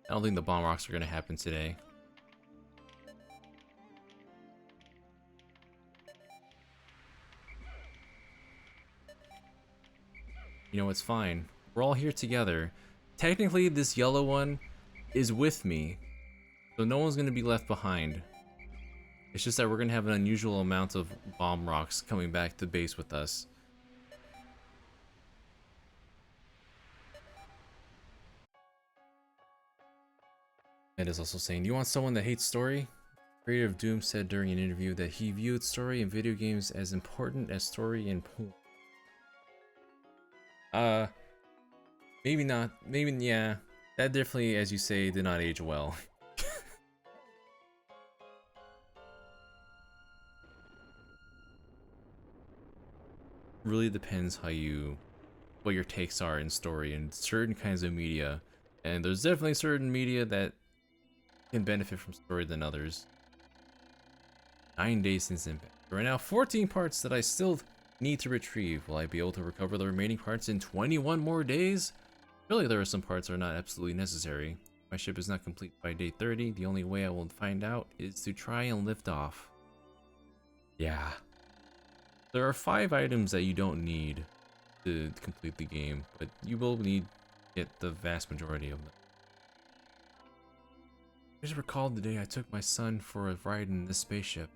I don't think the bomb rocks are gonna happen today. You know, it's fine. We're all here together. Technically, this yellow one is with me, so no one's gonna be left behind. It's just that we're gonna have an unusual amount of bomb rocks coming back to base with us. Ed is also saying, do you want someone that hates story? Creator of Doom said during an interview that he viewed story in video games as important as story in porn. Maybe not. Maybe, yeah. That definitely, as you say, did not age well. Really depends how you, what your takes are in story and certain kinds of media. And there's definitely certain media that can benefit from story than others. 9 days since impact. Right now, 14 parts that I still need to retrieve. Will I be able to recover the remaining parts in 21 more days? Really, there are some parts that are not absolutely necessary. My ship is not complete by day 30. The only way I will find out is to try and lift off. Yeah. There are 5 items that you don't need to complete the game, but you will need to get the vast majority of them. I just recalled the day I took my son for a ride in this spaceship.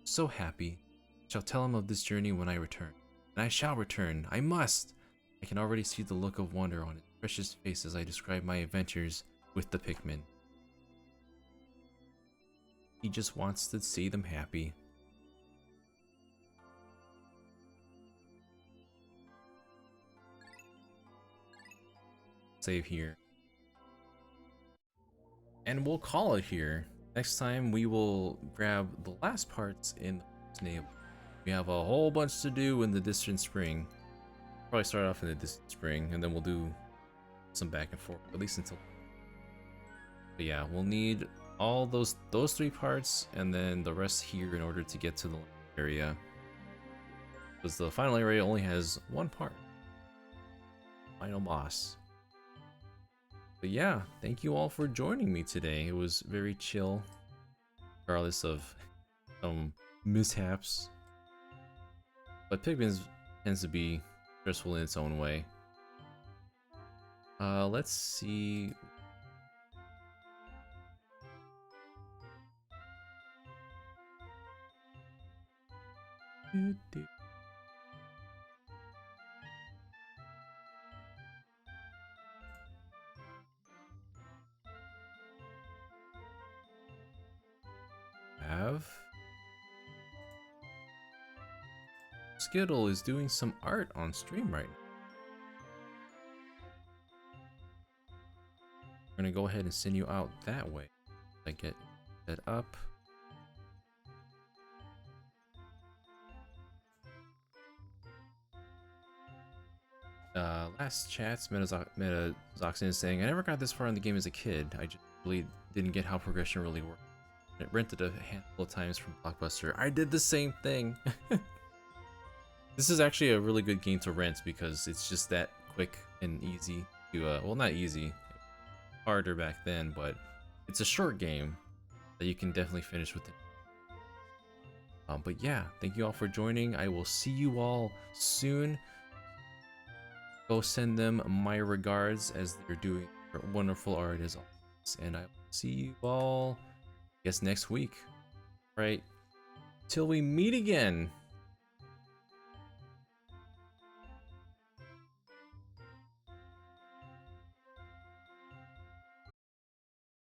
So happy. I shall tell him of this journey when I return. And I shall return. I must! I can already see the look of wonder on his precious face as I describe my adventures with the Pikmin. He just wants to see them happy. Save here. And we'll call it here. Next time we will grab the last parts in the snail. We have a whole bunch to do in the distant spring. Probably start off in the distant spring, and then we'll do some back and forth, at least until. But yeah, we'll need all those 3 parts, and then the rest here in order to get to the area. Because the final area only has 1 part. Final boss. But yeah, thank you all for joining me today. It was very chill, regardless of some mishaps. But Pikmin tends to be stressful in its own way. Let's see. Skittle is doing some art on stream right now. I'm gonna go ahead and send you out that way. I get that up. Last chats, Metazoxin is saying, I never got this far in the game as a kid. I just really didn't get how progression really worked. I rented a handful of times from Blockbuster. I did the same thing. This is actually a really good game to rent because it's just that quick and easy to, well, not easy, harder back then, but it's a short game that you can definitely finish within. But yeah, thank you all for joining. I will see you all soon. Go send them my regards as they're doing wonderful art as always. And I will see you all, I guess, next week. Right? Till we meet again.